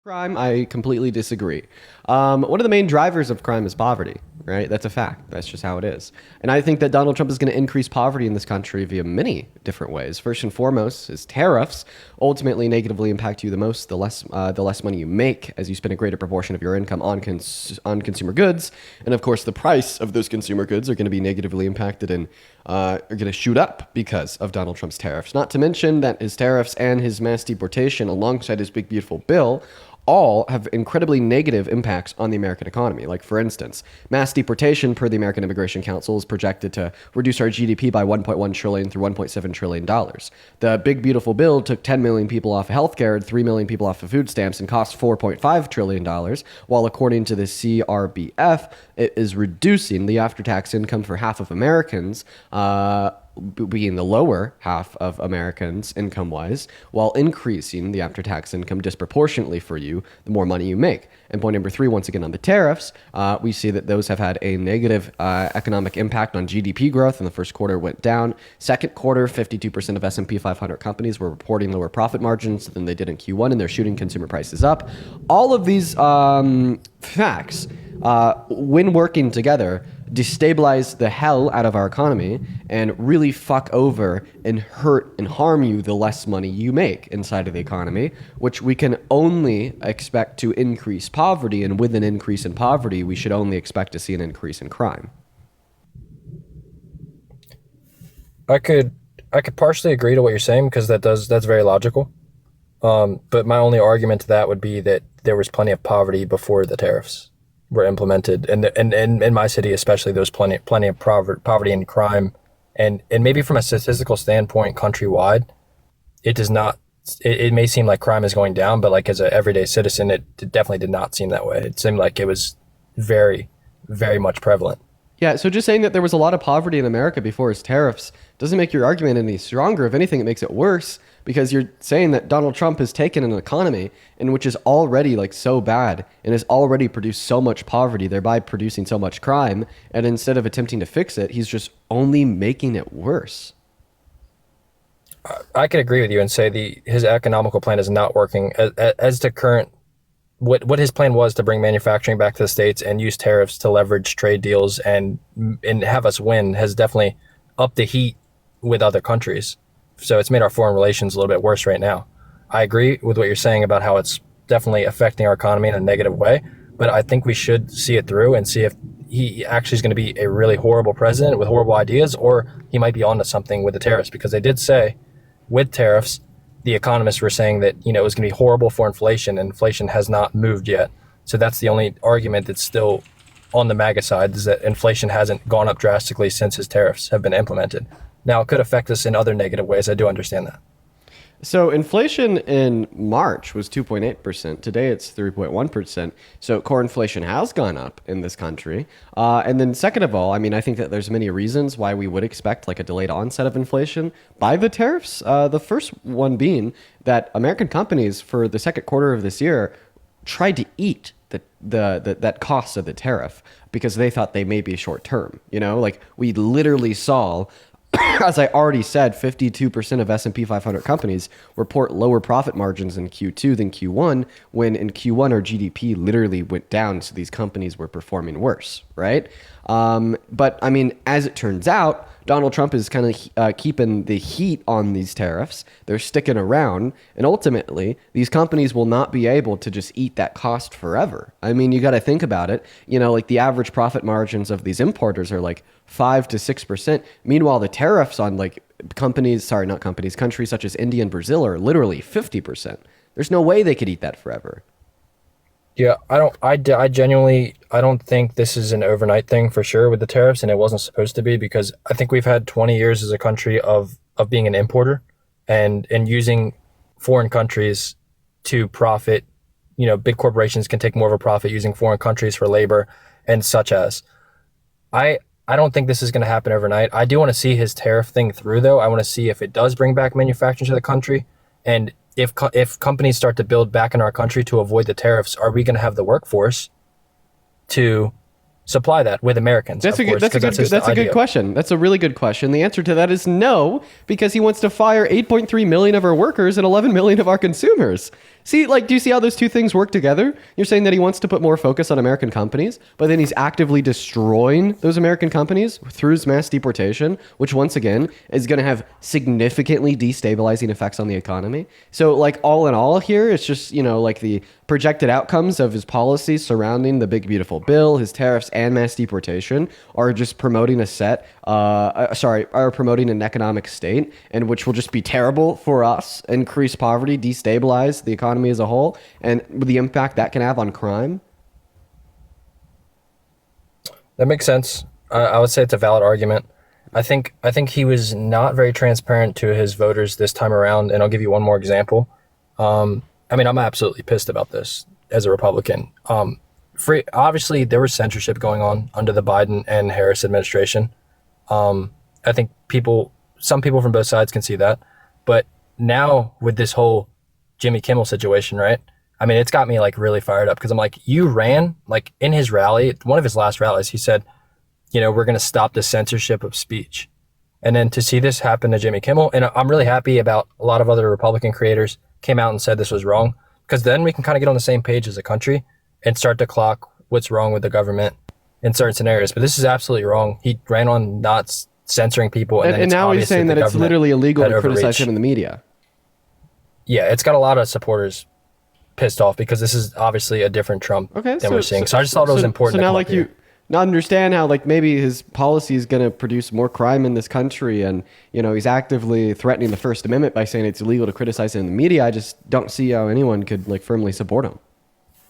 Crime, I completely disagree. One of the main drivers of crime is poverty, right? That's a fact. That's just how it is. And I think that Donald Trump is going to increase poverty in this country via many different ways. First and foremost, is tariffs ultimately negatively impact you the most, the less money you make as you spend a greater proportion of your income on on consumer goods, and of course, the price of those consumer goods are going to be negatively impacted and are going to shoot up because of Donald Trump's tariffs. Not to mention that his tariffs and his mass deportation, alongside his big beautiful bill, all have incredibly negative impacts on the American economy. Like, for instance, mass deportation per the American Immigration Council is projected to reduce our GDP by $1.1 trillion through $1.7 trillion. The big beautiful bill took 10 million people off of healthcare and 3 million people off of food stamps and cost $4.5 trillion, while according to the CRBF, it is reducing the after-tax income for half of Americans, being the lower half of Americans income-wise, while increasing the after-tax income disproportionately for you, the more money you make. And point number three, once again, on the tariffs, we see that those have had a negative economic impact on GDP growth. In the first quarter, went down. Second quarter, 52% of S&P 500 companies were reporting lower profit margins than they did in Q1, and they're shooting consumer prices up. All of these facts, when working together, destabilize the hell out of our economy and really fuck over and hurt and harm you the less money you make inside of the economy, which we can only expect to increase poverty. And with an increase in poverty, we should only expect to see an increase in crime. I could partially agree to what you're saying because that's very logical. But my only argument to that would be that there was plenty of poverty before the tariffs were implemented, and in my city especially, there was plenty of poverty and crime, and maybe from a statistical standpoint, countrywide, it does not. It may seem like crime is going down, but like as an everyday citizen, it definitely did not seem that way. It seemed like it was very, very much prevalent. Yeah, so just saying that there was a lot of poverty in America before his tariffs doesn't make your argument any stronger. If anything, it makes it worse because you're saying that Donald Trump has taken an economy in which is already like so bad and has already produced so much poverty, thereby producing so much crime, and instead of attempting to fix it, he's just only making it worse. I could agree with you and say his economical plan is not working as to current. What his plan was to bring manufacturing back to the States and use tariffs to leverage trade deals and have us win has definitely upped the heat with other countries. So it's made our foreign relations a little bit worse right now. I agree with what you're saying about how it's definitely affecting our economy in a negative way, but I think we should see it through and see if he actually is going to be a really horrible president with horrible ideas, or he might be onto something with the tariffs, because they did say with tariffs, the economists were saying that, it was going to be horrible for inflation, and inflation has not moved yet. So that's the only argument that's still on the MAGA side, is that inflation hasn't gone up drastically since his tariffs have been implemented. Now, it could affect us in other negative ways. I do understand that. So inflation in March was 2.8%. Today it's 3.1%. So core inflation has gone up in this country. And then second of all, I think that there's many reasons why we would expect like a delayed onset of inflation by the tariffs. The first one being that American companies for the second quarter of this year tried to eat that cost of the tariff because they thought they may be short term. Like we literally saw, as I already said, 52% of S&P 500 companies report lower profit margins in Q2 than Q1, when in Q1 our GDP literally went down, so these companies were performing worse, right? But as it turns out, Donald Trump is kind of keeping the heat on these tariffs. They're sticking around, and ultimately, these companies will not be able to just eat that cost forever. You got to think about it. Like the average profit margins of these importers are like 5 to 6%. Meanwhile, the tariffs on like countries such as India and Brazil are literally 50%. There's no way they could eat that forever. Yeah, I genuinely, I don't think this is an overnight thing for sure with the tariffs, and it wasn't supposed to be, because I think we've had 20 years as a country of being an importer and using foreign countries to profit. Big corporations can take more of a profit using foreign countries for labor and such as. I don't think this is going to happen overnight. I do want to see his tariff thing through, though. I want to see if it does bring back manufacturing to the country, and if companies start to build back in our country to avoid the tariffs, are we going to have the workforce to supply that with Americans? That's a good question. That's a really good question. The answer to that is no, because he wants to fire 8.3 million of our workers and 11 million of our consumers. See, like, do you see how those two things work together? You're saying that he wants to put more focus on American companies, but then he's actively destroying those American companies through his mass deportation, which once again is going to have significantly destabilizing effects on the economy. So, like, all in all here, it's just, like the projected outcomes of his policies surrounding the big, beautiful bill, his tariffs, and mass deportation are just promoting are promoting an economic state, and which will just be terrible for us, increase poverty, destabilize the economy as a whole, and the impact that can have on crime. That makes sense. I would say it's a valid argument. I think he was not very transparent to his voters this time around, and I'll give you one more example. I'm absolutely pissed about this as a Republican. Obviously, there was censorship going on under the Biden and Harris administration. I think some people from both sides can see that. But now with this whole Jimmy Kimmel situation, right? It's got me like really fired up because I'm like, you ran like in his rally, one of his last rallies, he said, we're going to stop the censorship of speech. And then to see this happen to Jimmy Kimmel, and I'm really happy about a lot of other Republican creators came out and said this was wrong, because then we can kind of get on the same page as a country and start to clock what's wrong with the government in certain scenarios. But this is absolutely wrong. He ran on not censoring people. And now he's saying that it's literally illegal to criticize him in the media. Yeah, it's got a lot of supporters pissed off because this is obviously a different Trump than we're seeing. So I just thought it was important. So now, like, you now understand how, like, maybe his policy is going to produce more crime in this country, and he's actively threatening the First Amendment by saying it's illegal to criticize him in the media. I just don't see how anyone could like firmly support him,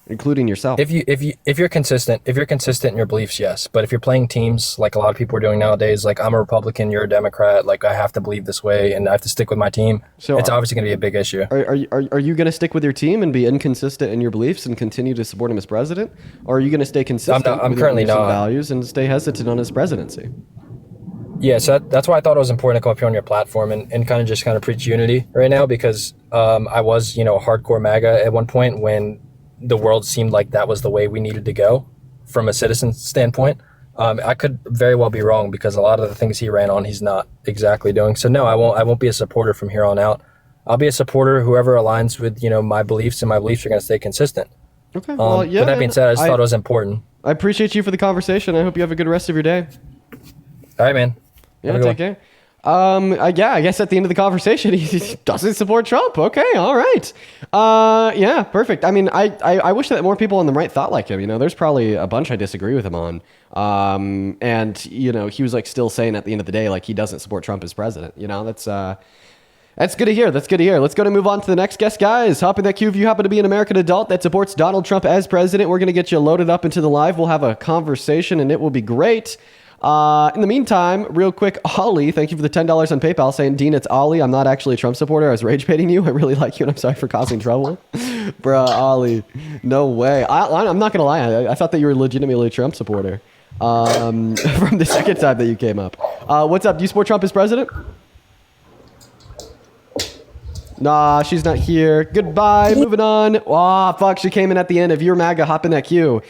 including yourself. If you're consistent in your beliefs, yes. But if you're playing teams like a lot of people are doing nowadays, like I'm a Republican, you're a Democrat, like I have to believe this way and I have to stick with my team, so it's obviously going to be a big issue. Are you going to stick with your team and be inconsistent in your beliefs and continue to support him as president, or are you going to stay consistent I'm with currently your not. values and stay hesitant on his presidency? Yeah, so that's why I thought it was important to come up here on your platform and kind of preach unity right now, because I was a hardcore MAGA at one point when the world seemed like that was the way we needed to go from a citizen standpoint. I could very well be wrong because a lot of the things he ran on, he's not exactly doing. So no, I won't be a supporter from here on out. I'll be a supporter whoever aligns with, my beliefs, and my beliefs are going to stay consistent. Okay. Well, yeah. With that being said, I just thought it was important. I appreciate you for the conversation. I hope you have a good rest of your day. All right, man. Yeah, take care. I guess at the end of the conversation, he doesn't support Trump. Okay, all right. Yeah, perfect. I wish that more people on the right thought like him. There's probably a bunch I disagree with him on. And he was like still saying at the end of the day, like he doesn't support Trump as president. That's good to hear. Let's go to move on to the next guest, guys. Hop in that queue if you happen to be an American adult that supports Donald Trump as president. We're going to get you loaded up into the live. We'll have a conversation and it will be great. In the meantime, real quick, Ollie, thank you for the $10 on PayPal saying, Dean, it's Ollie. I'm not actually a Trump supporter. I was rage baiting you. I really like you and I'm sorry for causing trouble. Bruh, Ollie, no way. I'm not going to lie. I thought that you were legitimately a Trump supporter from the second time that you came up. What's up? Do you support Trump as president? Nah, she's not here. Goodbye. Moving on. Aw, fuck. She came in at the end. If you're MAGA, hop in that queue.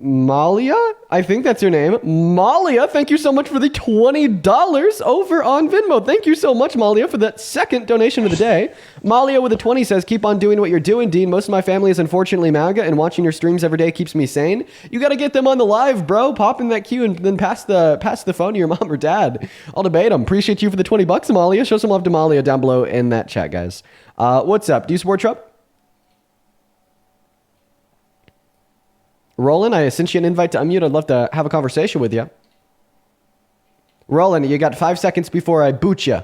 Malia? I think that's your name. Malia, thank you so much for the $20 over on Venmo. Thank you so much, Malia, for that second donation of the day. Malia with a 20 says, keep on doing what you're doing, Dean. Most of my family is unfortunately MAGA, and watching your streams every day keeps me sane. You got to get them on the live, bro. Pop in that queue and then pass the phone to your mom or dad. I'll debate them. Appreciate you for the $20, Malia. Show some love to Malia down below in that chat, guys. What's up? Do you support Trump? Roland, I sent you an invite to unmute. I'd love to have a conversation with you. Roland, you got 5 seconds before I boot you.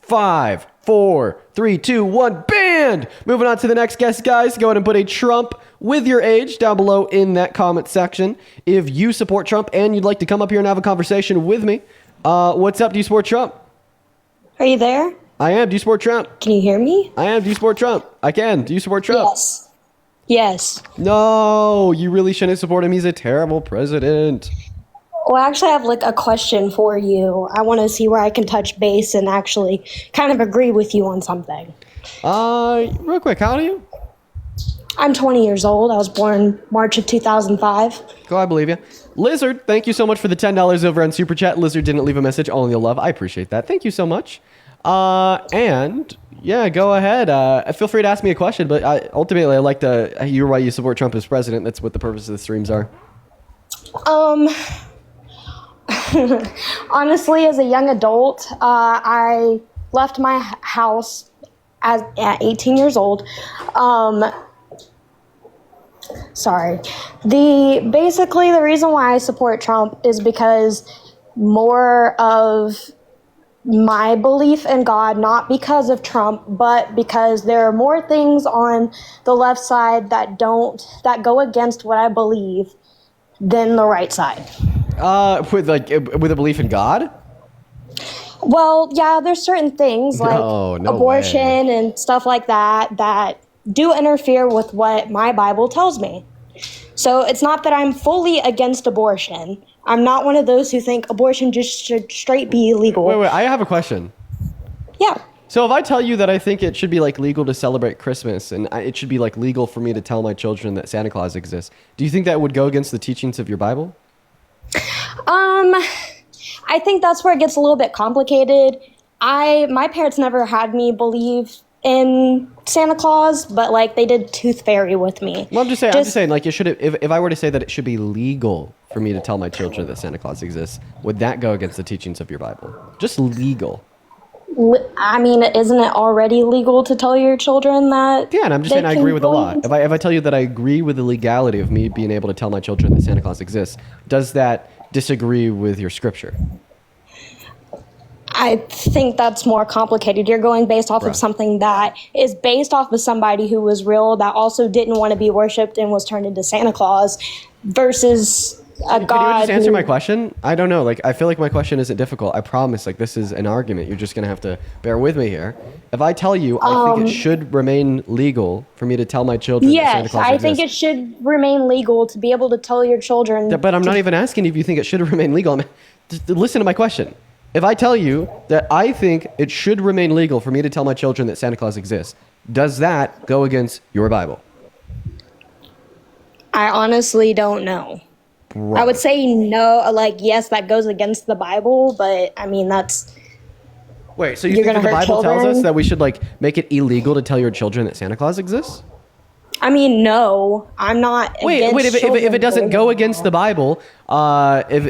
5, 4, 3, 2, 1, banned! Moving on to the next guest, guys. Go ahead and put a Trump with your age down below in that comment section. If you support Trump and you'd like to come up here and have a conversation with me, what's up? Do you support Trump? Are you there? I am. Do you support Trump? Can you hear me? I am. Do you support Trump? I can. Do you support Trump? Yes. Yes. No, you really shouldn't support him. He's a terrible president. Well, I actually have a question for you. I want to see where I can touch base and actually kind of agree with you on something. Real quick, how old are you? I'm 20 years old. I was born March of 2005. Go, I believe you. Lizard, thank you so much for the $10 over on Super Chat. Lizard didn't leave a message, only the love. I appreciate that. Thank you so much. And yeah, go ahead. Feel free to ask me a question, but ultimately, I like you're right. You support Trump as president. That's what the purpose of the streams are. Um, honestly, as a young adult, I left my house at 18 years old. Sorry. Basically the reason why I support Trump is because more of my belief in God, not because of Trump, but because there are more things on the left side that go against what I believe than the right side. With a belief in God? Well, yeah, there's certain things like No abortion way. and stuff like that do interfere with what my Bible tells me. So it's not that I'm fully against abortion. I'm not one of those who think abortion just should straight be illegal. Wait, I have a question. Yeah. So if I tell you that I think it should be like legal to celebrate Christmas and it should be like legal for me to tell my children that Santa Claus exists, do you think that would go against the teachings of your Bible? I think that's where it gets a little bit complicated. My parents never had me believe in Santa Claus, but like they did Tooth Fairy with me. Well, I'm just saying, like it should. If I were to say that it should be legal for me to tell my children that Santa Claus exists, would that go against the teachings of your Bible? Just legal. I mean, isn't it already legal to tell your children that? Yeah, and I'm just saying I agree with a lot. If I tell you that I agree with the legality of me being able to tell my children that Santa Claus exists, does that disagree with your scripture? I think that's more complicated. You're going based off Right. of something that is based off of somebody who was real, that also didn't want to be worshipped and was turned into Santa Claus, versus a Could God. you just answer who- my question? I don't know. Like, I feel like my question isn't difficult. I promise. Like, this is an argument. You're just gonna have to bear with me here. If I tell you, I think it should remain legal for me to tell my children that Santa Yes, Claus I exists. think it should remain legal to be able to tell your children. But I'm not even asking if you think it should remain legal. Just listen to my question. If I tell you that I think it should remain legal for me to tell my children that Santa Claus exists, does that go against your Bible? I honestly don't know. Right. I would say no, like yes, that goes against the Bible, but I mean that's. Wait, so you You're think that gonna the hurt Bible tells us children? that we should like make it illegal to tell your children that Santa Claus exists? I mean, no, I'm not. Wait, against if children it doesn't go believing against the Bible, if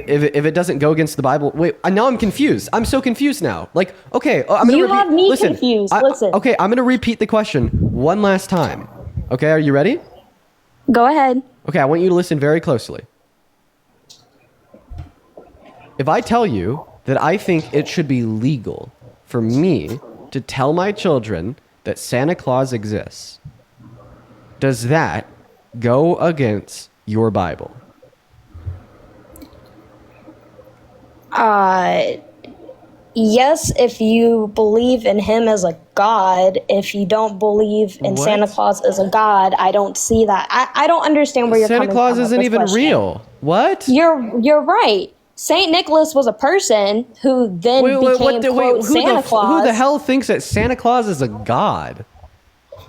it doesn't go against the Bible, wait, now I'm confused. I'm so confused now. Like, okay, I'm gonna You repeat, have me listen, confused. Listen. Okay, I'm gonna repeat the question one last time. Okay, are you ready? Go ahead. Okay, I want you to listen very closely. If I tell you that I think it should be legal for me to tell my children that Santa Claus exists, does that go against your Bible? Yes, if you believe in him as a god. If you don't believe in What? Santa Claus as a god, I don't see that. I don't understand where you're Santa coming Claus from with isn't this even question. real. What? You're right. Saint Nicholas was a person who then became quote Santa Claus. who the hell thinks that Santa Claus is a god?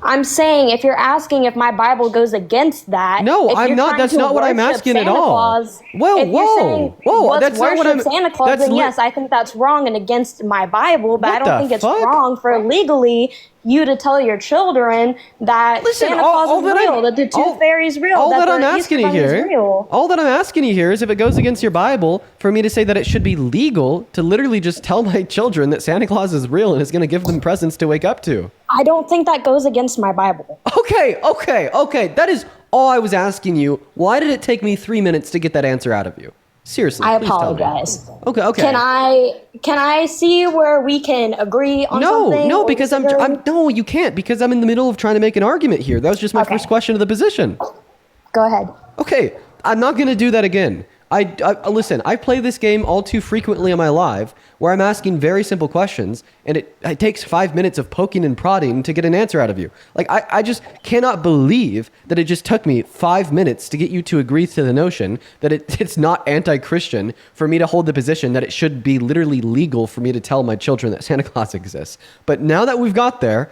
I'm saying if you're asking if my Bible goes against that. No, if I'm you're not. trying That's to not what I'm worship asking at Santa all. Claus, Whoa, if you're saying, whoa, let's that's not what worship I'm. Santa Claus, that's then li- yes, I think that's wrong and against my Bible. But What I the don't think it's fuck? wrong for legally you to tell your children that Listen, Santa all Claus is that real, I'm- that the Tooth Fairy is real, all that that I'm the asking Easter you Bunny is here, real. all that I'm asking you here is if it goes against your Bible for me to say that it should be legal to literally just tell my children that Santa Claus is real and is going to give them presents to wake up to. I don't think that goes against my Bible. Okay. That is all I was asking you. Why did it take me 3 minutes to get that answer out of you? Seriously, I please tell me. apologize. Okay. Can I see where we can agree on something? No, or because disagree? no, you can't because I'm in the middle of trying to make an argument here. That was just my Okay. first question of the position. Go ahead. Okay, I'm not going to do that again. I listen, I play this game all too frequently on my live where I'm asking very simple questions and it takes 5 minutes of poking and prodding to get an answer out of you. Like, I just cannot believe that it just took me 5 minutes to get you to agree to the notion that it's not anti-Christian for me to hold the position that it should be literally legal for me to tell my children that Santa Claus exists. But now that we've got there,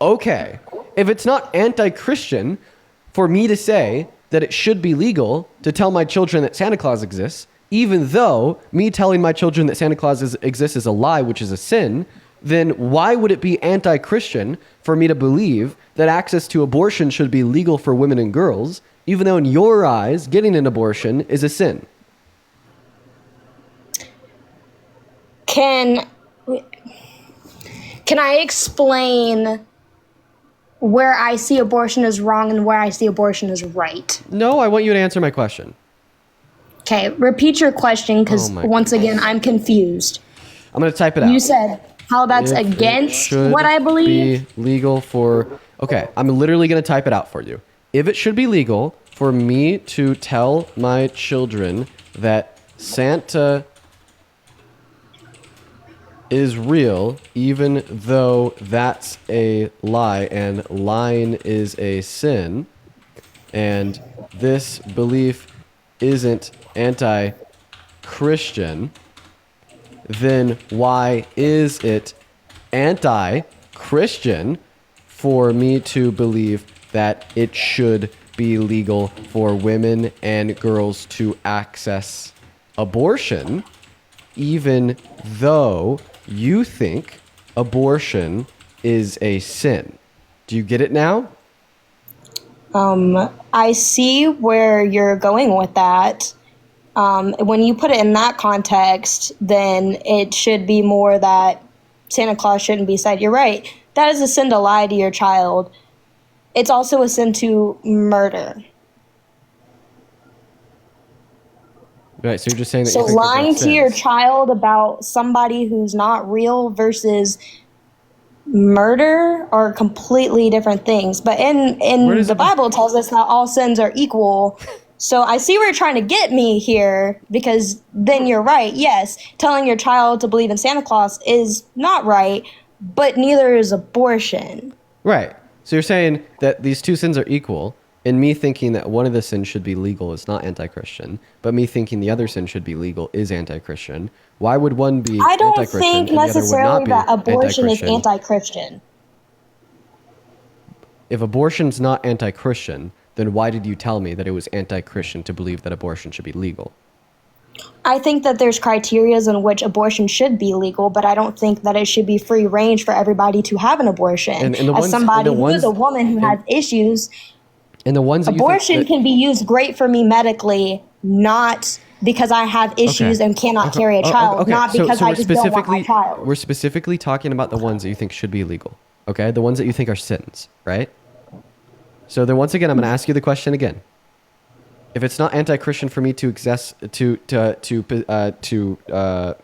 okay, if it's not anti-Christian for me to say that it should be legal to tell my children that Santa Claus exists, even though me telling my children that Santa Claus exists is a lie, which is a sin, then why would it be anti-Christian for me to believe that access to abortion should be legal for women and girls, even though in your eyes, getting an abortion is a sin? Can I explain where I see abortion is wrong and where I see abortion is right? No, I want you to answer my question. Okay, repeat your question, because once again, I'm confused. I'm going to type it out. You said how that's If against it should what I believe? be legal for... Okay, I'm literally going to type it out for you. If it should be legal for me to tell my children that Santa is real, even though that's a lie and lying is a sin, and this belief isn't anti-Christian, then why is it anti-Christian for me to believe that it should be legal for women and girls to access abortion, even though you think abortion is a sin? Do you get it now? I see where you're going with that. When you put it in that context, then it should be more that Santa Claus shouldn't be said. You're right. That is a sin to lie to your child. It's also a sin to murder. Right, so you're just saying that So you think that lying that's to your sins. child about somebody who's not real versus murder are completely different things. But in the Bible, it tells us that all sins are equal. So I see where you're trying to get me here, because then you're right. Yes, telling your child to believe in Santa Claus is not right, but neither is abortion. Right. So you're saying that these two sins are equal, and me thinking that one of the sins should be legal is not anti-Christian, but me thinking the other sin should be legal is anti-Christian. Why would one be I don't anti-Christian think and the other would not necessarily be that abortion is anti-Christian? anti-Christian. If abortion's not anti-Christian, then why did you tell me that it was anti-Christian to believe that abortion should be legal? I think that there's criterias in which abortion should be legal, but I don't think that it should be free range for everybody to have an abortion. And the As ones- somebody and the who is a ones- woman who has issues, And the ones that abortion you think can be used great for me medically, not because I have issues and cannot carry a child, not because I just don't want my child. We're specifically talking about the ones that you think should be legal, okay? The ones that you think are sins, right? So then once again, I'm going to ask you the question again. If it's not anti-Christian for me to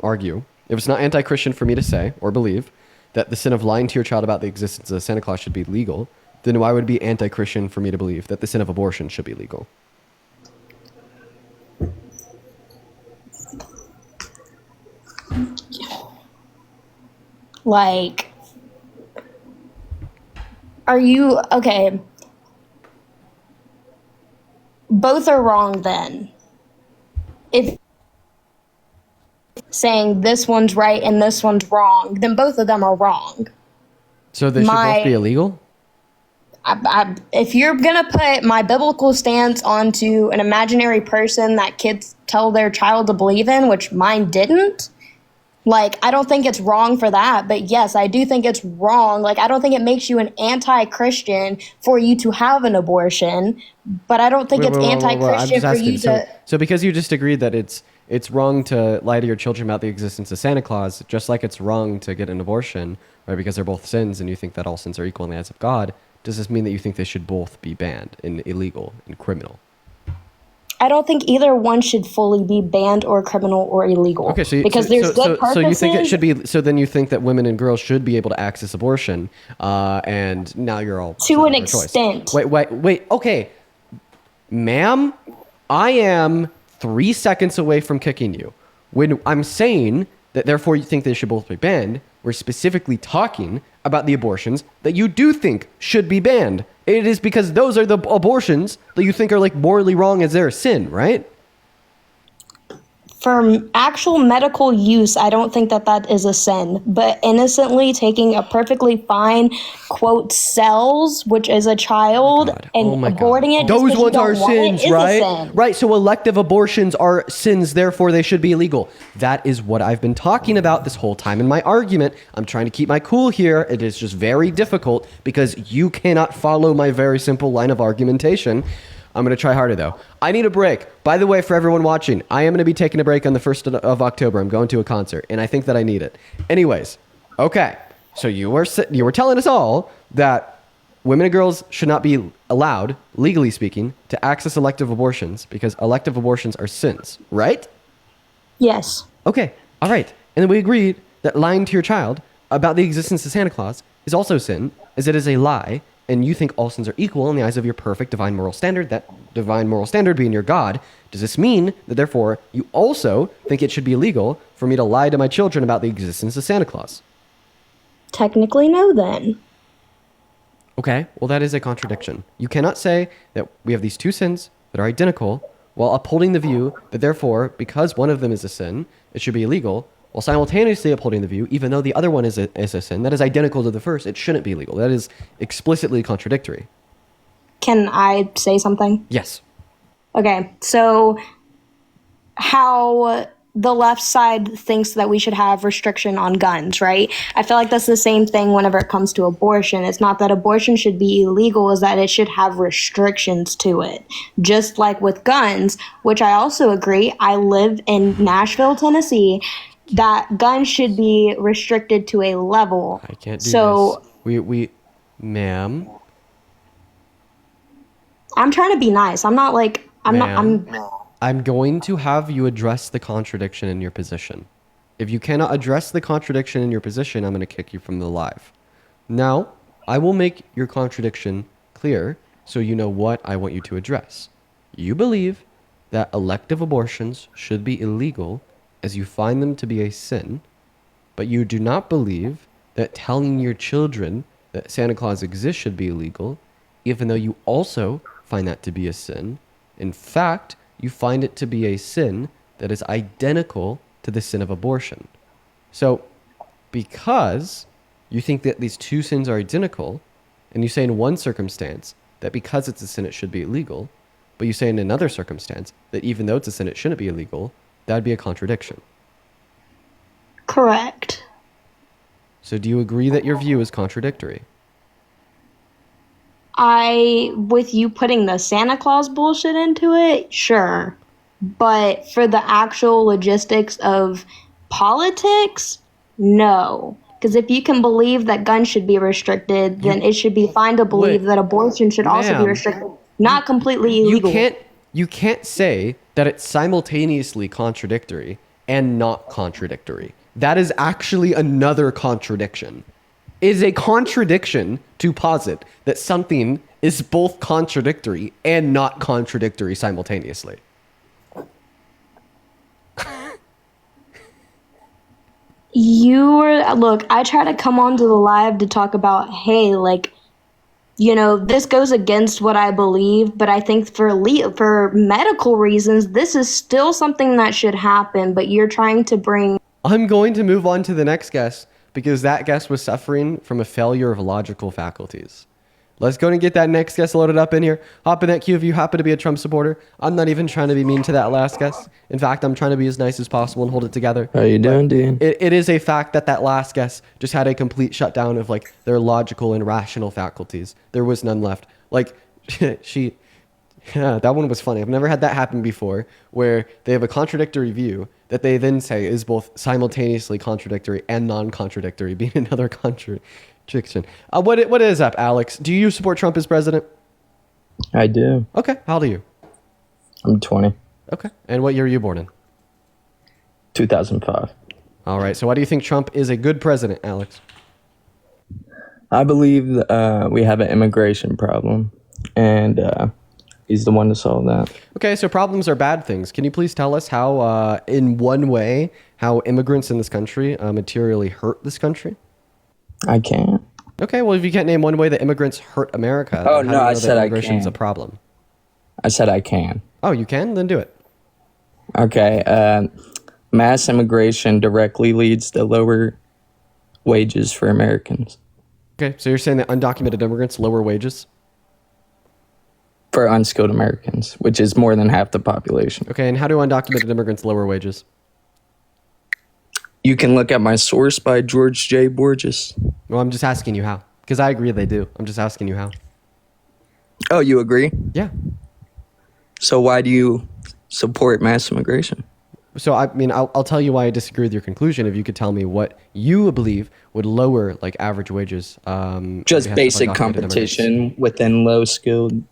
argue, if it's not anti-Christian for me to say or believe that the sin of lying to your child about the existence of Santa Claus should be legal, then why would it be anti-Christian for me to believe that the sin of abortion should be legal? Like, are you okay? Both are wrong then. If saying this one's right and this one's wrong, then both of them are wrong. So they should both be illegal? If you're going to put my biblical stance onto an imaginary person that kids tell their child to believe in, which mine didn't, like, I don't think it's wrong for that. But yes, I do think it's wrong. Like, I don't think it makes you an anti-Christian for you to have an abortion, but I don't think it's anti-Christian for you to... So because you just agreed that it's wrong to lie to your children about the existence of Santa Claus, just like it's wrong to get an abortion, right? Because they're both sins and you think that all sins are equal in the eyes of God, does this mean that you think they should both be banned and illegal and criminal? I don't think either one should fully be banned or criminal or illegal. Okay, so because there's good purposes. So you think it should be? So then you think that women and girls should be able to access abortion, and now you're all to an extent. Wait. Okay, ma'am, I am 3 seconds away from kicking you. When I'm saying that, therefore, you think they should both be banned, we're specifically talking about the abortions that you do think should be banned. It is because those are the abortions that you think are like morally wrong as they're a sin, right? for actual medical use, I don't think that that is a sin. But innocently taking a perfectly fine, quote, cells, which is a child, and aborting it, just those 'cause you ones don't are want it, sins, is a right? sin. Right. So elective abortions are sins, therefore they should be illegal. That is what I've been talking about this whole time in my argument. I'm trying to keep my cool here. It is just very difficult because you cannot follow my very simple line of argumentation. I'm going to try harder, though. I need a break. By the way, for everyone watching, I am going to be taking a break on the 1st of October. I'm going to a concert, and I think that I need it. Anyways, okay. So you were telling us all that women and girls should not be allowed, legally speaking, to access elective abortions because elective abortions are sins, right? Yes. Okay. All right. And then we agreed that lying to your child about the existence of Santa Claus is also sin, as it is a lie, and you think all sins are equal in the eyes of your perfect divine moral standard, that divine moral standard being your God. Does this mean that therefore you also think it should be illegal for me to lie to my children about the existence of Santa Claus? Technically, no, then. Okay, well, that is a contradiction. You cannot say that we have these two sins that are identical while upholding the view that therefore, because one of them is a sin, it should be illegal, while simultaneously upholding the view, even though the other one is a sin that is identical to the first, it shouldn't be legal. That is explicitly contradictory. Can I say something? Yes. Okay, so how the left side thinks that we should have restriction on guns, right? I feel like that's the same thing whenever it comes to abortion. It's not that abortion should be illegal, is that it should have restrictions to it. Just like with guns, which I also agree. I live in Nashville, Tennessee, that guns should be restricted to a level. I can't do this. Ma'am. I'm trying to be nice. I'm not like, I'm going to have you address the contradiction in your position. If you cannot address the contradiction in your position, I'm going to kick you from the live. Now, I will make your contradiction clear so you know what I want you to address. You believe that elective abortions should be illegal as you find them to be a sin, but you do not believe that telling your children that Santa Claus exists should be illegal, even though you also find that to be a sin. In fact, you find it to be a sin that is identical to the sin of abortion. So, because you think that these two sins are identical, and you say in one circumstance that because it's a sin it should be illegal, but you say in another circumstance that even though it's a sin it shouldn't be illegal, that would be a contradiction. correct. So do you agree that your view is contradictory? With you putting the Santa Claus bullshit into it, sure. But for the actual logistics of politics, no. Because if you can believe that guns should be restricted, then it should be fine to believe that abortion should also be Ma'am, restricted. Not completely illegal. You can't say that it's simultaneously contradictory and not contradictory. That is actually another contradiction. It is a contradiction to posit that something is both contradictory and not contradictory simultaneously. Look, I try to come onto the live to talk about, hey, like, this goes against what I believe, but I think for medical reasons, this is still something that should happen, but you're trying to bring... I'm going to move on to the next guest because that guest was suffering from a failure of logical faculties. Let's go and get that next guest loaded up in here. Hop in that queue if you happen to be a Trump supporter. I'm not even trying to be mean to that last guest. In fact, I'm trying to be as nice as possible and hold it together. How you doing, Dean? It is a fact that last guest just had a complete shutdown of like their logical and rational faculties. There was none left. Like that one was funny. I've never had that happen before where they have a contradictory view that they then say is both simultaneously contradictory and non-contradictory, being another contradiction. What is up, Alex? Do you support Trump as president? I do. Okay. How old are you? I'm 20. Okay. And what year were you born in? 2005. All right. So why do you think Trump is a good president, Alex? I believe we have an immigration problem, and he's the one to solve that. Okay, so problems are bad things. Can you please tell us how, in one way, how immigrants in this country materially hurt this country? I can't. Okay, well, if you can't name one way that immigrants hurt America, Oh, then no, how do you I know said that I immigration is a can. problem? I said I can. Oh, you can? Then do it. Okay. mass immigration directly leads to lower wages for Americans. Okay, so you're saying that undocumented immigrants lower wages? For unskilled Americans, which is more than half the population. Okay, and how do undocumented immigrants lower wages? You can look at my source by George J. Borges. Well, I'm just asking you how. Because I agree they do. I'm just asking you how. Oh, you agree? Yeah. So why do you support mass immigration? So, I mean, I'll tell you why I disagree with your conclusion if you could tell me what you believe would lower, like, average wages. Just basic competition within low-skilled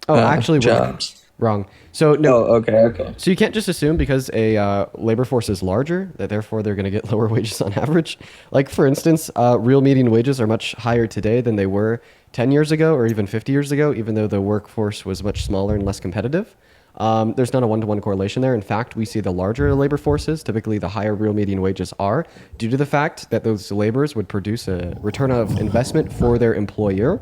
actually, jobs. Wrong. So, no. Oh, okay. So you can't just assume because a labor force is larger that therefore they're going to get lower wages on average. Like, for instance, real median wages are much higher today than they were 10 years ago or even 50 years ago, even though the workforce was much smaller and less competitive. There's not a one-to-one correlation there. In fact, we see the larger labor forces, typically the higher real median wages are, due to the fact that those laborers would produce a return of investment for their employer,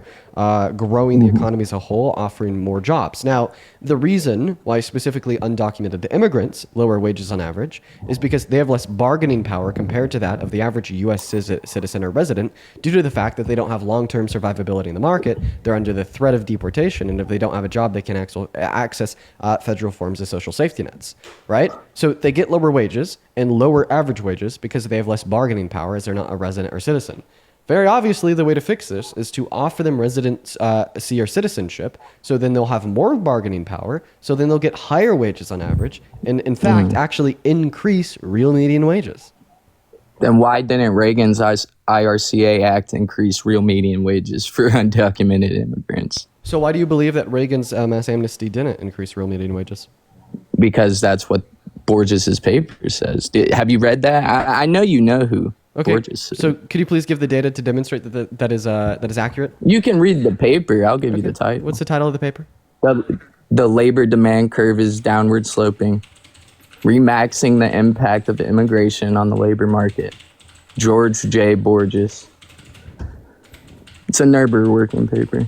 growing the economy as a whole, offering more jobs. Now, the reason why specifically undocumented immigrants lower wages on average is because they have less bargaining power compared to that of the average U.S. citizen or resident, due to the fact that they don't have long-term survivability in the market. They're under the threat of deportation, and if they don't have a job, they can access federal forms of social safety nets, right? So they get lower wages and lower average wages because they have less bargaining power as they're not a resident or citizen. Very obviously, the way to fix this is to offer them residency or citizenship, so then they'll have more bargaining power, so then they'll get higher wages on average, and in fact, actually increase real median wages. Then why didn't Reagan's IRCA Act increase real median wages for undocumented immigrants? So why do you believe that Reagan's mass amnesty didn't increase real median wages? Because that's what Borges's paper says. Have you read that? I know you know who Borges is. So could you please give the data to demonstrate that is accurate? You can read the paper. I'll give you the title. What's the title of the paper? The labor demand curve is downward sloping, remaxing the impact of immigration on the labor market. George J. Borges. It's a Nerber working paper.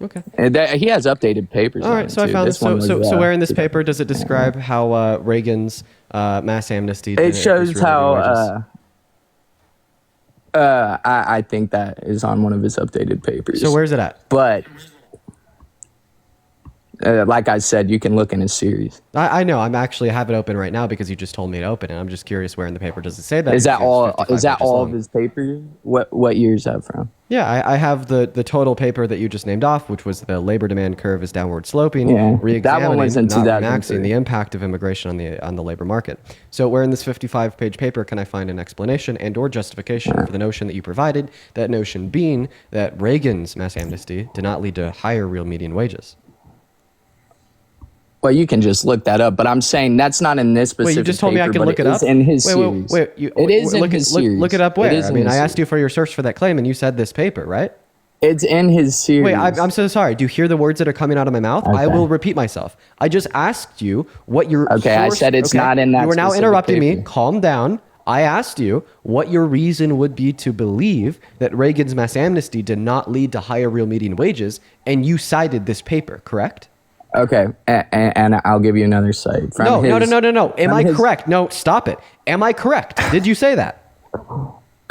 Okay. And he has updated papers. All right, so I found this. So where in this paper does it describe how Reagan's mass amnesty? It shows how. I think that is on one of his updated papers. So where's it at? But like I said, you can look in his series. I know. I have it open right now because you just told me to open it. I'm just curious where in the paper does it say that? Is that all? Is that all of his papers? What year is that from? Yeah, I have the total paper that you just named off, which was the labor demand curve is downward sloping, that one was in not relaxing the impact of immigration on the labor market. So where in this 55-page paper can I find an explanation and or justification for the notion that you provided, that notion being that Reagan's mass amnesty did not lead to higher real median wages? Well, you can just look that up, but I'm saying that's not in this specific paper. Wait, you just told me I can look it up? In his series. Wait, it is in his series. Look it up where? I mean, I asked you for your source for that claim, and you said this paper, right? It's in his series. Wait, I'm so sorry. Do you hear the words that are coming out of my mouth? Okay. I will repeat myself. I just asked you what your source... I said it's not in that. You are now interrupting paper. me. Calm down. I asked you what your reason would be to believe that Reagan's mass amnesty did not lead to higher real median wages, and you cited this paper, correct? Okay, and I'll give you another site. No. Am I correct? No, stop it. Am I correct? Did you say that?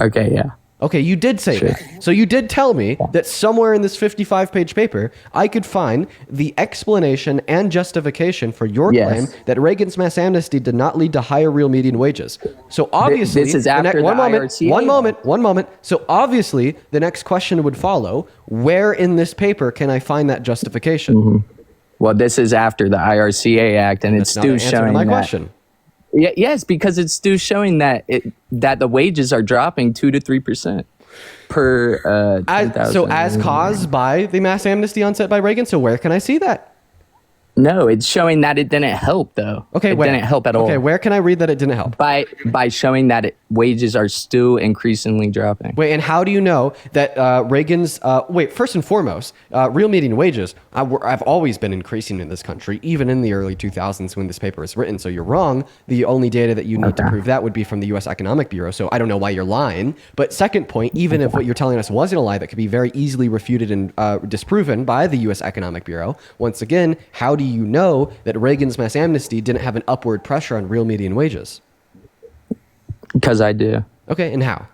Okay, yeah. Okay, you did say that. So you did tell me that somewhere in this 55-page paper, I could find the explanation and justification for your claim that Reagan's mass amnesty did not lead to higher real median wages. So obviously, this is after one moment. So obviously, the next question would follow: where in this paper can I find that justification? Mm-hmm. Well, this is after the IRCA Act, and it's still showing my that. Question. Yes, because it's still showing that that the wages are dropping 2 to 3% per. As caused by the mass amnesty onset by Reagan. So where can I see that? No, it's showing that it didn't help, though. Okay, it didn't help at all. Okay, where can I read that it didn't help? By showing that wages are still increasingly dropping. Wait, and how do you know that Reagan's... first and foremost, real median wages have always been increasing in this country, even in the early 2000s when this paper was written. So you're wrong. The only data that you need to prove that would be from the U.S. Economic Bureau. So I don't know why you're lying. But second point, even if what you're telling us wasn't a lie, that could be very easily refuted and disproven by the U.S. Economic Bureau. Once again, how do you know that Reagan's mass amnesty didn't have an upward pressure on real median wages? Because I do. Okay, and how?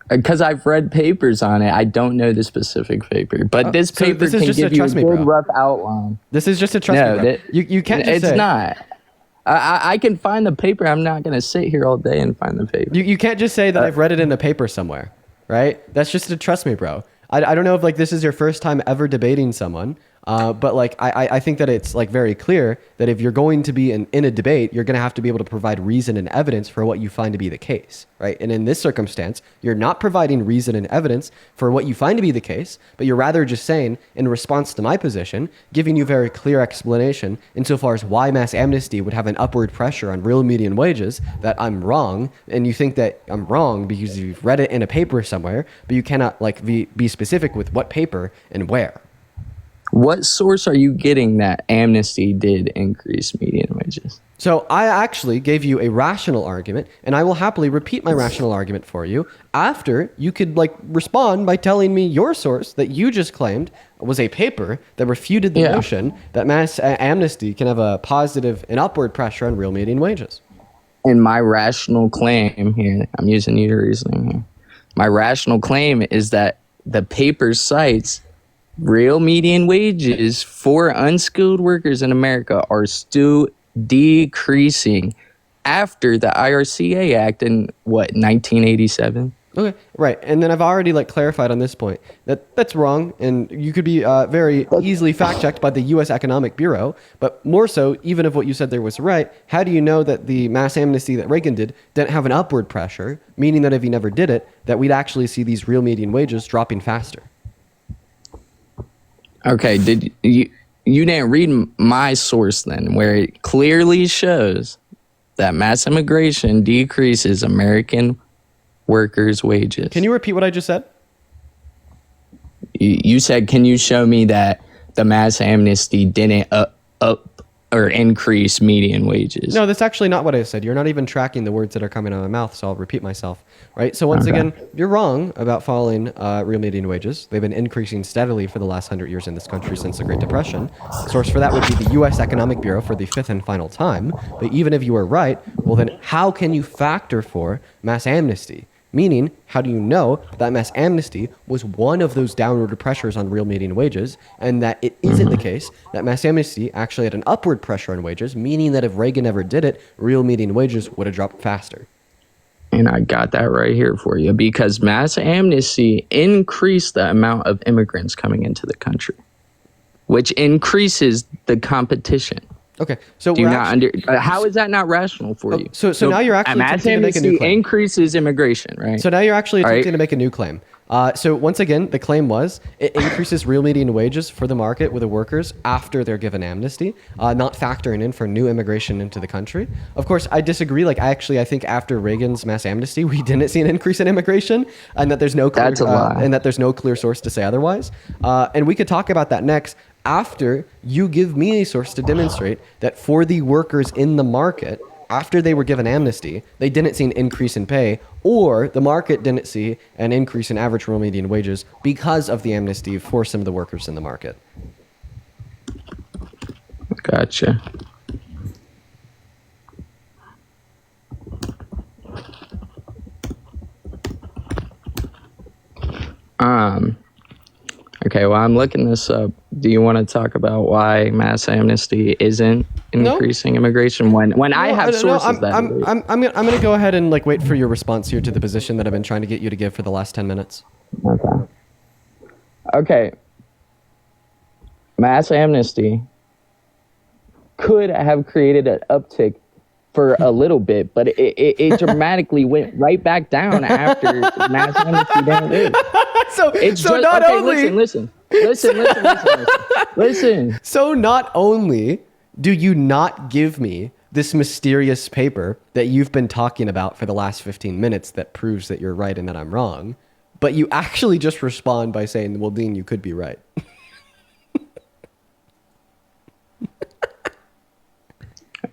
Because I've read papers on it. I don't know the specific paper, but this so paper this is can just a give you a trust me, good bro. rough outline. This is just a trust me, bro. You can't just It's say. not. I can find the paper. I'm not going to sit here all day and find the paper. You can't just say that I've read it in a paper somewhere, right? That's just a trust me, bro. I don't know if like this is your first time ever debating someone, but like I think that it's like very clear that if you're going to be in a debate, you're going to have to be able to provide reason and evidence for what you find to be the case, right? And in this circumstance, you're not providing reason and evidence for what you find to be the case, but you're rather just saying, in response to my position, giving you very clear explanation insofar as why mass amnesty would have an upward pressure on real median wages, that I'm wrong, and you think that I'm wrong because you've read it in a paper somewhere, but you cannot like be specific with what paper and where. What source are you getting that amnesty did increase median wages? So I actually gave you a rational argument, and I will happily repeat my rational argument for you after you could like respond by telling me your source that you just claimed was a paper that refuted the notion that mass amnesty can have a positive and upward pressure on real median wages. And my rational claim here, I'm using your reasoning here. My rational claim is that the paper cites real median wages for unskilled workers in America are still decreasing after the IRCA Act in 1987? Okay, right. And then I've already like clarified on this point that that's wrong, and you could be very easily fact-checked by the U.S. Economic Bureau. But more so, even if what you said there was right, how do you know that the mass amnesty that Reagan did didn't have an upward pressure, meaning that if he never did it, that we'd actually see these real median wages dropping faster? Okay, did you didn't read my source then, where it clearly shows that mass immigration decreases American workers' wages? Can you repeat what I just said? You said, can you show me that the mass amnesty didn't up or increase median wages? No, that's actually not what I said. You're not even tracking the words that are coming out of my mouth, so I'll repeat myself. Right? So once again, you're wrong about following real median wages. They've been increasing steadily for the last 100 years in this country since the Great Depression. Source for that would be the U.S. Economic Bureau for the fifth and final time. But even if you were right, well then how can you factor for mass amnesty? Meaning, how do you know that mass amnesty was one of those downward pressures on real median wages, and that it isn't the case that mass amnesty actually had an upward pressure on wages, meaning that if Reagan ever did it, real median wages would have dropped faster? And I got that right here for you, because mass amnesty increased the amount of immigrants coming into the country, which increases the competition. Okay, so Do you not how is that not rational for you? So now you're actually mass attempting to make a new amnesty claim. increases immigration, right? So now you're actually attempting Right. to make a new claim. So once again, the claim was it increases real median wages for the market with the workers after they're given amnesty, not factoring in for new immigration into the country. Of course, I disagree. Like I think after Reagan's mass amnesty, we didn't see an increase in immigration, and that there's no clear, That's a lie. and that there's no clear source to say otherwise. And we could talk about that next after you give me a source to demonstrate that for the workers in the market, after they were given amnesty, they didn't see an increase in pay, or the market didn't see an increase in average real median wages because of the amnesty for some of the workers in the market. Gotcha. Okay, well, I'm looking this up. Do you want to talk about why mass amnesty isn't increasing immigration when I have sources that I'm gonna go ahead and like wait for your response here to the position that I've been trying to get you to give for the last 10 minutes. Okay. Mass amnesty could have created an uptick for a little bit, but it dramatically went right back down after mass amnesty didn't live. So not only Listen. So not only do you not give me this mysterious paper that you've been talking about for the last 15 minutes that proves that you're right and that I'm wrong, but you actually just respond by saying, well, Dean, you could be right.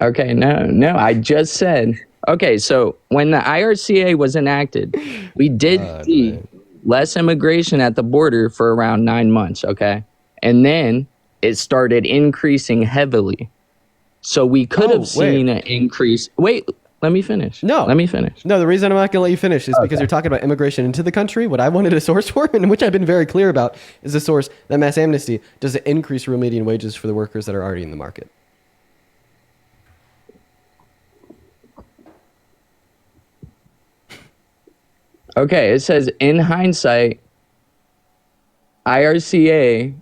Okay, no, I just said, okay, so when the IRCA was enacted, we did see less immigration at the border for around 9 months, okay? And then it started increasing heavily. So we could have seen an increase. Wait, Let me finish. No. Let me finish. No, the reason I'm not going to let you finish is because you're talking about immigration into the country. What I wanted a source for, and which I've been very clear about, is the source that mass amnesty does it increase real median wages for the workers that are already in the market. Okay, it says in hindsight, IRCA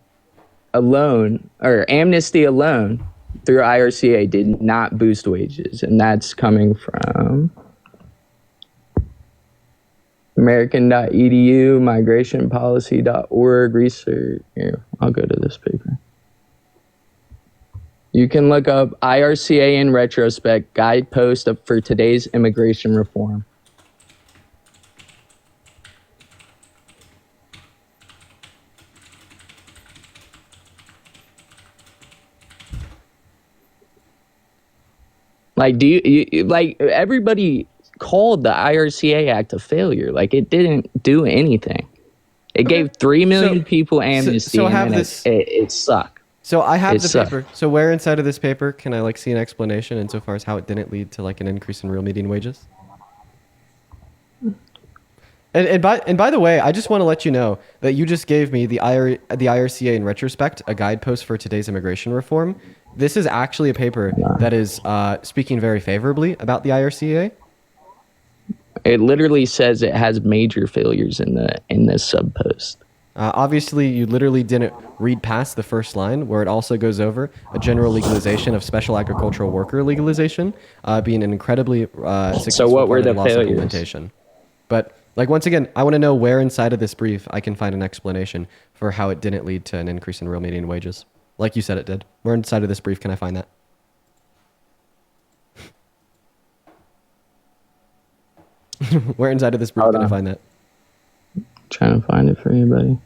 alone, or amnesty alone through IRCA did not boost wages. And that's coming from American.edu, migrationpolicy.org, research. Here, I'll go to this paper. You can look up IRCA in retrospect, guidepost for today's immigration reform. Like, like everybody called the IRCA Act a failure. Like, it didn't do anything. It gave 3 million people amnesty, and it sucked. So I have the sucked. paper. So where inside of this paper can I see an explanation insofar as how it didn't lead to an increase in real median wages? And by the way, I just want to let you know that you just gave me the IRCA in retrospect, a guidepost for today's immigration reform. This is actually a paper that is speaking very favorably about the IRCA. It literally says it has major failures in this sub post. Obviously, you literally didn't read past the first line, where it also goes over a general legalization of special agricultural worker legalization being an incredibly successful So what were part of the law's failures? implementation. But once again, I want to know where inside of this brief I can find an explanation for how it didn't lead to an increase in real median wages. Like you said it did. Where inside of this brief can I find that? Where inside of this brief can I find that? Trying to find it for anybody.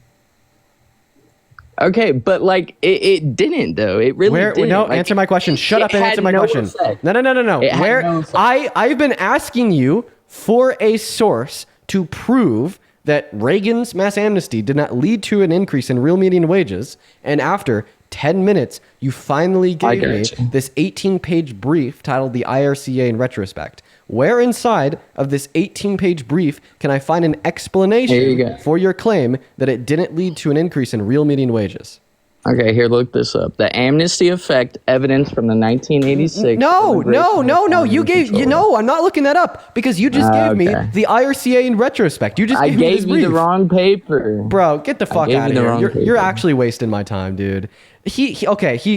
Okay, but it didn't though. It really didn't. No, answer my question. Shut up and answer my question. Effect. No. It had no effect. I've been asking you for a source to prove that Reagan's mass amnesty did not lead to an increase in real median wages, and after 10 minutes, you finally gave me this 18-page brief titled The IRCA in Retrospect. Where inside of this 18-page brief can I find an explanation for your claim that it didn't lead to an increase in real median wages? Okay, here, look this up. The amnesty effect evidence from the 1986. No. I'm not looking that up because you just gave me the IRCA in retrospect. You just I gave me this gave you brief. the wrong paper. Bro, get the fuck out of here. Paper. You're actually wasting my time, dude. He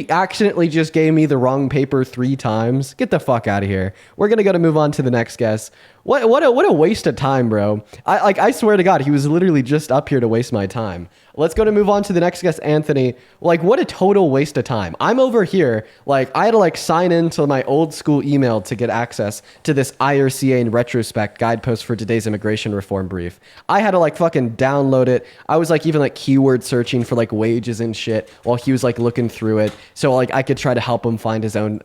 accidentally just gave me the wrong paper 3 times. Get the fuck out of here. We're gonna move on to the next guest. What a waste of time, bro. I swear to God, he was literally just up here to waste my time. Let's move on to the next guest, Anthony. What a total waste of time. I'm over here, I had to sign into my old school email to get access to this IRCA in retrospect guidepost for today's immigration reform brief. I had to fucking download it. I was even keyword searching for wages and shit while he was looking through it. So I could try to help him find his own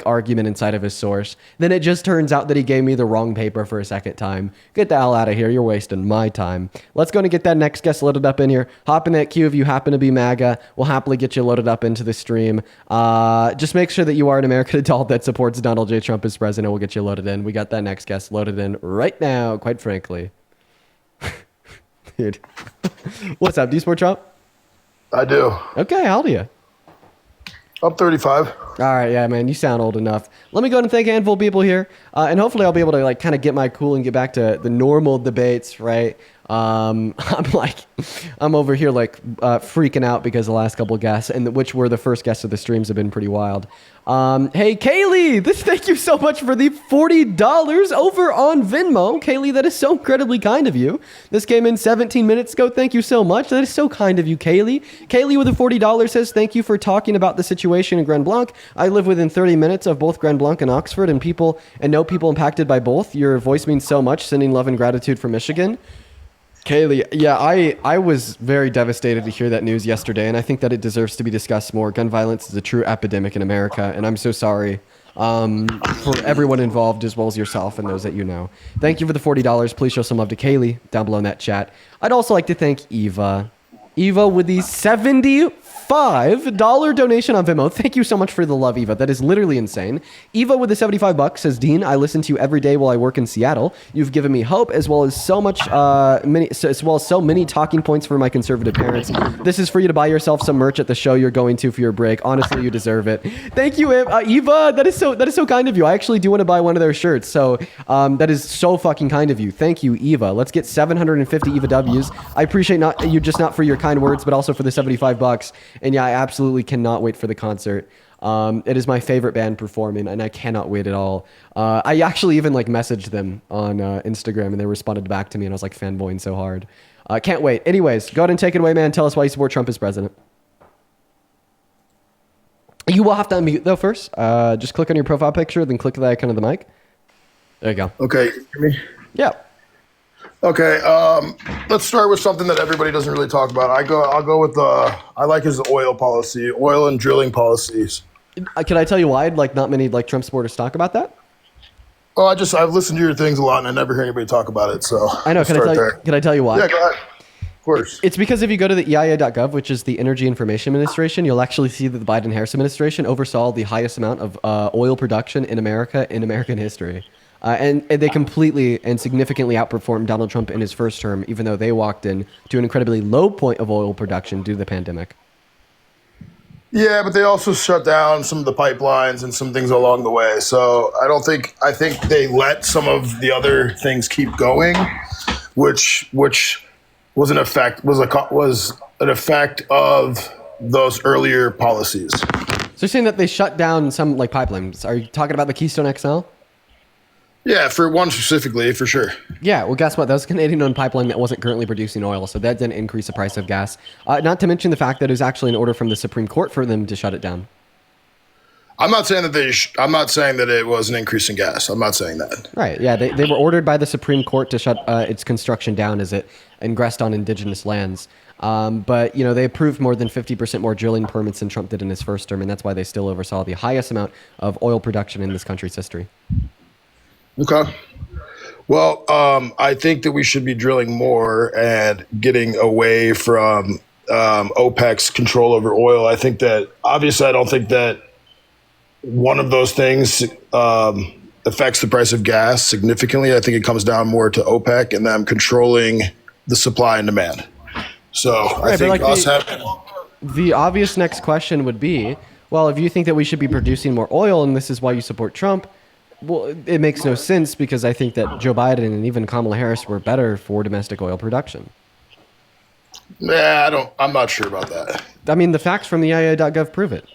argument inside of his source. Then it just turns out that he gave me the wrong paper for a second time. Get the hell out of here. You're wasting my time. Let's go and get that next guest loaded up in here. Hop in that queue if you happen to be MAGA. We'll happily get you loaded up into the stream. Just make sure that you are an American adult that supports Donald J. Trump as president. We'll get you loaded in. We got that next guest loaded in right now, quite frankly. Dude. What's up? Do you support Trump? I do. Okay, how old are you? I'm 35. All right, yeah, man, you sound old enough. Let me go ahead and thank a handful of people here, and hopefully I'll be able to kind of get my cool and get back to the normal debates, right? I'm over here freaking out because the last couple of guests, and which were the first guests of the streams, have been pretty wild. Hey, Kaylee, thank you so much for the $40 over on Venmo. Kaylee, that is so incredibly kind of you. This came in 17 minutes ago. Thank you so much. That is so kind of you, Kaylee. Kaylee with the $40 says, thank you for talking about the situation in Grand Blanc. I live within 30 minutes of both Grand Blanc and Oxford and know people impacted by both. Your voice means so much. Sending love and gratitude from Michigan. Kaylee, yeah, I was very devastated to hear that news yesterday, and I think that it deserves to be discussed more. Gun violence is a true epidemic in America, and I'm so sorry for everyone involved as well as yourself and those that you know. Thank you for the $40. Please show some love to Kaylee down below in that chat. I'd also like to thank Eva. Eva with the $75 $75 donation on Venmo. Thank you so much for the love, Eva. That is literally insane. Eva with the $75 says, Dean, I listen to you every day while I work in Seattle. You've given me hope as well as so many talking points for my conservative parents. This is for you to buy yourself some merch at the show you're going to for your break. Honestly, you deserve it. Thank you, Eva. That is so kind of you. I actually do want to buy one of their shirts. So that is so fucking kind of you. Thank you, Eva. Let's get 750 Eva W's. I appreciate not for your kind words, but also for the $75. And yeah, I absolutely cannot wait for the concert. It is my favorite band performing, and I cannot wait at all. I actually even messaged them on Instagram, and they responded back to me, and I was fanboying so hard. Can't wait. Anyways, go ahead and take it away, man. Tell us why you support Trump as president. You will have to unmute though first. Just click on your profile picture, then click the icon of the mic. There you go. Okay. Hear me? Yeah. Okay. Let's start with something that everybody doesn't really talk about. I'll go with I like his oil policy, oil and drilling policies. Can I tell you why? Not many Trump supporters talk about that. Oh, I've listened to your things a lot, and I never hear anybody talk about it. So I know. Can I tell you why? Yeah, go ahead. Of course. It's because if you go to the EIA.gov, which is the Energy Information Administration, you'll actually see that the Biden-Harris administration oversaw the highest amount of oil production in America in American history. And they completely and significantly outperformed Donald Trump in his first term, even though they walked in to an incredibly low point of oil production due to the pandemic. Yeah, but they also shut down some of the pipelines and some things along the way. So I think they let some of the other things keep going, which was an effect of those earlier policies. So you're saying that they shut down some pipelines? Are you talking about the Keystone XL? Yeah, for one specifically, for sure. Yeah, well, guess what? That was a Canadian-owned pipeline that wasn't currently producing oil, so that didn't increase the price of gas. Not to mention the fact that it was actually an order from the Supreme Court for them to shut it down. I'm not saying that I'm not saying that it was an increase in gas. I'm not saying that. Right. Yeah, they were ordered by the Supreme Court to shut its construction down as it ingressed on indigenous lands. But they approved more than 50% more drilling permits than Trump did in his first term, and that's why they still oversaw the highest amount of oil production in this country's history. Okay. Well, I think that we should be drilling more and getting away from OPEC's control over oil. I think that obviously I don't think that one of those things affects the price of gas significantly. I think it comes down more to OPEC and them controlling the supply and demand. So I think the obvious next question would be, well, if you think that we should be producing more oil and this is why you support Trump, well, it makes no sense because I think that Joe Biden and even Kamala Harris were better for domestic oil production. I'm not sure about that. I mean, the facts from the EIA.gov prove it.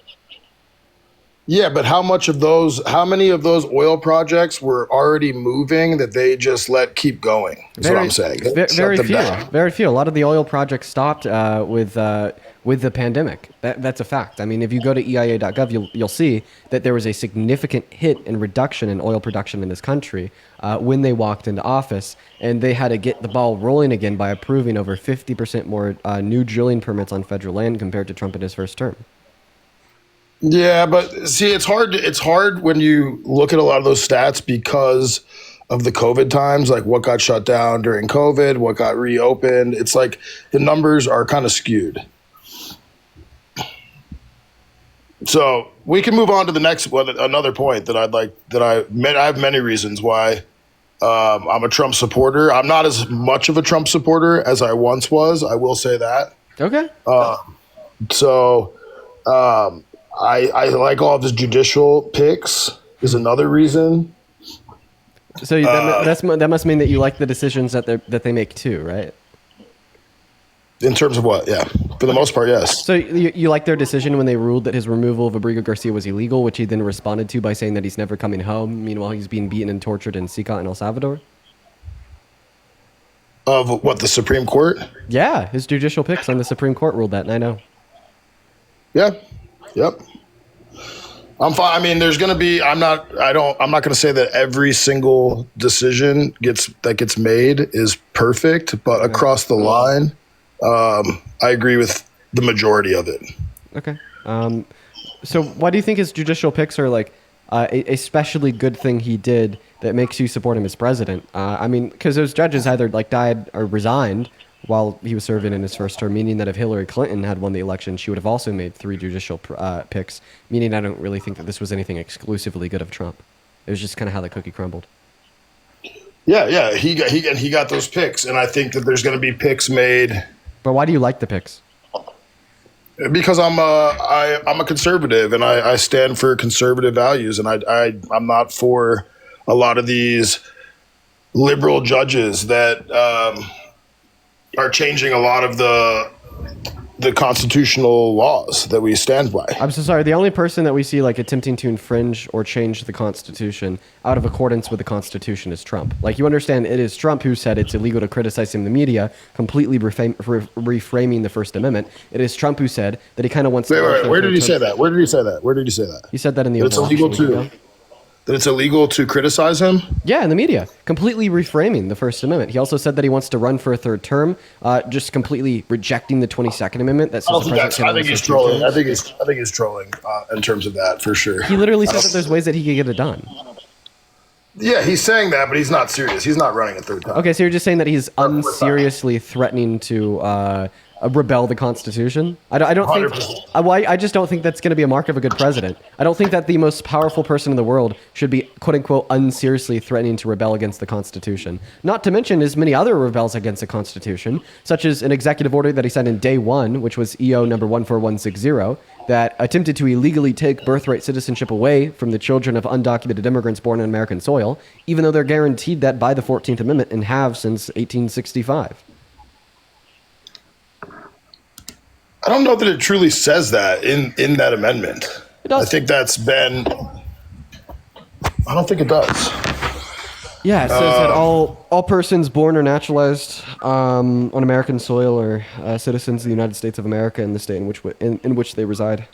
Yeah, but how many of those oil projects were already moving that they just let keep going? That's what I'm saying. Very few. Very few. A lot of the oil projects stopped with the pandemic. That's a fact. I mean, if you go to EIA.gov, you'll see that there was a significant hit and reduction in oil production in this country when they walked into office, and they had to get the ball rolling again by approving over 50% more new drilling permits on federal land compared to Trump in his first term. Yeah, but see, it's hard when you look at a lot of those stats because of the COVID times, like what got shut down during COVID, what got reopened. It's like the numbers are kind of skewed. So we can move on to the next one. Another point that I have many reasons why I'm a Trump supporter. I'm not as much of a Trump supporter as I once was. I will say that. Okay. I like all of his judicial picks is another reason. So that must mean that you like the decisions that they make too, right? In terms of what? Yeah. For the most part, yes. So you like their decision when they ruled that his removal of Abrigo Garcia was illegal, which he then responded to by saying that he's never coming home. Meanwhile, he's being beaten and tortured in Secot in El Salvador. Of what, the Supreme Court? Yeah, his judicial picks on the Supreme Court ruled that, and I know. Yeah. Yep. I'm fine. I mean, there's going to be, I'm not going to say that every single decision that gets made is perfect, but across the line, I agree with the majority of it. Okay. So why do you think his judicial picks are like a especially good thing he did that makes you support him as president? I mean, because those judges either like died or resigned, while he was serving in his first term, meaning that if Hillary Clinton had won the election, she would have also made 3 judicial picks, meaning I don't really think that this was anything exclusively good of Trump. It was just kind of how the cookie crumbled. Yeah, he got those picks, and I think that there's going to be picks made. But why do you like the picks? Because I'm a conservative, and I stand for conservative values, and I'm not for a lot of these liberal judges that are changing a lot of the constitutional laws that we stand by. I'm so sorry. The only person that we see like attempting to infringe or change the Constitution out of accordance with the Constitution is Trump. Like, you understand, it is Trump who said it's illegal to criticize him in the media, completely reframing the First Amendment. It is Trump who said that he kind of wants to... Wait, where did he say that? Where did he say that? He said that in the... It's illegal to... That it's illegal to criticize him? Yeah, in the media. Completely reframing the First Amendment. He also said that he wants to run for a 3rd term, just completely rejecting the 22nd Amendment. That says I think he's trolling. I think he's trolling in terms of that, for sure. He literally said that there's ways that he could get it done. Yeah, he's saying that, but he's not serious. He's not running a 3rd time. Okay, so you're just saying that he's unseriously threatening to rebel the Constitution? I don't think. 100%. I just don't think that's going to be a mark of a good president. I don't think that the most powerful person in the world should be quote unquote unseriously threatening to rebel against the Constitution. Not to mention as many other rebels against the Constitution, such as an executive order that he signed in day 1, which was EO number 14160, that attempted to illegally take birthright citizenship away from the children of undocumented immigrants born on American soil, even though they're guaranteed that by the 14th Amendment and have since 1865. I don't know that it truly says that in that amendment. I think that's been... I don't think it does. Yeah, it says that all persons born or naturalized on American soil are citizens of the United States of America and the state in which they reside.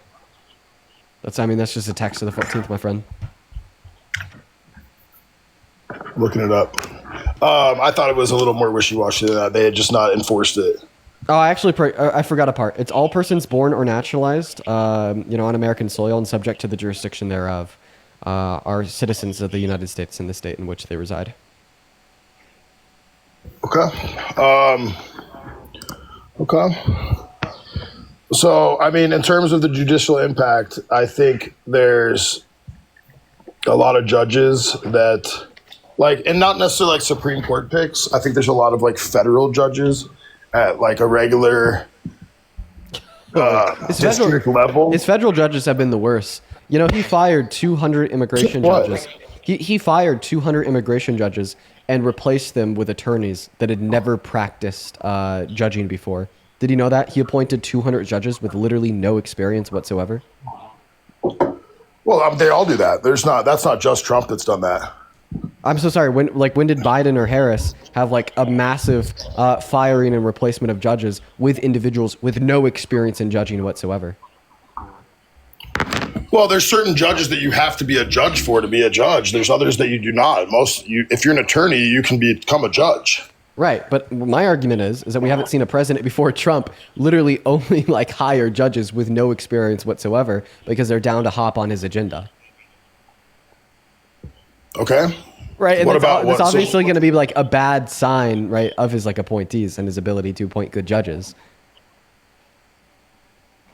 That's just a text of the 14th, my friend. Looking it up. I thought it was a little more wishy-washy than that. They had just not enforced it. Oh, I forgot a part. It's all persons born or naturalized, on American soil and subject to the jurisdiction thereof, are citizens of the United States and the state in which they reside. Okay. So, in terms of the judicial impact, I think there's a lot of judges that, and not necessarily Supreme Court picks. I think there's a lot of federal judges at a regular district level. His federal judges have been the worst. He fired 200 immigration judges. He fired 200 immigration judges and replaced them with attorneys that had never practiced judging before. Did you know that? He appointed 200 judges with literally no experience whatsoever. Well, they all do that. That's not just Trump that's done that. I'm so sorry. When did Biden or Harris have a massive firing and replacement of judges with individuals with no experience in judging whatsoever? Well, there's certain judges that you have to be a judge for to be a judge. There's others that you do not. If you're an attorney, you can become a judge. Right, but my argument is that we haven't seen a president before Trump literally only hire judges with no experience whatsoever because they're down to hop on his agenda. Okay. Right, and that's obviously going to be a bad sign, right, of his appointees and his ability to appoint good judges.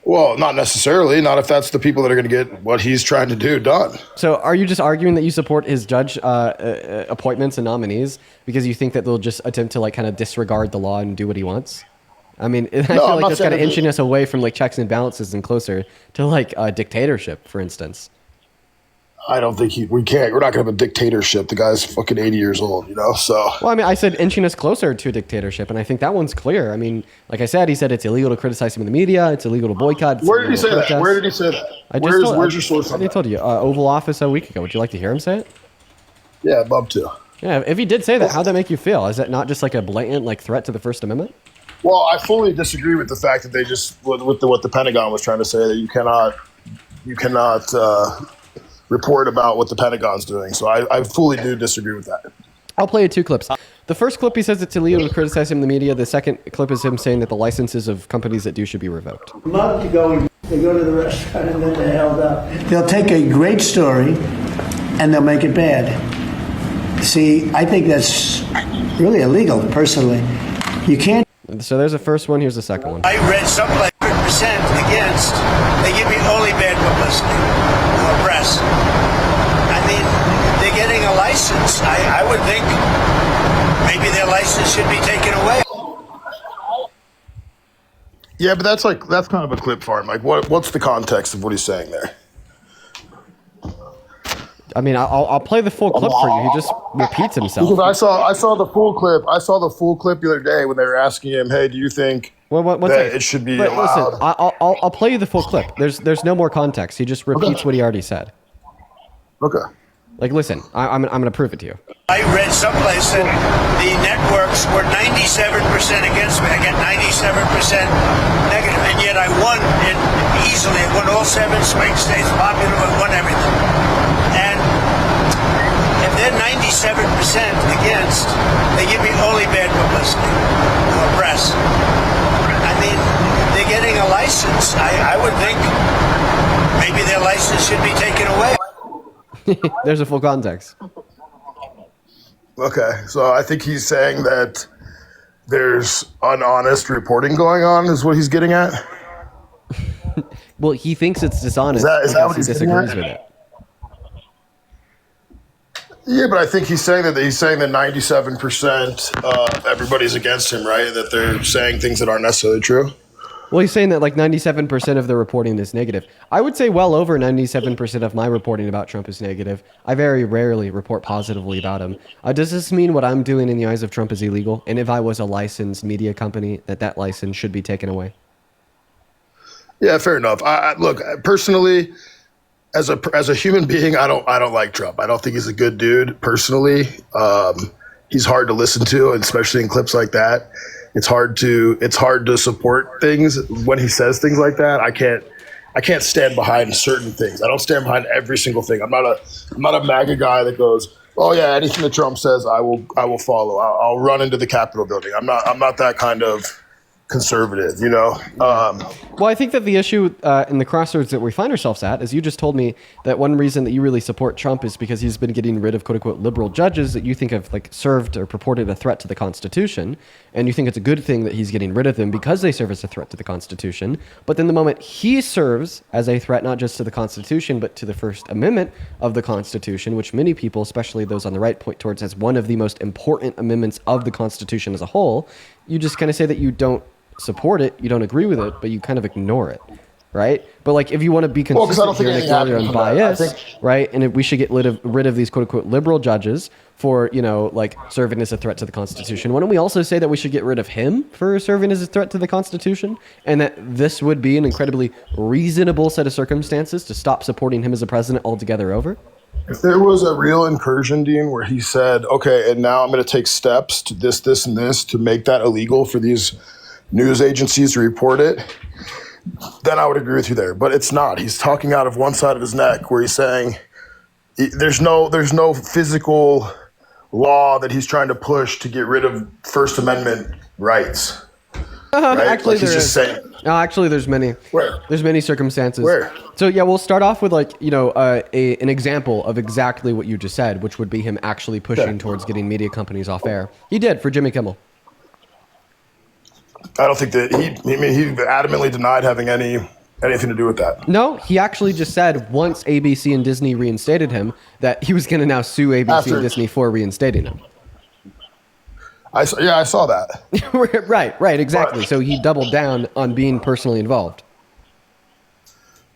Well, not necessarily. Not if that's the people that are going to get what he's trying to do done. So are you just arguing that you support his judge appointments and nominees because you think that they'll just attempt to kind of disregard the law and do what he wants? I feel that's kind of inching us away from checks and balances and closer to dictatorship, for instance. I don't think we can't. We're not going to have a dictatorship. The guy's fucking 80 years old, so. Well, I said inching us closer to a dictatorship, and I think that one's clear. Like I said, he said it's illegal to criticize him in the media. It's illegal to boycott. Where did he say that? Where did he say that? Where's your source on that? I told you. Oval Office a week ago. Would you like to hear him say it? Yeah, I'd love to. Yeah, if he did say that, how'd that make you feel? Is that not just a blatant threat to the First Amendment? Well, I fully disagree with the fact that they just, with what the Pentagon was trying to say, that you cannot report about what the Pentagon's doing. So I fully do disagree with that. I'll play you 2 clips. The first clip, he says it's illegal to criticize him in the media. The second clip is him saying that the licenses of companies that do should be revoked. Love to go. They go to the restaurant and then they're held up. They'll take a great story and they'll make it bad. See, I think that's really illegal, personally. You can't. So there's the first one. Here's the second one. I read something like 100% against. They give me only bad publicity or press. I mean, they're getting a license. I would think maybe their license should be taken away. Yeah, but that's kind of a clip for him. Like, what's the context of what he's saying there? I mean, I'll play the full clip for you. He just repeats himself. Because I saw the full clip. I saw the full clip the other day when they were asking him, "Hey, do you think that it should be allowed?" Listen, I'll play you the full clip. There's no more context. He just repeats what he already said. Okay. Like, listen, I'm gonna prove it to you. I read someplace that the networks were 97% against me. I got 97% negative, and yet I won it easily. I won all 7 swing states, popular, I won everything. And if they're 97% against, they give me only bad publicity or press. I mean, they're getting a license. I would think maybe their license should be taken away. There's a full context. Okay, so I think he's saying that there's unhonest reporting going on, is what he's getting at. Well, he thinks it's dishonest. Is that what he he's getting disagrees at? with it. Yeah, but I think he's saying that 97% of everybody's against him, right? That they're saying things that aren't necessarily true. Well, he's saying that like 97% of the reporting is negative. I would say well over 97% of my reporting about Trump is negative. I very rarely report positively about him. Does this mean what I'm doing in the eyes of Trump is illegal? And if I was a licensed media company, that license should be taken away? Yeah, fair enough. I look, personally, as a human being, I don't like Trump. I don't think he's a good dude personally. He's hard to listen to, and especially in clips like that. It's hard to support things when he says things like that. I can't stand behind certain things. I don't stand behind every single thing. I'm not a MAGA guy that goes, "Oh yeah, anything that Trump says, I will follow. I'll run into the Capitol building." I'm not that kind of conservative, you know. Well, I think that the issue in the crossroads that we find ourselves at is you just told me that one reason that you really support Trump is because he's been getting rid of quote unquote liberal judges that you think have like served or purported a threat to the Constitution. And you think it's a good thing that he's getting rid of them because they serve as a threat to the Constitution. But then the moment he serves as a threat, not just to the Constitution, but to the First Amendment of the Constitution, which many people, especially those on the right, point towards as one of the most important amendments of the Constitution as a whole, you just kind of say that you don't support it, you don't agree with it, but you kind of ignore it, right? But like, if you want to be consistent here and ignore your own bias, right? And if we should get rid of these quote unquote liberal judges for, you know, like serving as a threat to the Constitution, why don't we also say that we should get rid of him for serving as a threat to the Constitution, and that this would be an incredibly reasonable set of circumstances to stop supporting him as a president altogether over? If there was a real incursion, Dean, where he said, "Okay, and now I'm going to take steps to this, and this to make that illegal for these news agencies to report it," then I would agree with you there. But it's not. He's talking out of one side of his neck, where he's saying there's no physical law that he's trying to push to get rid of First Amendment rights. Right? Actually, like he's just saying. No, actually, there's many. Where? There's many circumstances. Where? So yeah, we'll start off with like, you know, an example of exactly what you just said, which would be him actually pushing towards getting media companies off air. He did for Jimmy Kimmel. I don't think that he adamantly denied having anything to do with that. No, he actually just said once ABC and Disney reinstated him that he was going to now sue ABC and Disney for reinstating him. I saw that. Right, exactly. But, so he doubled down on being personally involved.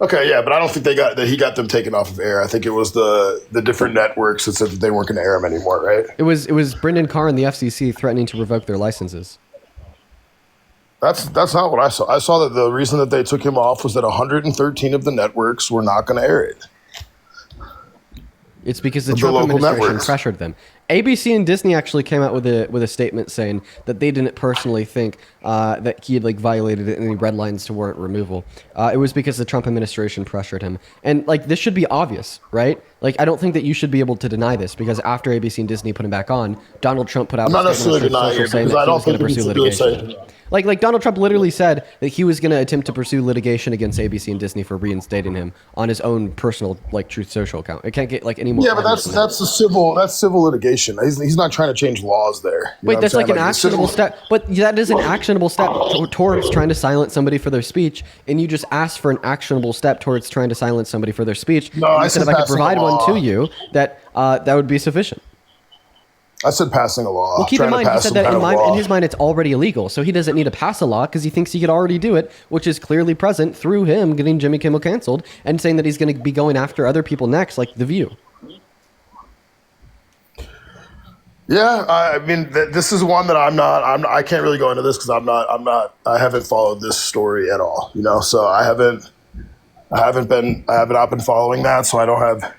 Okay, yeah, but I don't think he got them taken off of air. I think it was the different networks that said that they weren't going to air them anymore, right? It was Brendan Carr and the FCC threatening to revoke their licenses. That's not what I saw. I saw that the reason that they took him off was that 113 of the networks were not going to air it. It's because the Trump administration pressured them. ABC and Disney actually came out with a statement saying that they didn't personally think that he had like violated any red lines to warrant removal. It was because the Trump administration pressured him. And like, this should be obvious, right? Like, I don't think that you should be able to deny this, because after ABC and Disney put him back on, Donald Trump put out a statement saying that he was going to pursue litigation. Like Donald Trump literally said that he was going to attempt to pursue litigation against ABC and Disney for reinstating him on his own personal like Truth Social account. It can't get like any more. Yeah, but that's civil litigation. He's not trying to change laws there. Wait, that's like an actionable step. But that is an action. actionable step towards trying to silence somebody for their speech, and you just asked for an actionable step towards trying to silence somebody for their speech. No, and I you said said if I could passing a provide one law. to you, that would be sufficient. I said passing a law. Well, keep in trying to mind, he pass said some that kind in, of law. in his mind it's already illegal, so he doesn't need to pass a law because he thinks he could already do it, which is clearly present through him getting Jimmy Kimmel canceled and saying that he's going to be going after other people next, like The View. Yeah, I mean, this is one that I can't really go into this because I haven't followed this story at all, you know. So I have not been following that, so I don't have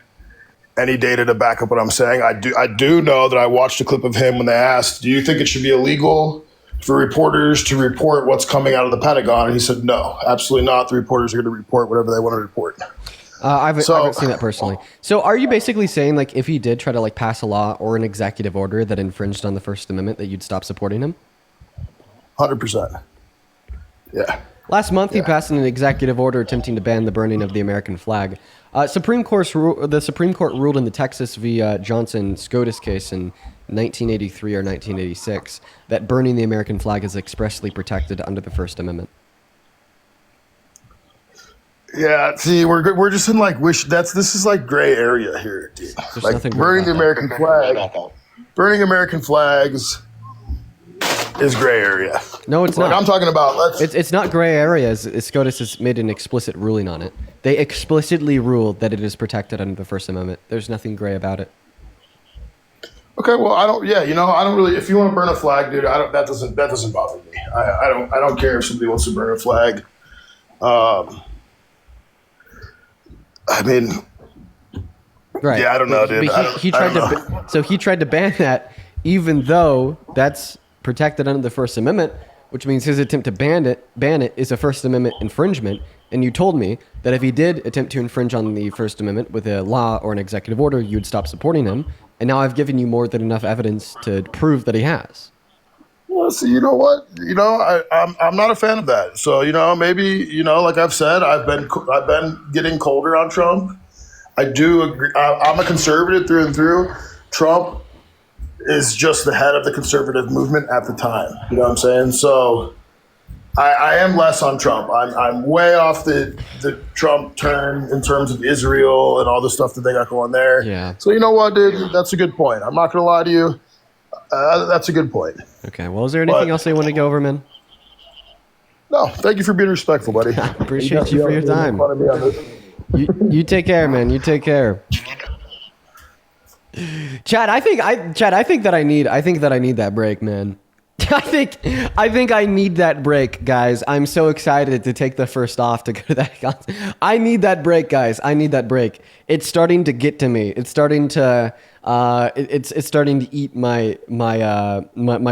any data to back up what I'm saying. I do know that I watched a clip of him when they asked, "Do you think it should be illegal for reporters to report what's coming out of the Pentagon?" And he said, "No, absolutely not. The reporters are going to report whatever they want to report." I haven't seen that personally. So are you basically saying, like, if he did try to, like, pass a law or an executive order that infringed on the First Amendment, that you'd stop supporting him? 100%. Yeah. Last month, he passed an executive order attempting to ban the burning of the American flag. The Supreme Court ruled in the Texas v. Johnson SCOTUS case in 1983 or 1986 that burning the American flag is expressly protected under the First Amendment. Yeah, see, we're just in like this is like gray area here, dude. There's Like nothing gray burning the about American flag, burning American flags is gray area. No, it's Like not. I'm talking about. It's not gray areas. SCOTUS has made an explicit ruling on it. They explicitly ruled that it is protected under the First Amendment. There's nothing gray about it. Okay, well, I don't. Yeah, you know, I don't really. If you want to burn a flag, dude, that doesn't bother me. I don't care if somebody wants to burn a flag. I mean, Right. yeah, I don't know, dude. But he tried to. So he tried to ban that, even though that's protected under the First Amendment, which means his attempt to ban it is a First Amendment infringement. And you told me that if he did attempt to infringe on the First Amendment with a law or an executive order, you'd stop supporting him. And now I've given you more than enough evidence to prove that he has. Well, see, you know what? You know, I'm not a fan of that. So, you know, maybe, you know, like I've said, I've been getting colder on Trump. I do agree. I'm a conservative through and through. Trump is just the head of the conservative movement at the time. You know what I'm saying? So I am less on Trump. I'm way off the Trump turn in terms of Israel and all the stuff that they got going there. Yeah. So you know what, dude? That's a good point. I'm not going to lie to you. That's a good point. Okay. Well, is there anything else you want to go over, man? No, thank you for being respectful, buddy. Appreciate you for your time. You take care, man. You take care. Chad, I think that I need that break, man. I think I need that break, guys. I'm so excited to take the first off to go to that. I need that break, guys. I need that break. It's starting to get to me. It's starting to it's starting to eat my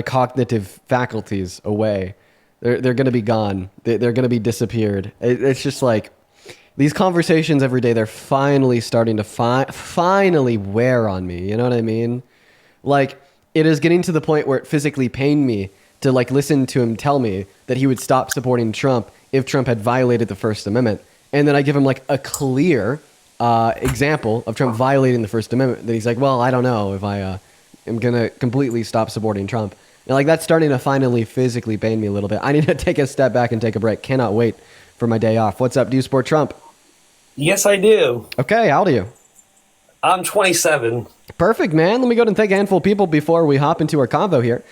cognitive faculties away. They're gonna be gone. They're gonna be disappeared. It's just like these conversations every day. They're finally starting to finally wear on me. You know what I mean? Like, it is getting to the point where it physically pained me to like listen to him tell me that he would stop supporting Trump if Trump had violated the First Amendment. And then I give him like a clear example of Trump violating the First Amendment. That he's like, well, I don't know if I am going to completely stop supporting Trump. And like, that's starting to finally physically pain me a little bit. I need to take a step back and take a break. Cannot wait for my day off. What's up? Do you support Trump? Yes, I do. Okay. How old are you? I'm 27. Perfect, man. Let me go ahead and thank a handful of people before we hop into our convo here.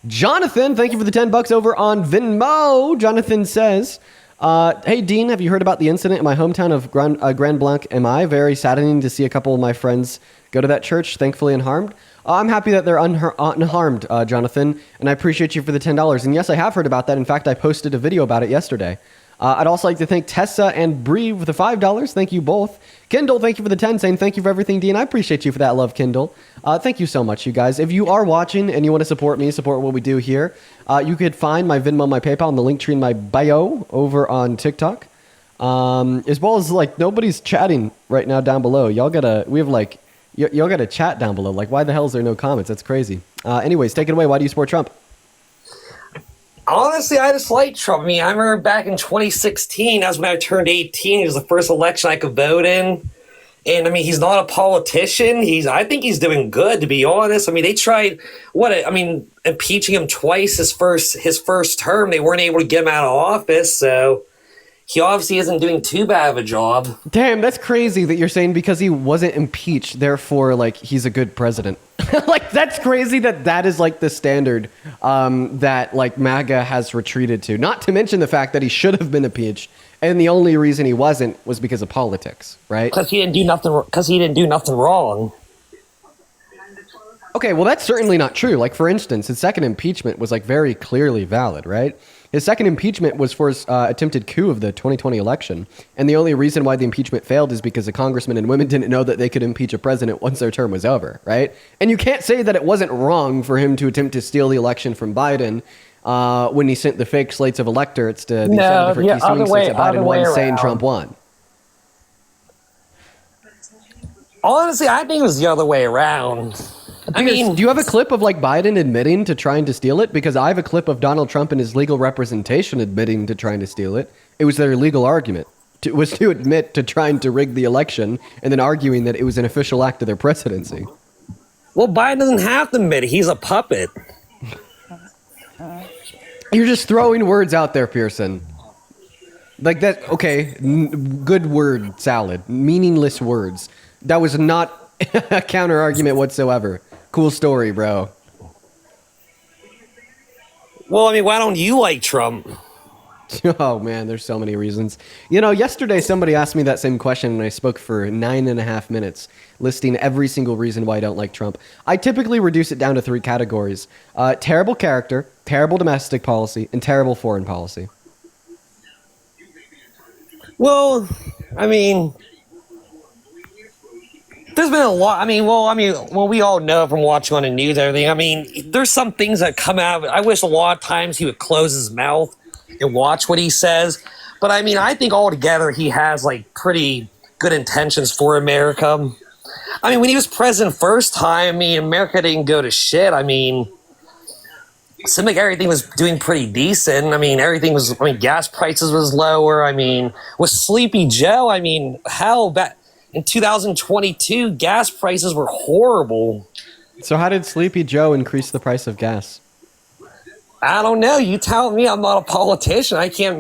Jonathan, thank you for the $10 over on Venmo. Jonathan says, hey, Dean, have you heard about the incident in my hometown of Grand Blanc? Am I very saddening to see a couple of my friends go to that church, thankfully unharmed? I'm happy that they're unharmed, Jonathan, and I appreciate you for the $10. And yes, I have heard about that. In fact, I posted a video about it yesterday. I'd also like to thank Tessa and Bree with the $5. Thank you both. Kendall, thank you for the 10, saying thank you for everything, Dean. I appreciate you for that love, Kendall. Thank you so much, you guys. If you are watching and you want to support me, support what we do here, you could find my Venmo, my PayPal, and the link tree in my bio over on TikTok. As well as, like, nobody's chatting right now down below. Y'all gotta chat down below. Like, why the hell is there no comments? That's crazy. Anyways, take it away. Why do you support Trump? Honestly, I just like Trump. I mean, I remember back in 2016, that was when I turned 18. It was the first election I could vote in. And I mean, he's not a politician. I think he's doing good, to be honest. I mean, they tried impeaching him twice his first term. They weren't able to get him out of office, so he obviously isn't doing too bad of a job. Damn, that's crazy that you're saying because he wasn't impeached, therefore, like, he's a good president. Like, that's crazy that is, like, the standard that, like, MAGA has retreated to. Not to mention the fact that he should have been impeached, and the only reason he wasn't was because of politics, right? Because he didn't do nothing wrong. Okay, well, that's certainly not true. Like, for instance, his second impeachment was, like, very clearly valid, right? His second impeachment was for his attempted coup of the 2020 election. And the only reason why the impeachment failed is because the congressmen and women didn't know that they could impeach a president once their term was over, right? And you can't say that it wasn't wrong for him to attempt to steal the election from Biden when he sent the fake slates of electors to the seven different key swing states that Biden won, saying Trump won. Honestly, I think it was the other way around. I mean, do you have a clip of like Biden admitting to trying to steal it? Because I have a clip of Donald Trump and his legal representation admitting to trying to steal it. It was their legal argument. Was to admit to trying to rig the election and then arguing that it was an official act of their presidency. well, Biden doesn't have to admit it. He's a puppet. You're just throwing words out there, Pearson. Like that, okay, good word salad. Meaningless words. That was not a counter argument whatsoever. Cool story, bro. Well, I mean, why don't you like Trump? Oh man, there's so many reasons. You know, yesterday somebody asked me that same question and I spoke for 9.5 minutes, listing every single reason why I don't like Trump. I typically reduce it down to 3 categories. Terrible character, terrible domestic policy, and terrible foreign policy. Well, I mean, there's been a lot. Well, we all know from watching on the news and everything. I mean, there's some things that come out. I wish a lot of times he would close his mouth and watch what he says. But I mean, I think altogether he has like pretty good intentions for America. I mean, when he was president first time, I mean, America didn't go to shit. I mean, it seemed like everything was doing pretty decent. I mean, gas prices was lower. I mean, with Sleepy Joe, I mean, hell, back in 2022, gas prices were horrible. So how did Sleepy Joe increase the price of gas? I don't know. You tell me. I'm not a politician. I can't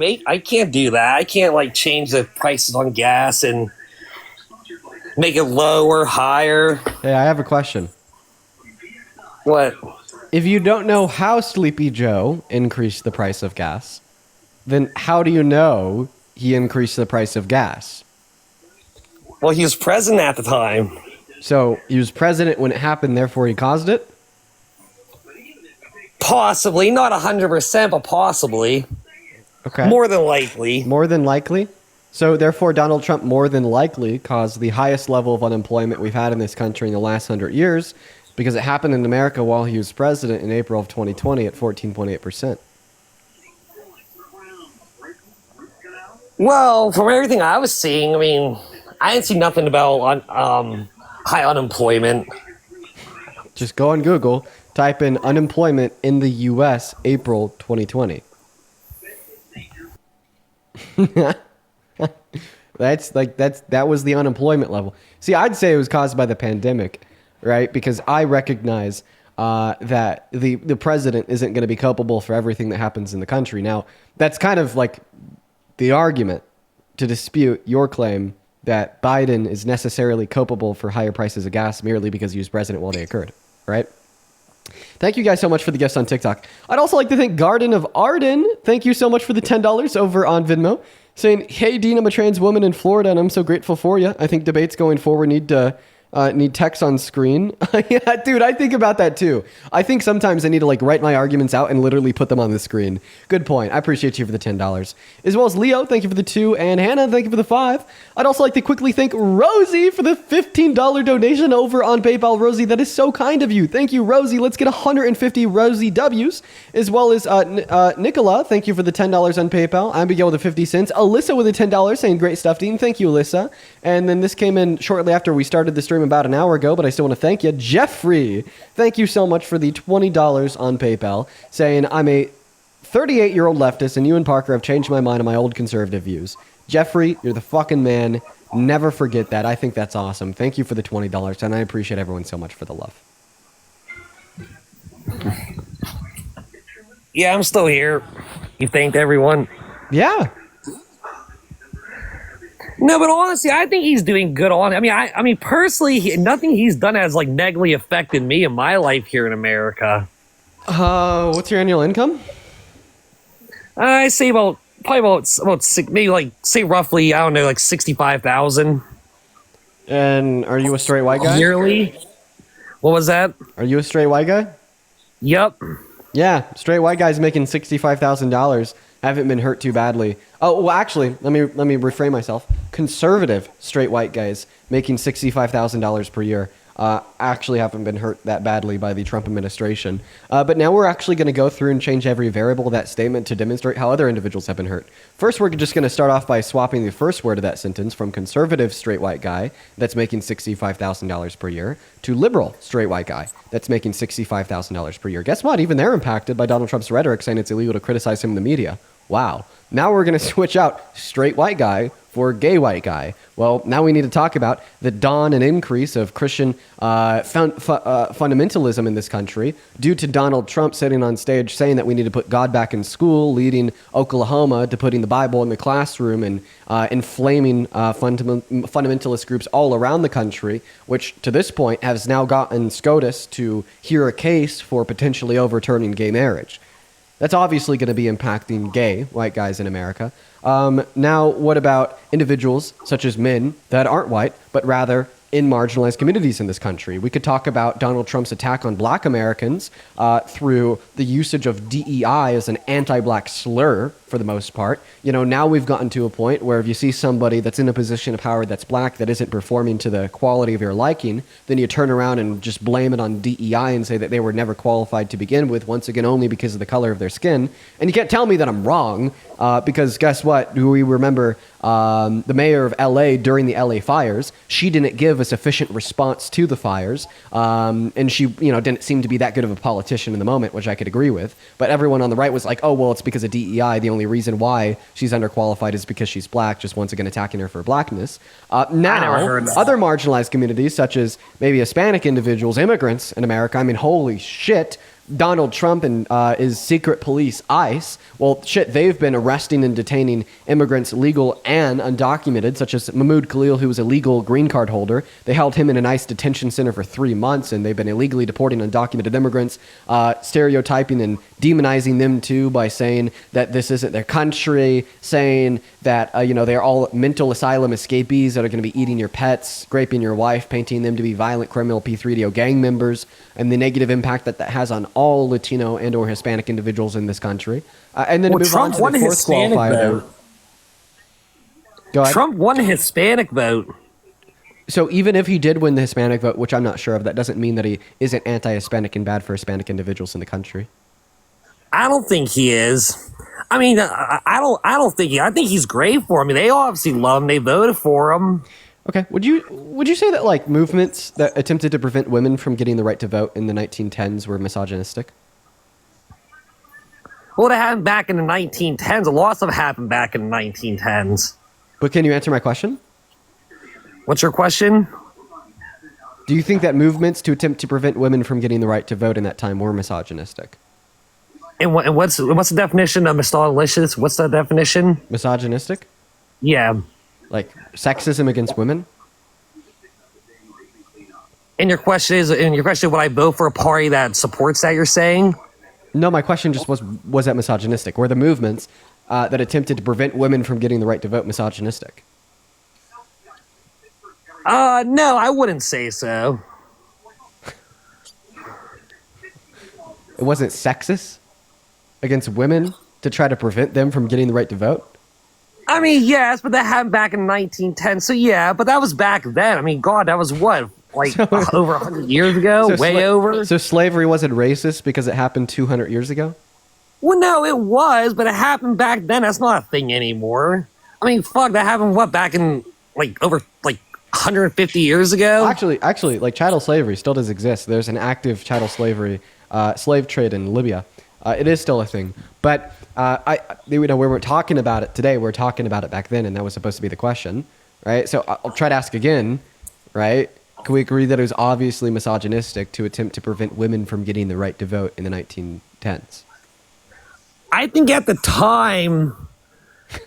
do that. I can't like change the prices on gas and make it lower, higher. Hey, I have a question. What? If you don't know how Sleepy Joe increased the price of gas, then how do you know he increased the price of gas? Well, he was president at the time. So he was president when it happened, therefore he caused it? Possibly. Not 100%, but possibly. Okay. More than likely. More than likely? So therefore Donald Trump more than likely caused the highest level of unemployment we've had in this country in the last 100 years because it happened in America while he was president in April of 2020 at 14.8%. Well, from everything I was seeing, I mean, I didn't see nothing about high unemployment. Just go on Google, type in unemployment in the U.S. April 2020. That was the unemployment level. See, I'd say it was caused by the pandemic, right? Because I recognize that the president isn't going to be culpable for everything that happens in the country. Now, that's kind of like the argument to dispute your claim that Biden is necessarily culpable for higher prices of gas merely because he was president while they occurred, right? Thank you guys so much for the gifts on TikTok. I'd also like to thank Garden of Arden. Thank you so much for the $10 over on Venmo. Saying, hey, Dean, I'm a trans woman in Florida, and I'm so grateful for you. I think debates going forward need text on screen. Yeah, dude, I think about that too. I think sometimes I need to like write my arguments out and literally put them on the screen. Good point. I appreciate you for the $10. As well as Leo, thank you for the 2, and Hannah, thank you for the 5. I'd also like to quickly thank Rosie for the $15 donation over on PayPal. Rosie, that is so kind of you. Thank you, Rosie. Let's get 150 Rosie W's. As well as Nicola, thank you for the $10 on PayPal. Abigail with the 50 cents. Alyssa with the $10 saying great stuff, Dean. Thank you, Alyssa. And then this came in shortly after we started the stream about an hour ago, but I still want to thank you. Jeffrey, thank you so much for the $20 on PayPal, saying I'm a 38-year-old leftist and you and Parker have changed my mind on my old conservative views. Jeffrey, you're the fucking man. Never forget that. I think that's awesome. Thank you for the $20, and I appreciate everyone so much for the love. Yeah, I'm still here. You thanked everyone. Yeah. No, but honestly, I think he's doing good on. I mean, personally, nothing he's done has like negatively affected me in my life here in America. What's your annual income? I say about maybe like say roughly, I don't know, like 65,000 And are you a straight white guy? yearly. What was that? Are you a straight white guy? Yep. Yeah, straight white guys making $65,000 haven't been hurt too badly. Oh, well, actually, let me reframe myself. Conservative straight white guys making $65,000 per year actually haven't been hurt that badly by the Trump administration. But now we're actually going to go through and change every variable of that statement to demonstrate how other individuals have been hurt. First, we're just going to start off by swapping the first word of that sentence from conservative straight white guy that's making $65,000 per year to liberal straight white guy that's making $65,000 per year. Guess what? Even they're impacted by Donald Trump's rhetoric saying it's illegal to criticize him in the media. Wow. Now we're going to switch out straight white guy for gay white guy. Well, now we need to talk about the dawn and increase of Christian fundamentalism in this country due to Donald Trump sitting on stage saying that we need to put God back in school, leading Oklahoma to putting the Bible in the classroom and inflaming fundamentalist groups all around the country, which to this point has now gotten SCOTUS to hear a case for potentially overturning gay marriage. That's obviously going to be impacting gay white guys in America. Now, what about individuals such as men that aren't white, but rather in marginalized communities in this country? We could talk about Donald Trump's attack on black Americans through the usage of DEI as an anti-black slur for the most part. You know, now we've gotten to a point where if you see somebody that's in a position of power that's black that isn't performing to the quality of your liking, then you turn around and just blame it on DEI and say that they were never qualified to begin with, once again, only because of the color of their skin. And you can't tell me that I'm wrong, because guess what? Do we remember the mayor of LA during the LA fires? She didn't give a sufficient response to the fires, and she, didn't seem to be that good of a politician in the moment, which I could agree with. But everyone on the right was like, oh, well, it's because of DEI. The only reason why she's underqualified is because she's black, just once again attacking her for blackness. Now, other marginalized communities, such as maybe Hispanic individuals, immigrants in America, I mean, holy shit, Donald Trump and his secret police, ICE, well, shit, they've been arresting and detaining immigrants, legal and undocumented, such as Mahmoud Khalil, who was a legal green card holder. They held him in an ICE detention center for 3 months, and they've been illegally deporting undocumented immigrants, stereotyping and demonizing them, too, by saying that this isn't their country, saying that, they're all mental asylum escapees that are going to be eating your pets, raping your wife, painting them to be violent criminal P3DO gang members, and the negative impact that has on all Latino and or Hispanic individuals in this country. And then move Trump on to the fourth qualifier. Go ahead. Trump won a Hispanic vote. So even if he did win the Hispanic vote, which I'm not sure of, that doesn't mean that he isn't anti-Hispanic and bad for Hispanic individuals in the country. I don't think he is. I mean, I don't think I think he's great for him. I mean, they obviously love him. They voted for him. Okay. Would you say that like movements that attempted to prevent women from getting the right to vote in the 1910s were misogynistic? Well, it happened back in the 1910s. A lot of stuff happened back in the 1910s. But can you answer my question? What's your question? Do you think that movements to attempt to prevent women from getting the right to vote in that time were misogynistic? And what's the definition of misogynistic? What's the definition? Misogynistic? Yeah. Like sexism against women? And your question is, would I vote for a party that supports that? You're saying? No, my question just was that misogynistic? Were the movements that attempted to prevent women from getting the right to vote misogynistic? No, I wouldn't say so. It wasn't sexist against women to try to prevent them from getting the right to vote? I mean, yes, but that happened back in 1910. So yeah, but that was back then. I mean, God, that was what, like over 100 years ago? Way over? So slavery wasn't racist because it happened 200 years ago? Well, no, it was, but it happened back then. That's not a thing anymore. I mean, fuck, that happened, what, back in, like, over, like, 150 years ago? Actually, like, chattel slavery still does exist. There's an active chattel slavery, slave trade in Libya. It is still a thing. But we weren't talking about it today. We were talking about it back then, and that was supposed to be the question. right? So I'll try to ask again, right? Can we agree that it was obviously misogynistic to attempt to prevent women from getting the right to vote in the 1910s? I think at the time,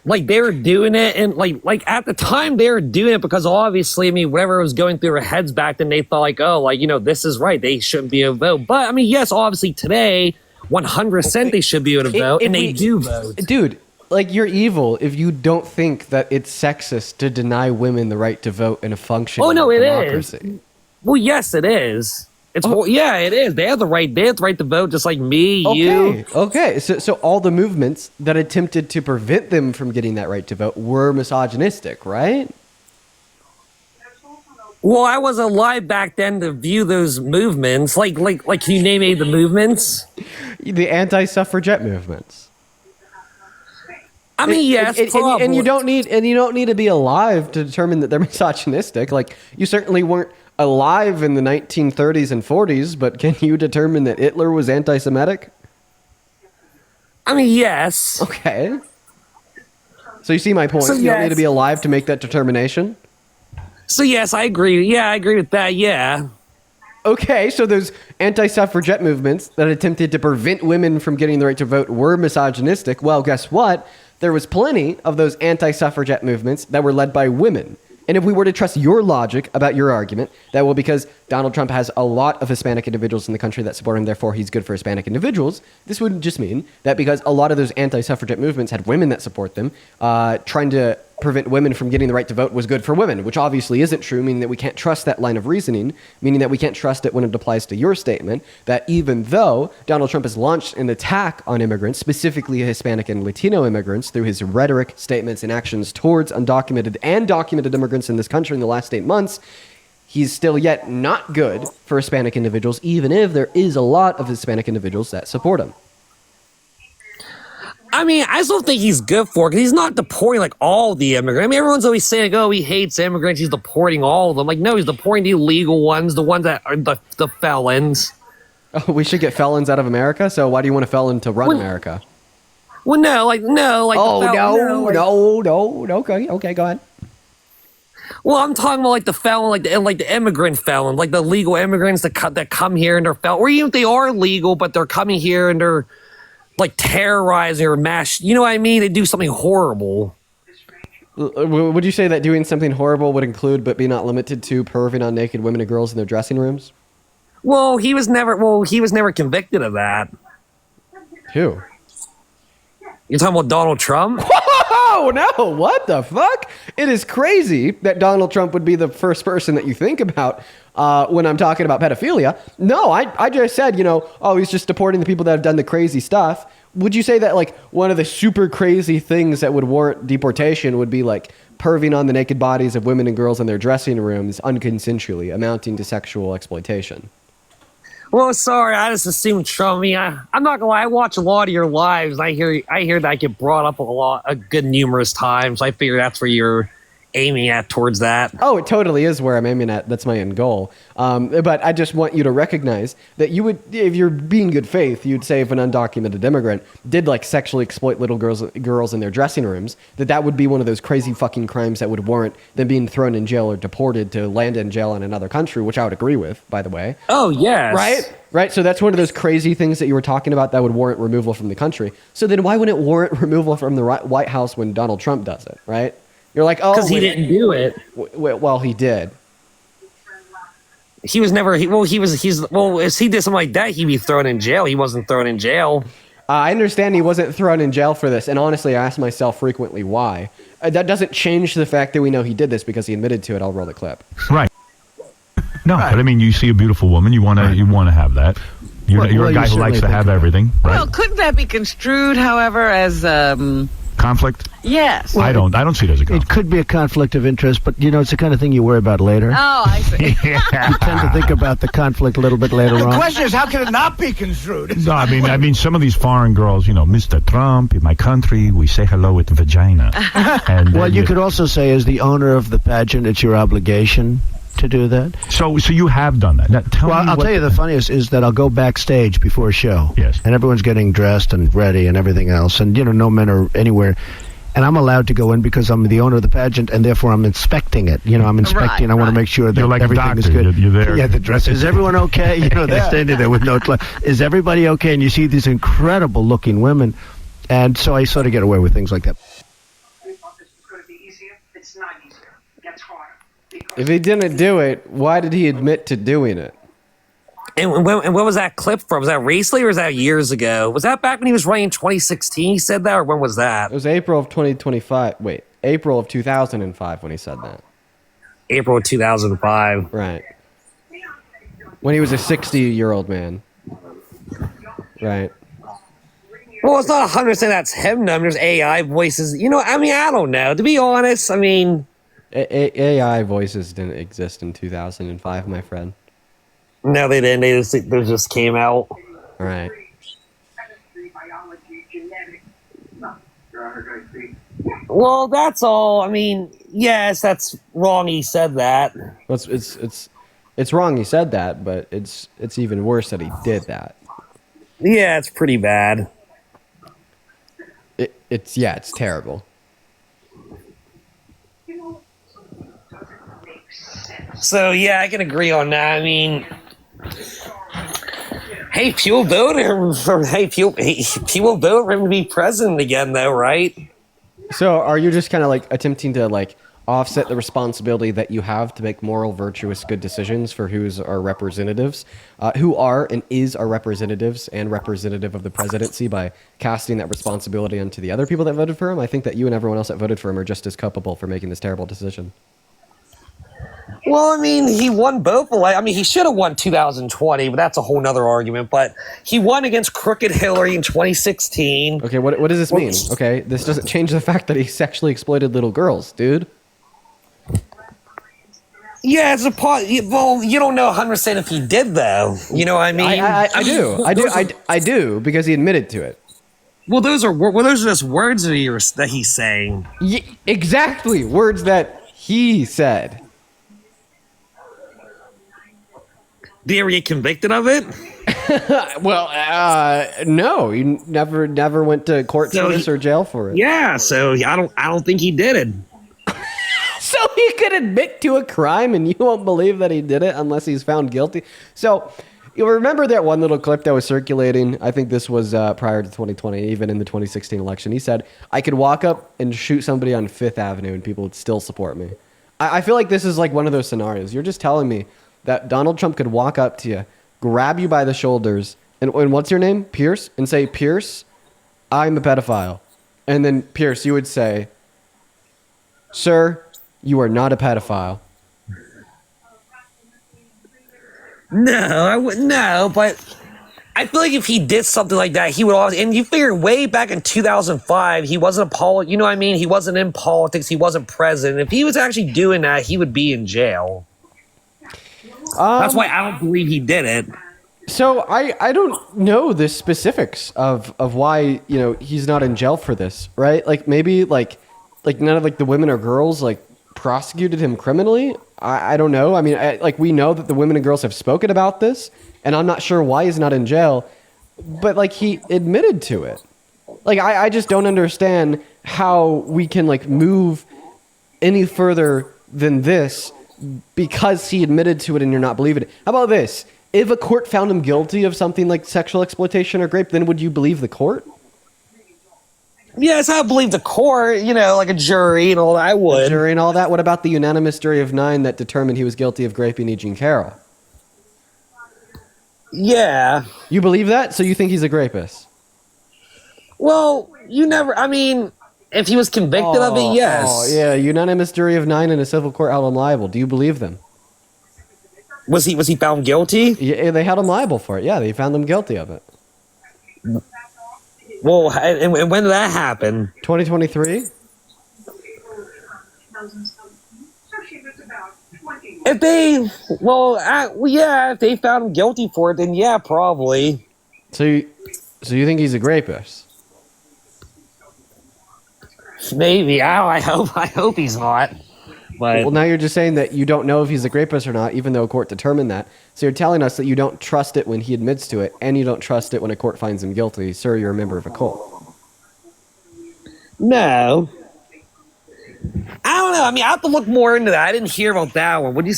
like they were doing it, and like at the time they were doing it because obviously, I mean, whatever was going through their heads back then, they thought like, oh, like this is right, they shouldn't be able to vote. But I mean, yes, obviously today, 100% they should be able to vote, and they do vote, dude. Like, you're evil if you don't think that it's sexist to deny women the right to vote in a functioning democracy. Is. Well, yes, it is. Yeah, it is. They have the right. They have the right to vote, just like me, you. Okay. So all the movements that attempted to prevent them from getting that right to vote were misogynistic, right? Well, I was alive back then to view those movements. Like, can you name any of the movements? The anti-suffragette movements. I mean, yes, and you don't need to be alive to determine that they're misogynistic. Like, you certainly weren't alive in the 1930s and 40s, but can you determine that Hitler was anti-Semitic? I mean, yes. Okay. So you see my point. So, you don't need to be alive to make that determination? So yes, I agree. Yeah, I agree with that. Yeah. Okay, so those anti-suffragette movements that attempted to prevent women from getting the right to vote were misogynistic. Well, guess what? There was plenty of those anti-suffragette movements that were led by women. And if we were to trust your logic about your argument, that well, because Donald Trump has a lot of Hispanic individuals in the country that support him, therefore he's good for Hispanic individuals, this would just mean that because a lot of those anti-suffragette movements had women that support them, trying to prevent women from getting the right to vote was good for women, which obviously isn't true, meaning that we can't trust that line of reasoning, meaning that we can't trust it when it applies to your statement, that even though Donald Trump has launched an attack on immigrants, specifically Hispanic and Latino immigrants, through his rhetoric, statements, and actions towards undocumented and documented immigrants in this country in the last 8 months, he's still yet not good for Hispanic individuals, even if there is a lot of Hispanic individuals that support him. I mean, I still think he's good for it because he's not deporting like all the immigrants. I mean, everyone's always saying, like, oh, he hates immigrants. He's deporting all of them. Like, no, he's deporting the illegal ones, the ones that are the felons. Oh, we should get felons out of America? So why do you want a felon to run America? Well, no. Okay, go ahead. Well, I'm talking about like the felon, like the immigrant felon, like the legal immigrants that come here and they're felon, or even if they are legal, but they're coming here and they're like terrorizing or mash. You know what I mean? They do something horrible. Would you say that doing something horrible would include, but be not limited to, perving on naked women and girls in their dressing rooms? Well, he was never convicted of that. Who? You're talking about Donald Trump? Oh, no. What the fuck? It is crazy that Donald Trump would be the first person that you think about when I'm talking about pedophilia. No, I just said, he's just deporting the people that have done the crazy stuff. Would you say that, like, one of the super crazy things that would warrant deportation would be, like, perving on the naked bodies of women and girls in their dressing rooms unconsensually, amounting to sexual exploitation? Well, sorry, I just assumed Trump. I mean, I'm not gonna lie. I watch a lot of your lives. I hear that get brought up a good numerous times. I figure that's where you're aiming at towards that. Oh, it totally is where I'm aiming at. That's my end goal. But I just want you to recognize that you would, if you're being good faith, you'd say if an undocumented immigrant did like sexually exploit little girls in their dressing rooms, that would be one of those crazy fucking crimes that would warrant them being thrown in jail or deported to land in jail in another country, which I would agree with, by the way. Oh, yes. Right. So that's one of those crazy things that you were talking about that would warrant removal from the country. So then why wouldn't it warrant removal from the White House when Donald Trump does it, right? You're like, oh, because he didn't do it. Well, he did. He was never. If he did something like that, he'd be thrown in jail. He wasn't thrown in jail. I understand he wasn't thrown in jail for this, and honestly, I ask myself frequently why. That doesn't change the fact that we know he did this because he admitted to it. I'll roll the clip. Right. No, but I mean, you see a beautiful woman, you want to have that. You're a guy who likes to have everything, right? Well, couldn't that be construed, however, as conflict? Yes. Well, I don't see it as a conflict. It could be a conflict of interest, but it's the kind of thing you worry about later. Oh, I see. You tend to think about the conflict a little bit later on. The question is, how can it not be construed? No, I mean, some of these foreign girls, Mr. Trump, in my country, we say hello with vagina. And well, you could also say, as the owner of the pageant, it's your obligation to do that. So you have done that. Now, I'll tell you the funniest is that I'll go backstage before a show. Yes. And everyone's getting dressed and ready and everything else. And, no men are anywhere. and I'm allowed to go in because I'm the owner of the pageant, and therefore I'm inspecting it. I'm inspecting. I want to make sure that You're like a everything is doctor. good. You're there. Yeah, the dress. Is everyone okay? They're standing there with no clothes. Is everybody okay? And you see these incredible looking women, and so I sort of get away with things like that. If he didn't do it, why did he admit to doing it? And when was that clip from? Was that recently or was that years ago? Was that back when he was running in 2016? He said that, or when was that? It was April of 2025. Wait, April of 2005 when he said that. April of 2005. Right. When he was a 60-year-old man. Right. Well, it's not 100% that's him. No, there's AI voices. I don't know. To be honest, AI voices didn't exist in 2005, my friend. No, they didn't. They just came out. Right. Well, that's all. Yes, that's wrong. He said that. Well, it's wrong he said that, but it's even worse that he did that. Yeah, it's pretty bad. It's terrible. So yeah, I can agree on that. Hey, people voted for people vote for him to be president again, though, right? So, are you just kind of attempting to offset the responsibility that you have to make moral, virtuous, good decisions for who's our representatives, who are and is our representatives and representative of the presidency by casting that responsibility onto the other people that voted for him? I think that you and everyone else that voted for him are just as culpable for making this terrible decision. Well, he won both. He should have won 2020, but that's a whole nother argument. But he won against crooked Hillary in 2016. Okay, what does this mean? Okay, this doesn't change the fact that he sexually exploited little girls, dude. Yeah, it's a part. Well, you don't know 100% if he did, though. You know what I mean? I do because he admitted to it. Well, those are just words that he's saying. Yeah, exactly, words that he said. Did he ever get convicted of it? Well, no, he never went to court for this or jail for it. Yeah, so I don't think he did it. So he could admit to a crime, and you won't believe that he did it unless he's found guilty. So you'll remember that one little clip that was circulating. I think this was prior to 2020, even in the 2016 election. He said, "I could walk up and shoot somebody on Fifth Avenue, and people would still support me." I feel like this is one of those scenarios. You're just telling me that Donald Trump could walk up to you, grab you by the shoulders, and what's your name? Pierce? And say, "Pierce, I'm a pedophile." And then, Pierce, you would say, "Sir, you are not a pedophile." No, I wouldn't. No, but I feel like if he did something like that, he would always. And you figure way back in 2005, he wasn't you know what I mean? He wasn't in politics. He wasn't president. If he was actually doing that, he would be in jail. That's why I don't believe he did it. So I don't know the specifics of why he's not in jail for this, right? Maybe none of the women or girls prosecuted him criminally. I don't know. We know that the women and girls have spoken about this, and I'm not sure why he's not in jail, but he admitted to it. I just don't understand how we can move any further than this because he admitted to it and you're not believing it. How about this? If a court found him guilty of something like sexual exploitation or rape, then would you believe the court? Yes, I believe the court, like a jury and all that. I would. A jury and all that? What about the unanimous jury of 9 that determined he was guilty of raping E. Jean Carroll? Yeah. You believe that? So you think he's a rapist? Well, if he was convicted of it, yes. Oh, yeah, unanimous jury of 9 in a civil court held him liable. Do you believe them? Was he found guilty? Yeah, they held him liable for it. Yeah, they found him guilty of it. Well, and when did that happen? 2023? If they found him guilty for it, then yeah, probably. So you think he's a rapist? Maybe. I hope he's not. But well, now you're just saying that you don't know if he's a rapist or not, even though a court determined that. So you're telling us that you don't trust it when he admits to it, and you don't trust it when a court finds him guilty. Sir, you're a member of a cult. No. I don't know. I mean, I have to look more into that. I didn't hear about that one. What do you?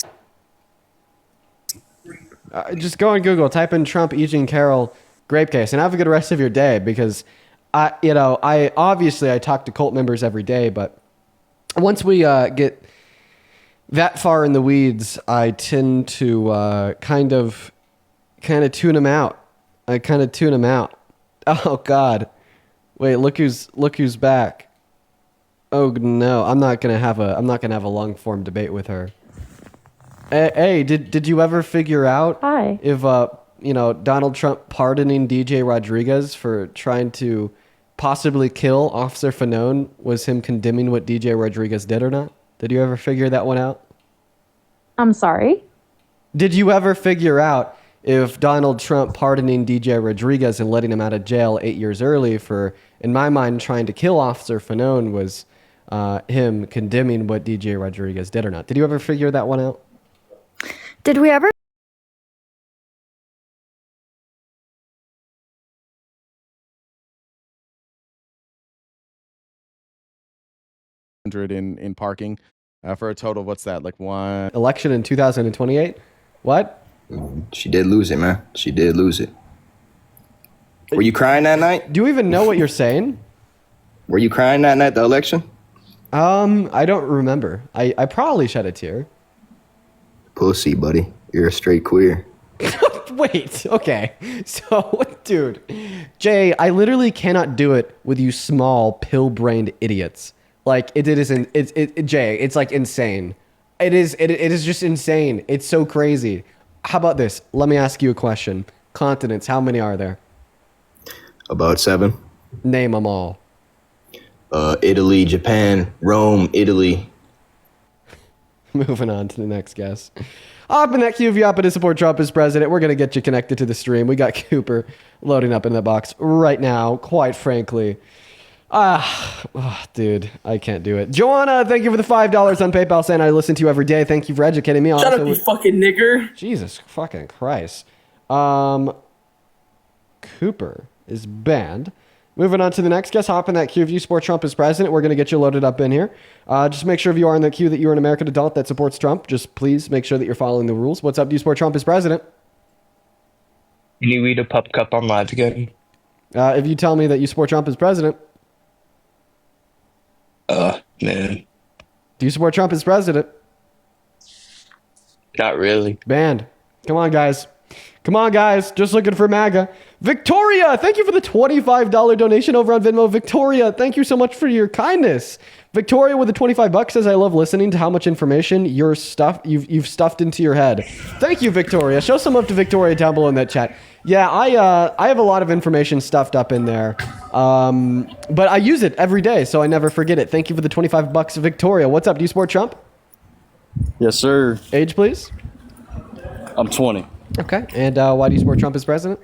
Just go on Google, type in Trump, E. Jean Carroll, grape case, and have a good rest of your day. Because I obviously I talk to cult members every day, but once we get that far in the weeds, I tend to kind of tune them out. I kind of tune them out. Oh God, wait, look who's back. Oh no, I'm not gonna have a long form debate with her. Hey, did you ever figure out if Donald Trump pardoning DJ Rodriguez for trying to possibly kill Officer Fanone was him condemning what DJ Rodriguez did or not? Did you ever figure that one out? I'm sorry? Did you ever figure out if Donald Trump pardoning DJ Rodriguez and letting him out of jail 8 years early for, in my mind, trying to kill Officer Fanone was him condemning what DJ Rodriguez did or not? Did you ever figure that one out? Did we ever? In parking for a total of what's that, like one election in 2028? What? She did lose it, man. She did lose it. Were you crying that night? Do you even know what you're saying? Were you crying that night, the election? I don't remember. I probably shed a tear. Pussy, buddy. You're a straight queer. Wait, okay. So, dude, Jay, I literally cannot do it with you small pill-brained idiots. Like Jay, it's like insane. It is just insane. It's so crazy. How about this? Let me ask you a question. Continents, how many are there? About 7. Name them all. Italy, Japan, Rome, Italy. Moving on to the next guest. Up in that queue, if you happen to support Trump as president, we're going to get you connected to the stream. We got Cooper loading up in the box right now, quite frankly. Dude, I can't do it. Joanna, thank you for the $5 on PayPal saying I listen to you every day. Thank you for educating me. Shut up, you fucking nigger. Jesus fucking Christ. Cooper is banned. Moving on to the next guest. Hop in that queue. If you support Trump as president, we're going to get you loaded up in here. Just make sure if you are in the queue that you're an American adult that supports Trump. Just please make sure that you're following the rules. What's up? Do you support Trump as president? Can you read a pup cup on live again? If you tell me that you support Trump as president. Man. Do you support Trump as president? Not really. Banned. Come on, guys. Come on, guys. Just looking for MAGA. Victoria, thank you for the $25 donation over on Venmo. Victoria, thank you so much for your kindness. Victoria with the $25 says, I love listening to how much information you've stuffed into your head. Thank you, Victoria. Show some love to Victoria down below in that chat. Yeah, I have a lot of information stuffed up in there. But I use it every day, so I never forget it. Thank you for the $25, Victoria. What's up? Do you support Trump? Yes, sir. Age, please. I'm 20. Okay. And why do you support Trump as president?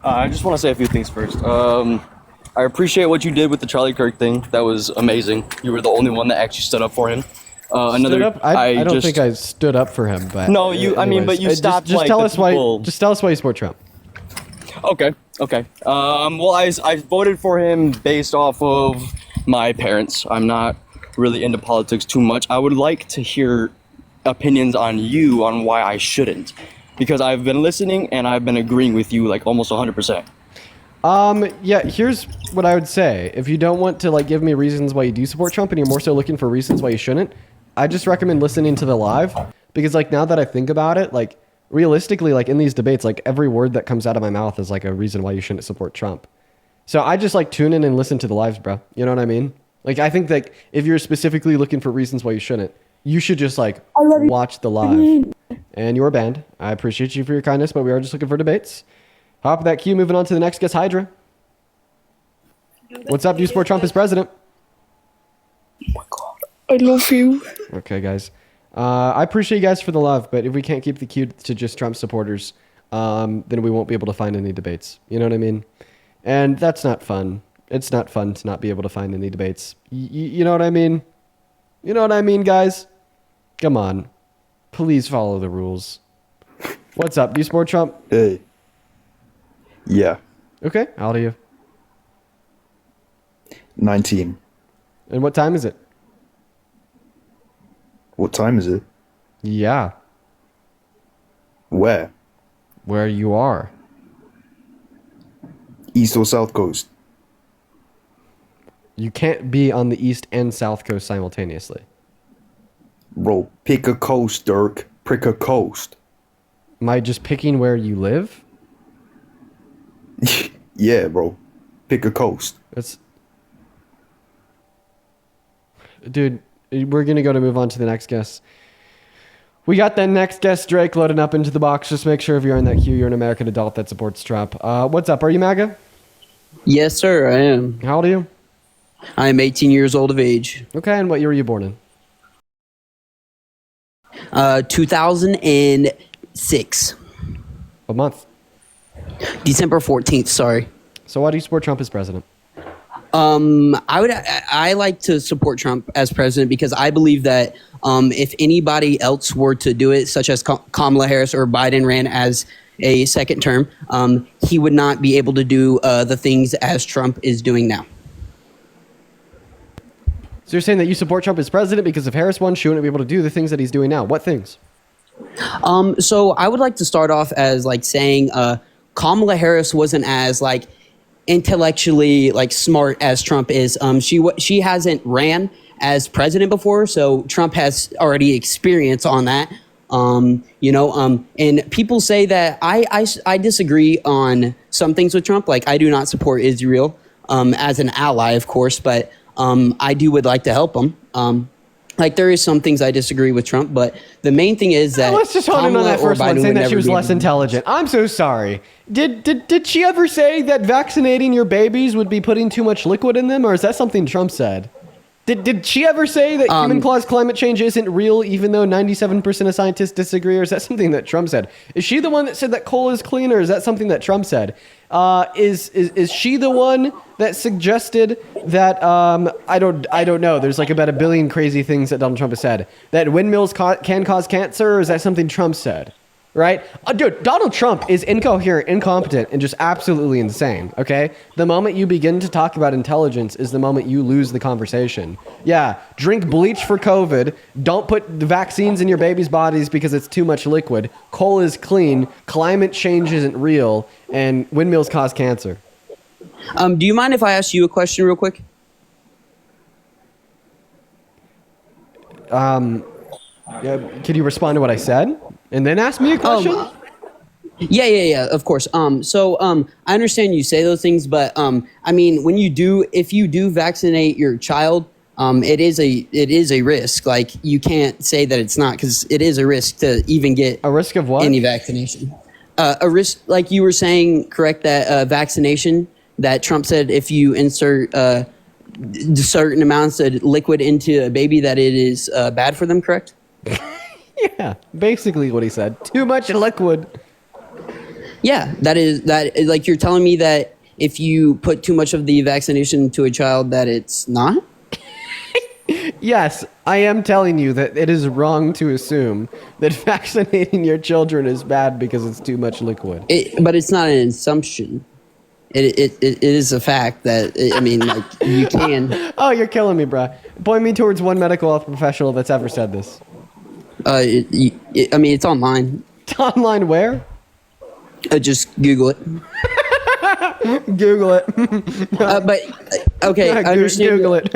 I just want to say a few things first. I appreciate what you did with the Charlie Kirk thing. That was amazing. You were the only one that actually stood up for him. Stood up? I don't think I stood up for him, but no, you. Anyways, I mean, but you stopped. Just tell us why. Just tell us why you support Trump. Okay. Well, I voted for him based off of my parents. I'm not really into politics too much. I would like to hear opinions on you on why I shouldn't, because I've been listening and I've been agreeing with you like almost 100%. Yeah, here's what I would say. If you don't want to like give me reasons why you do support Trump and you're more so looking for reasons why you shouldn't, I just recommend listening to the live, because like now that I think about it, like realistically, like in these debates, like every word that comes out of my mouth is like a reason why you shouldn't support Trump. So I just like tune in and listen to the lives, bro. You know what I mean? Like I think that if you're specifically looking for reasons why you shouldn't, you should just like watch the live. And you're banned. I appreciate you for your kindness, but we are just looking for debates. Hop that queue, moving on to the next guest, Hydra. What's up? Do you support Trump as president? Oh my God. I love you. Okay, guys. I appreciate you guys for the love, but if we can't keep the queue to just Trump supporters, then we won't be able to find any debates. You know what I mean? And that's not fun. It's not fun to not be able to find any debates. You know what I mean? You know what I mean, guys? Come on. Please follow the rules. What's up? Do you support Trump? Hey. Yeah. Okay. How old are you? 19. And what time is it? What time is it? Yeah. Where? Where you are. East or South Coast? You can't be on the East and South Coast simultaneously. Bro, pick a coast, Dirk. Pick a coast. Am I just picking where you live? Yeah, bro. Pick a coast. Dude, we're going to move on to the next guest. We got that next guest, Drake, loading up into the box. Just make sure if you're in that queue, you're an American adult that supports Trump. What's up? Are you MAGA? Yes, sir, I am. How old are you? I am 18 years old of age. Okay, and what year were you born in? 2006. What month? December 14th, sorry. So why do you support Trump as president? I like to support Trump as president because I believe that if anybody else were to do it, such as Kamala Harris or Biden ran as a second term, he would not be able to do the things as Trump is doing now. So you're saying that you support Trump as president because if Harris won, she wouldn't be able to do the things that he's doing now. What things? So I would like to start off as like saying Kamala Harris wasn't as like intellectually like smart as Trump is. She hasn't ran as president before, so Trump has already experience on that. And people say that I disagree on some things with Trump. Like I do not support Israel as an ally, of course, but I would like to help him. Like there is some things I disagree with Trump, but the main thing is that let's just hone in on that first one, saying that she was less intelligent. intelligent. I'm so sorry. Did she ever say that vaccinating your babies would be putting too much liquid in them, or is that something Trump said? Did she ever say that human-caused climate change isn't real, even though 97% of scientists disagree, or is that something that Trump said? Is she the one that said that coal is clean, or is that something that Trump said? Is she the one that suggested that I don't know. There's like about a billion crazy things that Donald Trump has said. That windmills can cause cancer, or is that something Trump said? Right? Dude, Donald Trump is incoherent, incompetent, and just absolutely insane, okay? The moment you begin to talk about intelligence is the moment you lose the conversation. Yeah, drink bleach for COVID. Don't put the vaccines in your baby's bodies because it's too much liquid. Coal is clean. Climate change isn't real. And windmills cause cancer. Do you mind if I ask you a question real quick? Yeah, could you respond to what I said and then ask me a question? Yeah, of course. I understand you say those things, but I mean, if you do vaccinate your child, it is a risk. Like you can't say that it's not, because it is a risk to even get a risk of what? Any vaccination. A risk, like you were saying, correct, that vaccination that Trump said if you insert certain amounts of liquid into a baby that it is bad for them, correct? Yeah, basically what he said. Too much liquid. Yeah, that is like you're telling me that if you put too much of the vaccination to a child that it's not? Yes, I am telling you that it is wrong to assume that vaccinating your children is bad because it's too much liquid. But it's not an assumption. It is a fact that, I mean, like, you can. Oh, you're killing me, bruh. Point me towards one medical health professional that's ever said this. I mean, it's online. It's online where? Just Google it. Google it. But okay, I understand. Google it.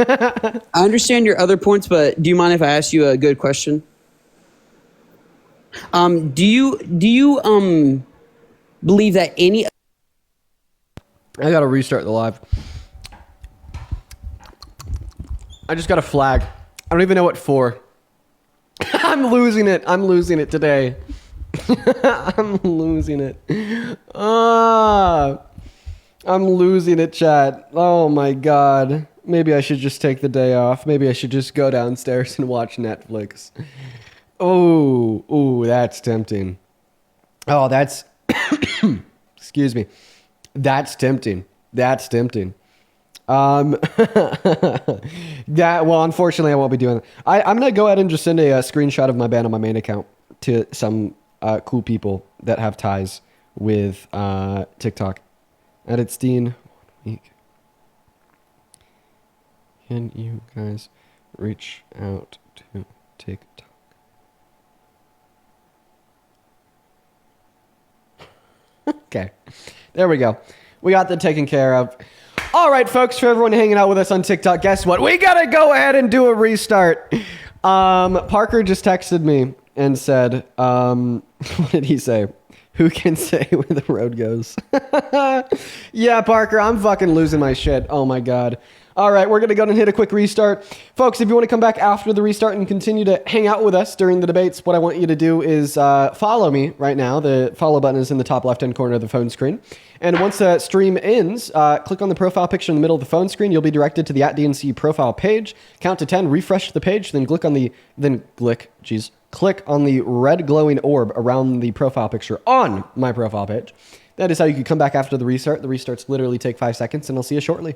I understand your other points, but do you mind if I ask you a good question? Do you believe that any? I gotta restart the live. I just got a flag. I don't even know what for. I'm losing it. I'm losing it today. I'm losing it. I'm losing it, chat. Oh my god. Maybe I should just take the day off. Maybe I should just go downstairs and watch Netflix. Oh, that's tempting. Oh, that's... Excuse me. That's tempting. That's tempting. Unfortunately, I won't be doing that. I'm going to go ahead and just send a screenshot of my ban on my main account to some cool people that have ties with TikTok. Edit Steen. 1 week. Can you guys reach out to TikTok? Okay. There we go. We got that taken care of. All right, folks, for everyone hanging out with us on TikTok, guess what? We got to go ahead and do a restart. Parker just texted me and said, what did he say? Who can say where the road goes? Yeah, Parker, I'm fucking losing my shit. Oh, my God. All right, we're going to go and hit a quick restart. Folks, if you want to come back after the restart and continue to hang out with us during the debates, what I want you to do is follow me right now. The follow button is in the top left-hand corner of the phone screen. And once the stream ends, click on the profile picture in the middle of the phone screen. You'll be directed to the @DNC profile page. Count to 10, refresh the page, then click on the red glowing orb around the profile picture on my profile page. That is how you can come back after the restart. The restarts literally take 5 seconds, and I'll see you shortly.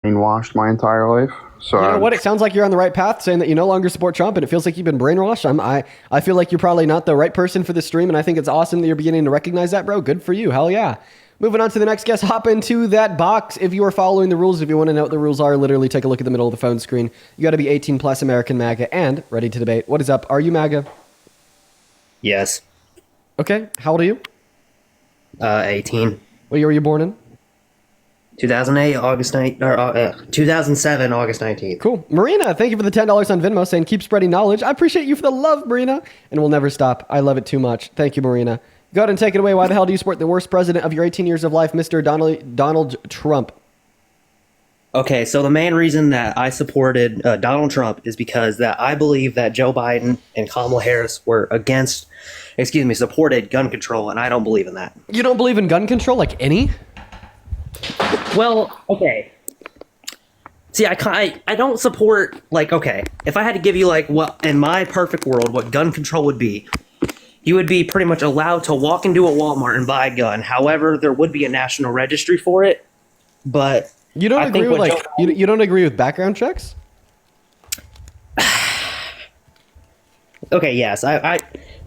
Brainwashed my entire life. So you know what? It sounds like you're on the right path, saying that you no longer support Trump, and it feels like you've been brainwashed. I feel like you're probably not the right person for this stream, and I think it's awesome that you're beginning to recognize that, bro. Good for you. Hell yeah. Moving on to the next guest, hop into that box. If you are following the rules, if you want to know what the rules are, literally take a look at the middle of the phone screen. You got to be 18 plus American MAGA and ready to debate. What is up? Are you MAGA? Yes. Okay. How old are you? 18. What year were you born in? 2008, August 9th, or 2007, August 19th. Cool. Marina, thank you for the $10 on Venmo saying keep spreading knowledge. I appreciate you for the love, Marina, and we'll never stop. I love it too much. Thank you, Marina. Go ahead and take it away. Why the hell do you support the worst president of your 18 years of life, Mr. Donald Trump? Okay, so the main reason that I supported Donald Trump is because that I believe that Joe Biden and Kamala Harris were supported gun control, and I don't believe in that. You don't believe in gun control, like any? Well, okay. See, I don't support, like, okay, if I had to give you, like, what, in my perfect world, what gun control would be, you would be pretty much allowed to walk into a Walmart and buy a gun. However, there would be a national registry for it, but you don't agree with, like, you don't agree with background checks? Okay, yes,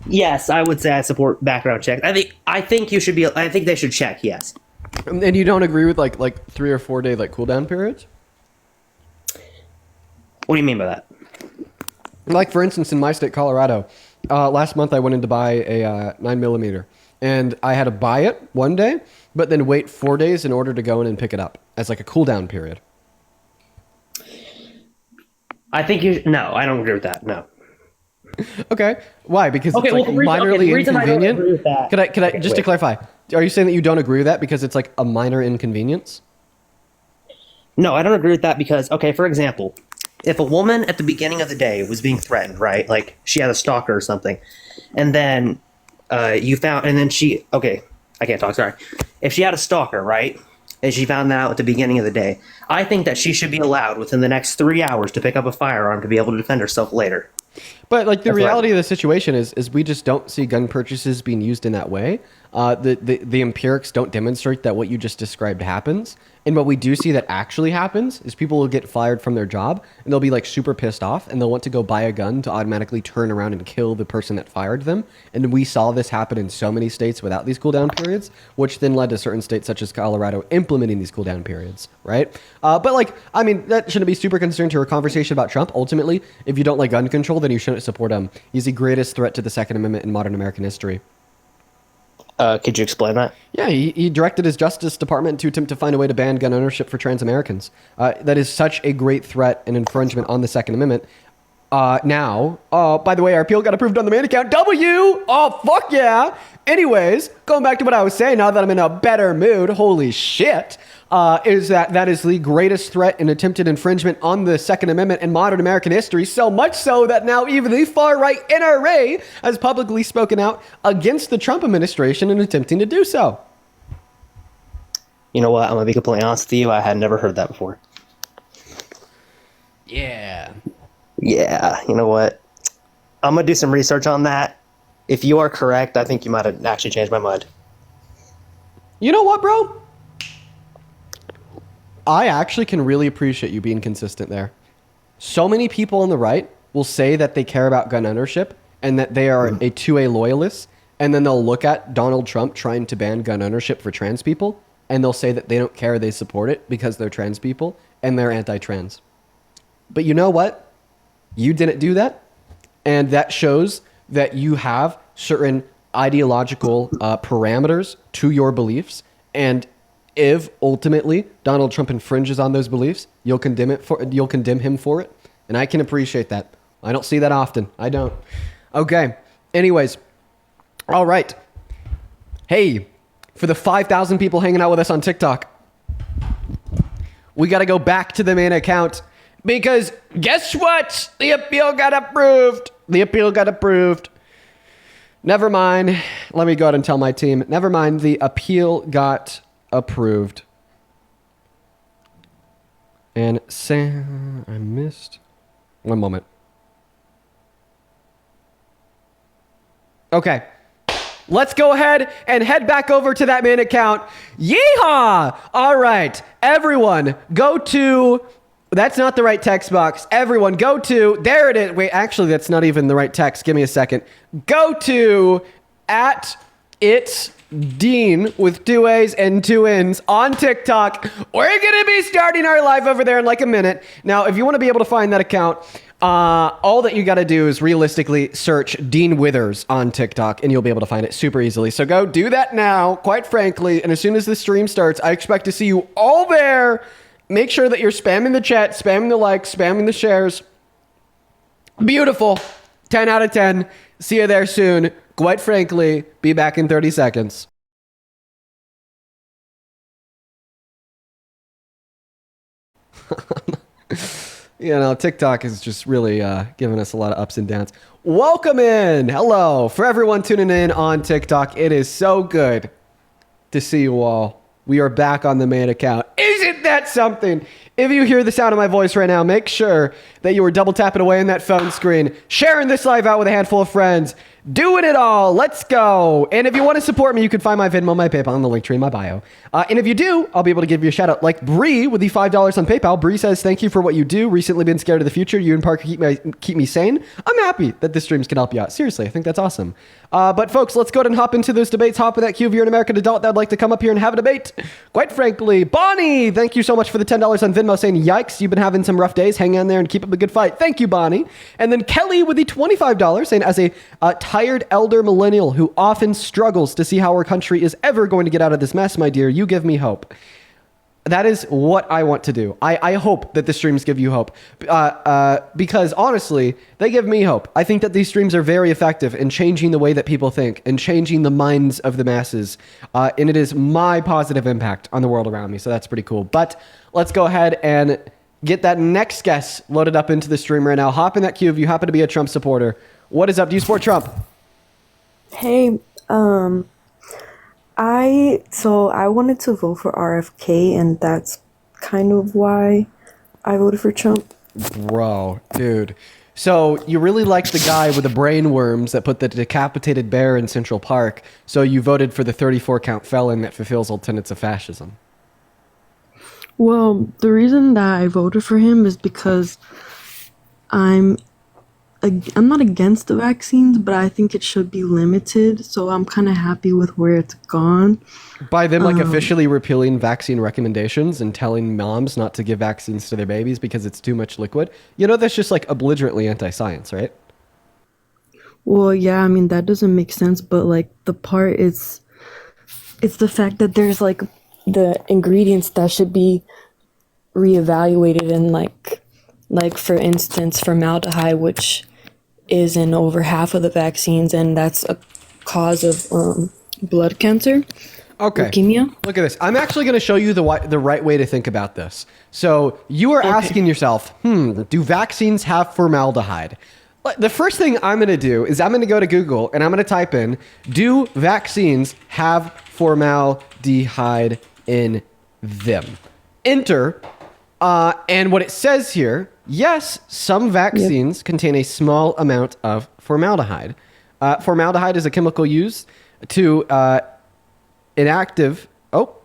yes, I would say I support background checks. I think they should check, yes. And you don't agree with like 3 or 4 day like cooldown periods? What do you mean by that? Like for instance, in my state, Colorado, last month I went in to buy a 9mm, and I had to buy it one day, but then wait 4 days in order to go in and pick it up as like a cooldown period. I don't agree with that. No. Okay. Why? Because okay, it's like minorly inconvenient. Could I just to clarify? Are you saying that you don't agree with that because it's like a minor inconvenience? No, I don't agree with that because, okay, for example, if a woman at the beginning of the day was being threatened, right? Like she had a stalker or something, and then okay, I can't talk, sorry. If she had a stalker, right? And she found that out at the beginning of the day, I think that she should be allowed within the next 3 hours to pick up a firearm to be able to defend herself later. But like the reality of the situation is we just don't see gun purchases being used in that way. The empirics don't demonstrate that what you just described happens. And what we do see that actually happens is people will get fired from their job and they'll be like super pissed off and they'll want to go buy a gun to automatically turn around and kill the person that fired them. And we saw this happen in so many states without these cooldown periods, which then led to certain states such as Colorado implementing these cooldown periods, right? But like, I mean, that shouldn't be super concerned to our conversation about Trump. Ultimately, if you don't like gun control, then you shouldn't support him. He's the greatest threat to the Second Amendment in modern American history. Could you explain that? Yeah, he directed his Justice Department to attempt to find a way to ban gun ownership for trans Americans. That is such a great threat and infringement on the Second Amendment. Now, by the way, our appeal got approved on the main account. W! Oh, fuck yeah! Anyways, going back to what I was saying, now that I'm in a better mood, holy shit, is that is the greatest threat and attempted infringement on the Second Amendment in modern American history, so much so that now even the far-right NRA has publicly spoken out against the Trump administration in attempting to do so. You know what? I'm going to be completely honest with you. I had never heard that before. Yeah. Yeah, you know what? I'm going to do some research on that. If you are correct, I think you might have actually changed my mind. You know what, bro? I actually can really appreciate you being consistent there. So many people on the right will say that they care about gun ownership and that they are a 2A loyalist, and then they'll look at Donald Trump trying to ban gun ownership for trans people, and they'll say that they don't care, they support it because they're trans people and they're anti-trans. But you know what? You didn't do that, and that shows that you have certain ideological parameters to your beliefs, and if ultimately Donald Trump infringes on those beliefs, you'll condemn him for it, and I can appreciate that. I don't see that often. I don't. Okay. Anyways, all right. Hey, for the 5,000 people hanging out with us on TikTok, we got to go back to the main account because guess what? The appeal got approved. Never mind. Let me go ahead and tell my team. Never mind. The appeal got approved. And Sam, I missed. One moment. Okay. Let's go ahead and head back over to that main account. Yeehaw! All right. Everyone, go to... That's not the right text box. Everyone, go to... There it is. Wait, actually, that's not even the right text. Give me a second. Go to @itsdean with 2 A's and 2 N's on TikTok. We're going to be starting our live over there in like a minute. Now, if you want to be able to find that account, all that you got to do is realistically search Dean Withers on TikTok and you'll be able to find it super easily. So go do that now, quite frankly. And as soon as the stream starts, I expect to see you all there. Make sure that you're spamming the chat, spamming the likes, spamming the shares. Beautiful. 10 out of 10. See you there soon. Quite frankly, be back in 30 seconds. You know, TikTok is just really giving us a lot of ups and downs. Welcome in. Hello. For everyone tuning in on TikTok, it is so good to see you all. We are back on the main account. Isn't that something? If you hear the sound of my voice right now, make sure that you are double tapping away on that phone screen, sharing this live out with a handful of friends, doing it all. Let's go. And if you want to support me, you can find my Venmo, my PayPal, and the link tree in my bio. And if you do, I'll be able to give you a shout out. Like Bree with the $5 on PayPal. Bree says, thank you for what you do. Recently been scared of the future. You and Parker keep me sane. I'm happy that this streams can help you out. Seriously, I think that's awesome. But folks, let's go ahead and hop into those debates. Hop in that queue if you're an American adult that'd like to come up here and have a debate. Quite frankly, Bonnie, thank you so much for the $10 on Venmo saying, yikes, you've been having some rough days. Hang on there and keep up a good fight. Thank you, Bonnie. And then Kelly with the $25 saying, as a tired elder millennial who often struggles to see how our country is ever going to get out of this mess, my dear, you give me hope. That is what I want to do. I hope that the streams give you hope because honestly, they give me hope. I think that these streams are very effective in changing the way that people think and changing the minds of the masses. And it is my positive impact on the world around me. So that's pretty cool. But let's go ahead and get that next guest loaded up into the stream right now. Hop in that queue if you happen to be a Trump supporter. What is up? Do you support Trump? Hey, I wanted to vote for RFK, and that's kind of why I voted for Trump. Bro, dude. So you really like the guy with the brain worms that put the decapitated bear in Central Park, so you voted for the 34 count felon that fulfills all tenets of fascism. Well, the reason that I voted for him is because I'm not against the vaccines, but I think it should be limited. So I'm kind of happy with where it's gone. By them officially repealing vaccine recommendations and telling moms not to give vaccines to their babies because it's too much liquid. You know, that's just like belligerently anti-science, right? Well, yeah, I mean, that doesn't make sense. But like the part it's the fact that there's like the ingredients that should be reevaluated, and like for instance, formaldehyde, which is in over half of the vaccines, and that's a cause of blood cancer. Okay. Leukemia. Look at this. I'm actually going to show you the right way to think about this. So you are asking yourself, do vaccines have formaldehyde? The first thing I'm going to do is I'm going to go to Google and I'm going to type in, do vaccines have formaldehyde in them? Enter. And what it says here, yes, some vaccines contain a small amount of formaldehyde. Formaldehyde is a chemical used to inactive... Oh.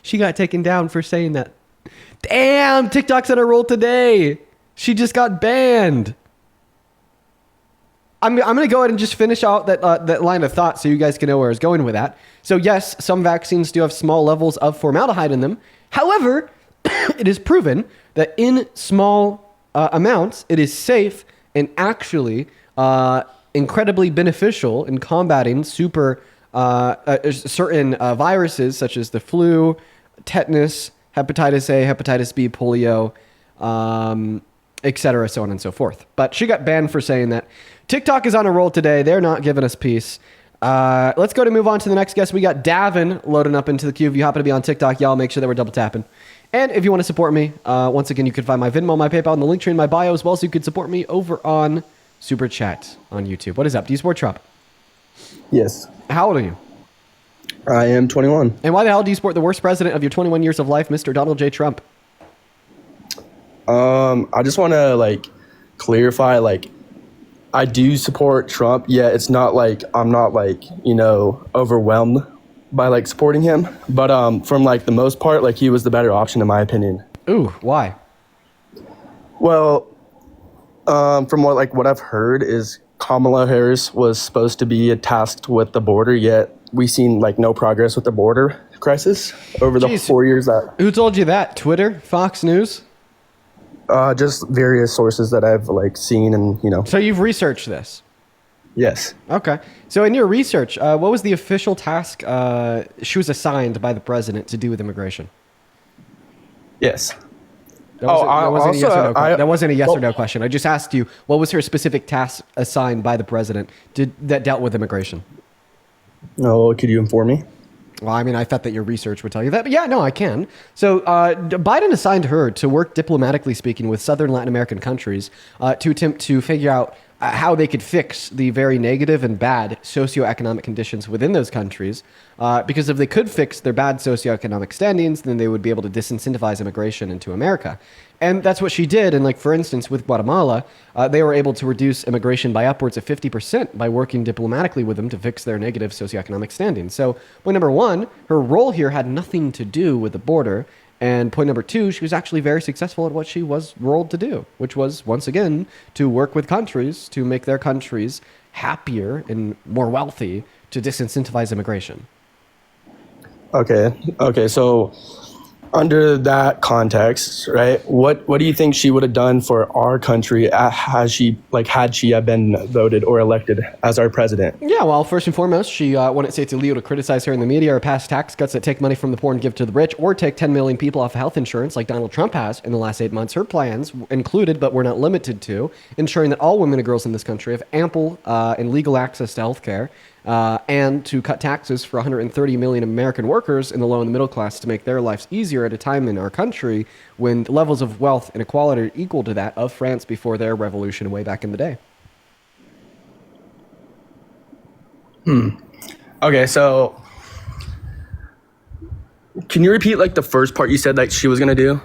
She got taken down for saying that. Damn, TikTok's on a roll today. She just got banned. I'm going to go ahead and just finish out that line of thought so you guys can know where I was going with that. So yes, some vaccines do have small levels of formaldehyde in them. However, it is proven that in small amounts, it is safe and actually incredibly beneficial in combating certain viruses such as the flu, tetanus, hepatitis A, hepatitis B, polio, etc., so on and so forth. But she got banned for saying that. TikTok is on a roll today. They're not giving us peace. Let's go to move on to the next guest. We got Davin loading up into the queue. If you happen to be on TikTok, y'all make sure that we're double tapping. And if you want to support me, once again, you can find my Venmo, my PayPal, and the link tree in my bio as well. So you could support me over on Super Chat on YouTube. What is up? Do you support Trump? Yes. How old are you? I am 21. And why the hell do you support the worst president of your 21 years of life, Mr. Donald J. Trump? I just want to clarify, I do support Trump. Yeah, it's not I'm not overwhelmed by supporting him, but from the most part, he was the better option in my opinion. Ooh, why? Well, from what I've heard is Kamala Harris was supposed to be tasked with the border, yet we've seen no progress with the border crisis over the 4 years that. Who told you that? Twitter? Fox News? Just various sources that I've seen and So you've researched this? Yes. Okay. So in your research, what was the official task she was assigned by the president to do with immigration? Yes. That wasn't a yes or no question. I just asked you, what was her specific task assigned by the president that dealt with immigration? No, could you inform me? Well, I mean, I thought that your research would tell you that, but yeah, no, I can. So Biden assigned her to work diplomatically speaking with Southern Latin American countries to attempt to figure out how they could fix the very negative and bad socioeconomic conditions within those countries. Because if they could fix their bad socioeconomic standings, then they would be able to disincentivize immigration into America. And that's what she did. And for instance, with Guatemala, they were able to reduce immigration by upwards of 50% by working diplomatically with them to fix their negative socioeconomic standing. So point number one, her role here had nothing to do with the border. And point number two, she was actually very successful at what she was rolled to do, which was, once again, to work with countries to make their countries happier and more wealthy to disincentivize immigration. Okay. So under that context, right, what do you think she would have done for our country had she been voted or elected as our president? Yeah, well, first and foremost, she wouldn't say it's illegal to criticize her in the media or pass tax cuts that take money from the poor and give to the rich, or take 10 million people off of health insurance like Donald Trump has in the last 8 months. Her plans included, but were not limited to, ensuring that all women and girls in this country have ample and legal access to health care, and to cut taxes for 130 million American workers in the low and the middle class to make their lives easier at a time in our country when levels of wealth and equality are equal to that of France before their revolution way back in the day. Okay, so can you repeat the first part you said she was going to do?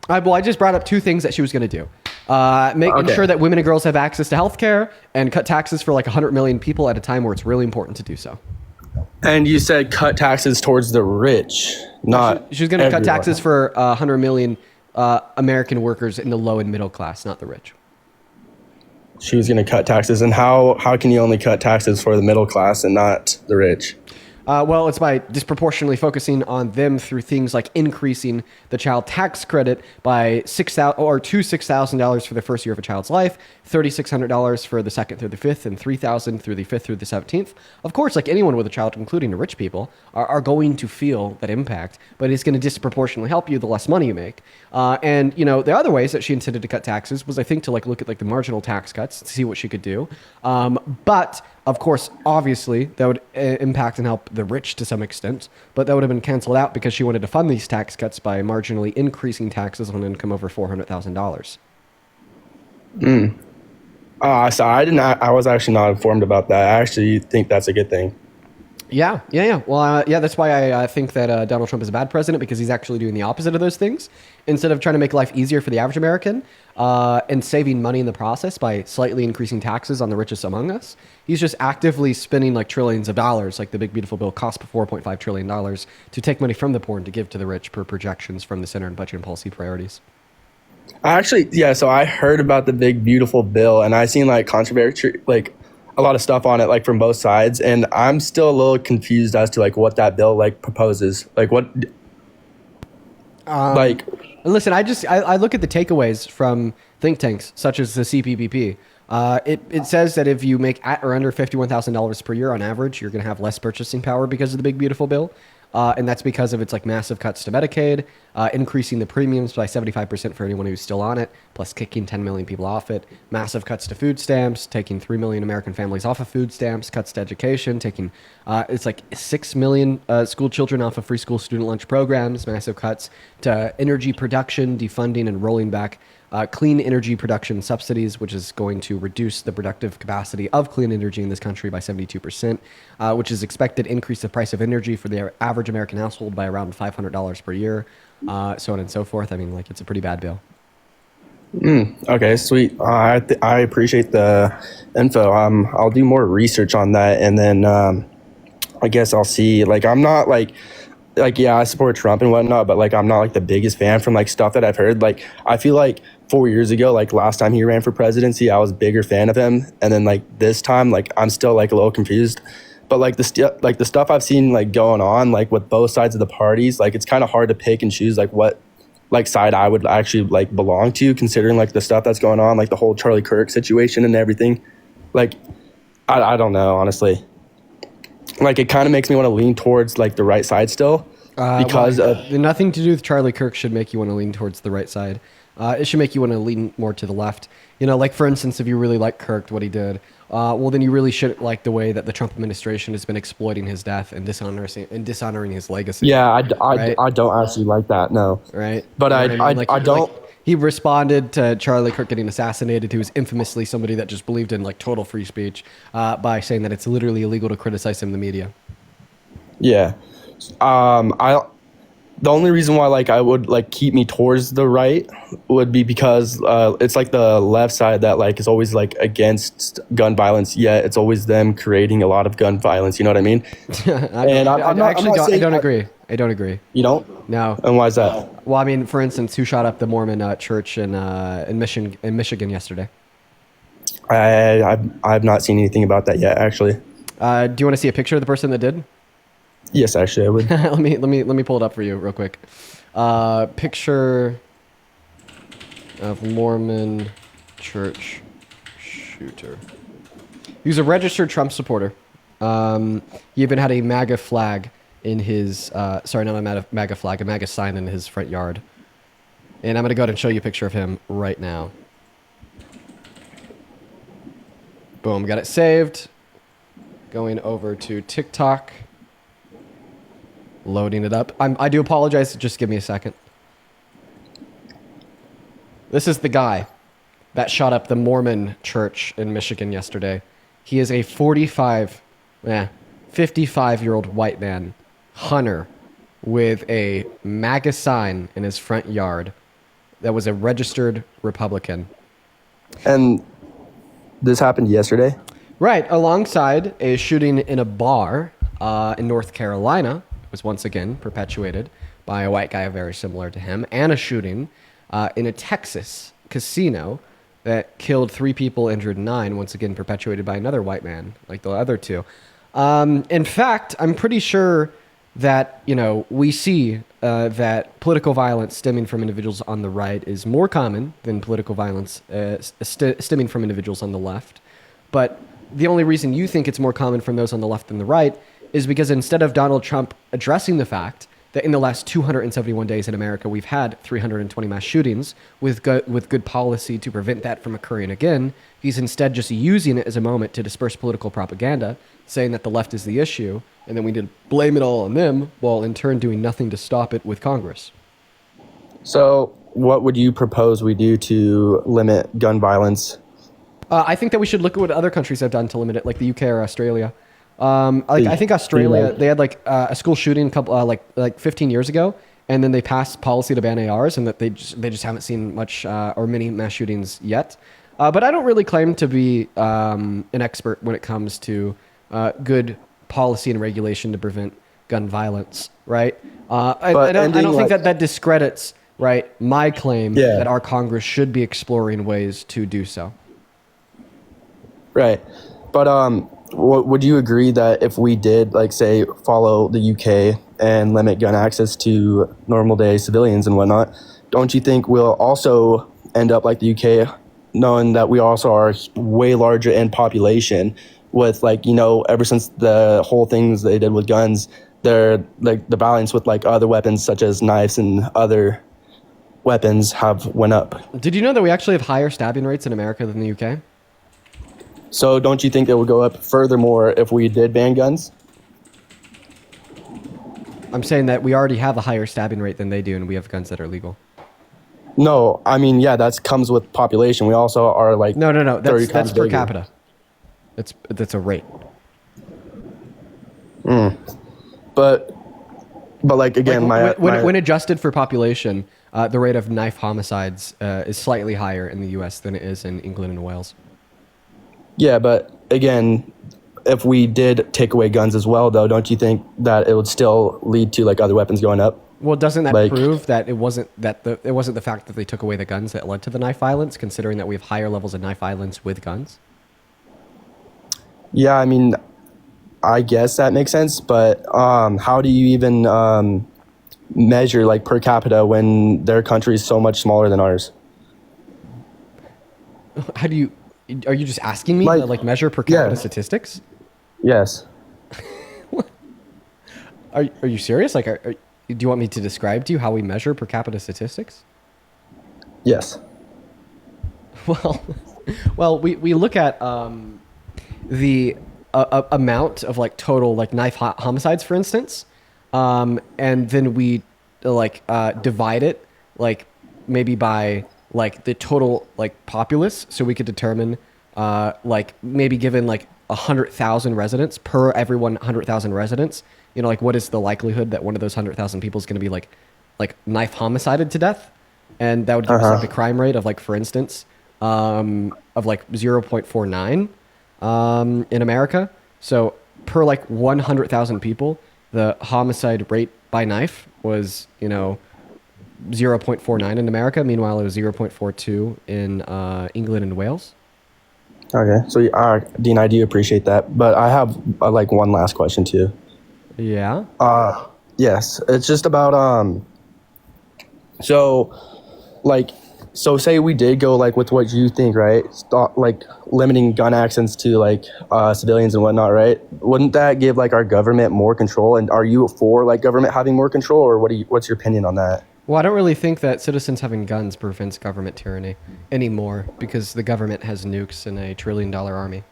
Well, I just brought up two things that she was going to do. Making sure that women and girls have access to health care and cut taxes for 100 million people at a time where it's really important to do so. And you said cut taxes towards the rich, not She's going to cut taxes for 100 million American workers in the low and middle class, not the rich. She was going to cut taxes. And how can you only cut taxes for the middle class and not the rich? Well, it's by disproportionately focusing on them through things like increasing the child tax credit by $6,000 for the first year of a child's life, $3,600 for the second through the fifth, and $3,000 through the fifth through the 17th. Of course, anyone with a child, including the rich people, are going to feel that impact, but it's going to disproportionately help you the less money you make. And the other ways that she intended to cut taxes was, I think, to look at the marginal tax cuts to see what she could do. But of course, obviously, that would impact and help the rich to some extent, but that would have been canceled out because she wanted to fund these tax cuts by marginally increasing taxes on income over $400,000. So I was actually not informed about that. I actually think that's a good thing. Yeah. Well, that's why I think that Donald Trump is a bad president, because he's actually doing the opposite of those things. Instead of trying to make life easier for the average American and saving money in the process by slightly increasing taxes on the richest among us, he's just actively spending trillions of dollars, like the big beautiful bill cost $4.5 trillion, to take money from the poor and to give to the rich per projections from the Center on Budget and Policy Priorities. So I heard about the big beautiful bill, and I seen controversy, a lot of stuff on it, from both sides, and I'm still a little confused as to what that bill proposes, Listen, I look at the takeaways from think tanks such as the CPPP. It says that if you make at or under $51,000 per year on average, you're going to have less purchasing power because of the big beautiful bill. And that's because of its like massive cuts to Medicaid, increasing the premiums by 75% for anyone who's still on it, plus kicking 10 million people off it, massive cuts to food stamps, taking 3 million American families off of food stamps, cuts to education, taking it's like 6 million school children off of free school student lunch programs, massive cuts to energy production, defunding and rolling back clean energy production subsidies, which is going to reduce the productive capacity of clean energy in this country by 72%, which is expected to increase the price of energy for the average American household by around $500 per year, so on and so forth. I mean, like, it's a pretty bad bill. Okay, sweet. I appreciate the info. I'll do more research on that, and then I guess I'll see. Like, I'm not like yeah, I support Trump and whatnot, but like I'm not like the biggest fan from like stuff that I've heard. Like, I feel like 4 years ago, like last time he ran for presidency, I was a bigger fan of him, and then like this time, like I'm still like a little confused. But like the stuff I've seen like going on, like with both sides of the parties, like it's kind of hard to pick and choose like what like side I would actually like belong to, considering like the stuff that's going on, like the whole Charlie Kirk situation and everything. Like, I don't know, honestly. Like, it kind of makes me want to lean towards like the right side still, because nothing to do with Charlie Kirk should make you want to lean towards the right side. It should make you want to lean more to the left. You know, like for instance, if you really like Kirk, what he did, well, then you really shouldn't like the way that the Trump administration has been exploiting his death and dishonoring his legacy. Yeah, right? I don't actually like that. No. Right. But You know what I mean? Like, I don't. like, he responded to Charlie Kirk getting assassinated, who was infamously somebody that just believed in like total free speech, by saying that it's literally illegal to criticize him in the media. Yeah. The only reason why like I would like keep me towards the right would be because it's like the left side that like is always like against gun violence, yet it's always them creating a lot of gun violence. You know what I mean? I don't agree. I don't agree. You don't? No. And why is that? Well, I mean, for instance, who shot up the Mormon church in Michigan yesterday? I've not seen anything about that yet, actually. Do you want to see a picture of the person that did? Yes, actually, I would. let me pull it up for you real quick. Picture of Mormon church shooter. He was a registered Trump supporter. He even had a MAGA flag in his sorry, not a MAGA flag, a MAGA sign in his front yard. And I'm gonna go ahead and show you a picture of him right now. Boom, got it saved. Going over to TikTok. Loading it up. I do apologize. Just give me a second. This is the guy that shot up the Mormon church in Michigan yesterday. He is a 55-year-old white man, hunter, with a MAGA sign in his front yard that was a registered Republican. And this happened yesterday? Right, alongside a shooting in a bar in North Carolina. Was once again perpetuated by a white guy very similar to him, and a shooting in a Texas casino that killed 3 people, injured 9, once again perpetuated by another white man, like the other 2. In fact, I'm pretty sure that, you know, we see that political violence stemming from individuals on the right is more common than political violence stemming from individuals on the left. But the only reason you think it's more common from those on the left than the right is because instead of Donald Trump addressing the fact that in the last 271 days in America, we've had 320 mass shootings with good policy to prevent that from occurring again, he's instead just using it as a moment to disperse political propaganda, saying that the left is the issue, and then we need to blame it all on them, while in turn doing nothing to stop it with Congress. So what would you propose we do to limit gun violence? I think that we should look at what other countries have done to limit it, like the UK or Australia. I think Australia, they had like a school shooting a couple like 15 years ago, and then they passed policy to ban ARs, and that they just haven't seen much or many mass shootings yet. But I don't really claim to be an expert when it comes to good policy and regulation to prevent gun violence, right? I don't think that discredits, right, my claim that our Congress should be exploring ways to do so. Right. But would you agree that if we did, like, say, follow the UK and limit gun access to normal day civilians and whatnot, don't you think we'll also end up like the UK, knowing that we also are way larger in population with, like, you know, ever since the whole things they did with guns, they're like the balance with like other weapons such as knives and other weapons have went up. Did you know that we actually have higher stabbing rates in America than the UK? So don't you think it would go up furthermore if we did ban guns? I'm saying that we already have a higher stabbing rate than they do, and we have guns that are legal. No, I mean, yeah, that comes with population. We also are like No. 30 That's times per bigger. capita. That's a rate. But like again, When adjusted for population, the rate of knife homicides is slightly higher in the U.S. than it is in England and Wales. Yeah, but again, if we did take away guns as well, though, don't you think that it would still lead to like other weapons going up? Well, doesn't that Like- prove that it wasn't the fact that they took away the guns that led to the knife violence, considering that we have higher levels of knife violence with guns? Yeah, I mean, I guess that makes sense, but how do you even measure like per capita when their country is so much smaller than ours? How do you? Are you just asking me to like measure per capita statistics? Yes. Are you serious? Like, do you want me to describe to you how we measure per capita statistics? Yes. Well, we look at the amount of like total like knife homicides, for instance, and then we like divide it like maybe by like the total like populace, so we could determine like maybe given like 100,000 residents per every 100,000 residents, you know, like what is the likelihood that one of those 100,000 people is going to be like knife homicided to death, and that would give us like the crime rate of like, for instance, of like 0.49 in America. So per like 100,000 people, the homicide rate by knife was, you know, 0.49 in America. Meanwhile, it was 0.42 in England and Wales. Okay, so Dean, I do appreciate that, but I have like one last question too. Yeah. Yes, it's just about so say we did go like with what you think, right? Stop like limiting gun access to like civilians and whatnot, right? Wouldn't that give like our government more control? And are you for like government having more control, or what's your opinion on that? Well, I don't really think that citizens having guns prevents government tyranny anymore, because the government has nukes and a $1 trillion army.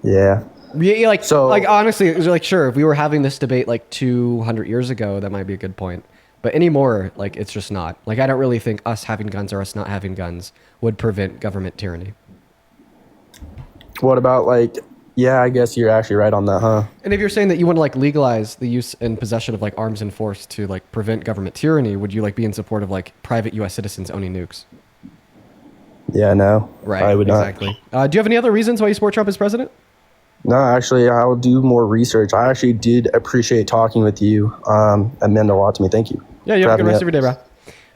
Yeah. Yeah, like honestly, it was like, sure, if we were having this debate like 200 years ago, that might be a good point. But anymore, like, it's just not. Like, I don't really think us having guns or us not having guns would prevent government tyranny. What about like, yeah, I guess you're actually right on that, huh? And if you're saying that you want to like legalize the use and possession of like arms and force to like prevent government tyranny, would you like be in support of like private U.S. citizens owning nukes? Yeah, no. Right. I would exactly. Do you have any other reasons why you support Trump as president? No, actually, I'll do more research. I actually did appreciate talking with you. It meant a lot to me. Thank you. Yeah, you have a good rest of your day, bro.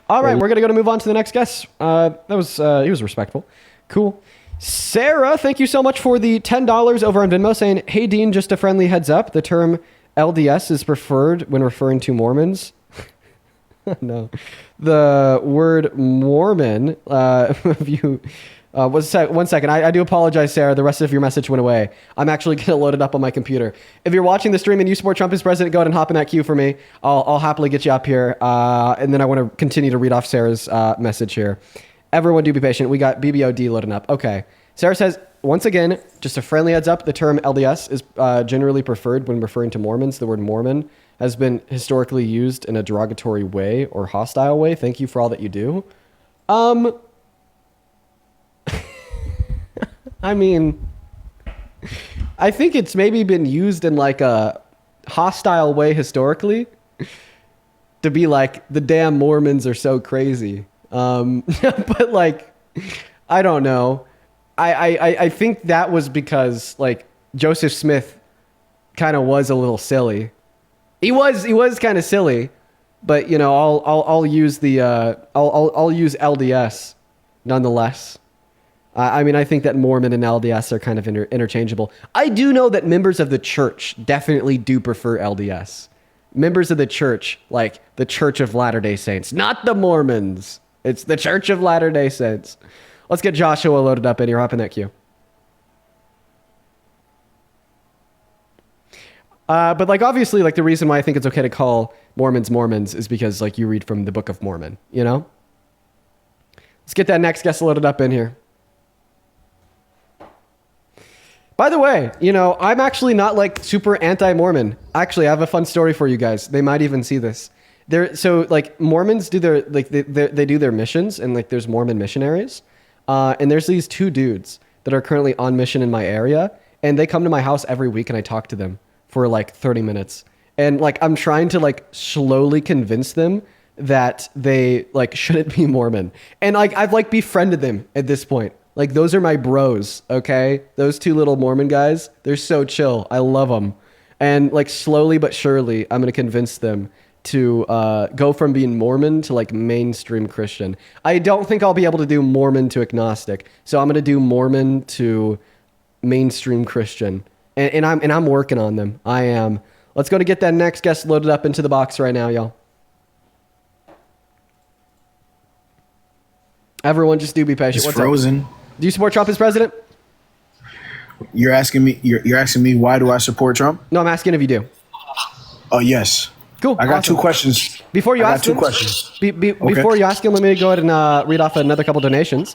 All right, Yeah. we're gonna move on to the next guest. He was respectful. Cool. Sarah, thank you so much for the $10 over on Venmo, saying, "Hey Dean, just a friendly heads up. The term LDS is preferred when referring to Mormons." No, the word Mormon. If you. One second. I do apologize, Sarah. The rest of your message went away. I'm actually going to load it up on my computer. If you're watching the stream and you support Trump as president, go ahead and hop in that queue for me. I'll happily get you up here. And then I want to continue to read off Sarah's message here. Everyone do be patient. We got BBOD loading up. Okay. Sarah says, once again, just a friendly heads up, the term LDS is generally preferred when referring to Mormons. The word Mormon has been historically used in a derogatory way or hostile way. Thank you for all that you do. I mean, I think it's maybe been used in like a hostile way historically to be like, the damn Mormons are so crazy. But like, I don't know. I think that was because like Joseph Smith kind of was a little silly. He was kind of silly, but you know, I'll use the I'll use LDS nonetheless. I mean, I think that Mormon and LDS are kind of interchangeable. I do know that members of the church definitely do prefer LDS. Members of the church, like the Church of Latter-day Saints, not the Mormons. It's the Church of Latter-day Saints. Let's get Joshua loaded up in here. Hop in that queue. But like, obviously, like the reason why I think it's okay to call Mormons Mormons is because like you read from the Book of Mormon, you know? Let's get that next guest loaded up in here. By the way, you know, I'm actually not like super anti-Mormon. Actually, I have a fun story for you guys. They might even see this. So like Mormons do their, like they do their missions, and like there's Mormon missionaries. And there's these two dudes that are currently on mission in my area, and they come to my house every week and I talk to them for like 30 minutes. And like, I'm trying to like slowly convince them that they like shouldn't be Mormon. And like, I've like befriended them at this point. Like, those are my bros, okay? Those two little Mormon guys, they're so chill. I love them. And like, slowly but surely, I'm going to convince them to go from being Mormon to like mainstream Christian. I don't think I'll be able to do Mormon to agnostic. So I'm going to do Mormon to mainstream Christian. And I'm working on them. I am. Let's go to get that next guest loaded up into the box right now, y'all. Everyone just do be patient. It's What's frozen. Up? Do you support Trump as president? You're asking me why do I support Trump? No, I'm asking if you do. Oh, yes. Cool. I got awesome. 2 questions. Before you ask two him, questions. Before you ask him, let me go ahead and read off another couple donations.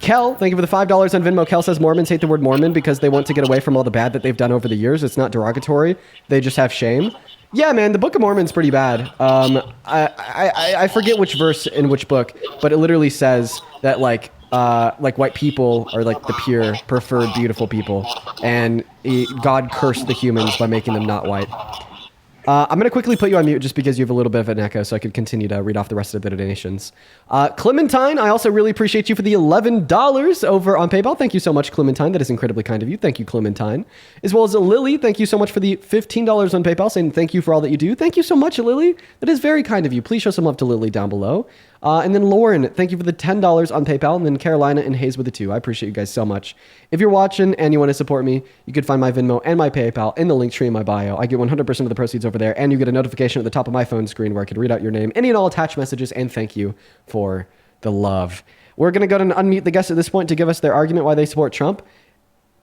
Kel, thank you for the $5 on Venmo. Kel says Mormons hate the word Mormon because they want to get away from all the bad that they've done over the years. It's not derogatory. They just have shame. Yeah, man, the Book of Mormon's pretty bad. I forget which verse in which book, but it literally says that like white people are like the pure, preferred, beautiful people, and God cursed the humans by making them not white. I'm going to quickly put you on mute just because you have a little bit of an echo, so I could continue to read off the rest of the donations. Clementine, I also really appreciate you for the $11 over on PayPal. Thank you so much, Clementine. That is incredibly kind of you. Thank you, Clementine. As well as Lily, thank you so much for the $15 on PayPal, saying thank you for all that you do. Thank you so much, Lily. That is very kind of you. Please show some love to Lily down below. And then Lauren, thank you for the $10 on PayPal. And then Carolina and Hayes with the 2. I appreciate you guys so much. If you're watching and you want to support me, you can find my Venmo and my PayPal in the link tree in my bio. I get 100% of the proceeds over there, and you get a notification at the top of my phone screen where I can read out your name, any and all attached messages, and thank you for the love. We're going to go and unmute the guests at this point to give us their argument why they support Trump.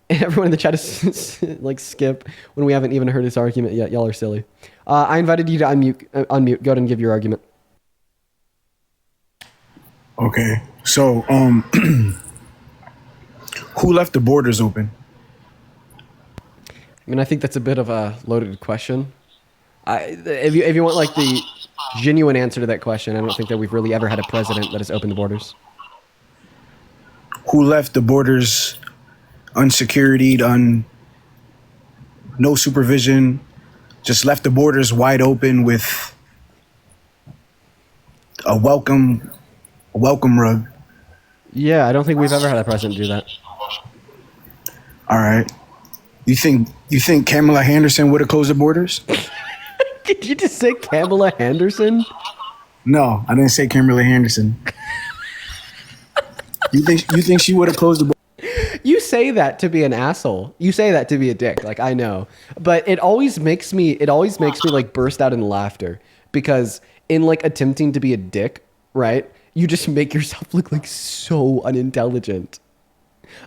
And everyone in the chat is like, skip when we haven't even heard his argument yet. Y'all are silly. I invited you to unmute. Go ahead and give your argument. Okay. So, who left the borders open? I mean, I think that's a bit of a loaded question. If you want like the genuine answer to that question, I don't think that we've really ever had a president that has opened the borders. Who left the borders unsecurityed, no supervision, just left the borders wide open with a welcome rug? Yeah, I don't think we've ever had a president do that. All right. You think Kamala Henderson would have closed the borders? Did you just say Kamala Henderson? No, I didn't say Kamala Henderson. You think she would have closed the borders? You say that to be an asshole. You say that to be a dick. Like, I know, but it always makes me like burst out in laughter because in like attempting to be a dick, right? You just make yourself look like so unintelligent.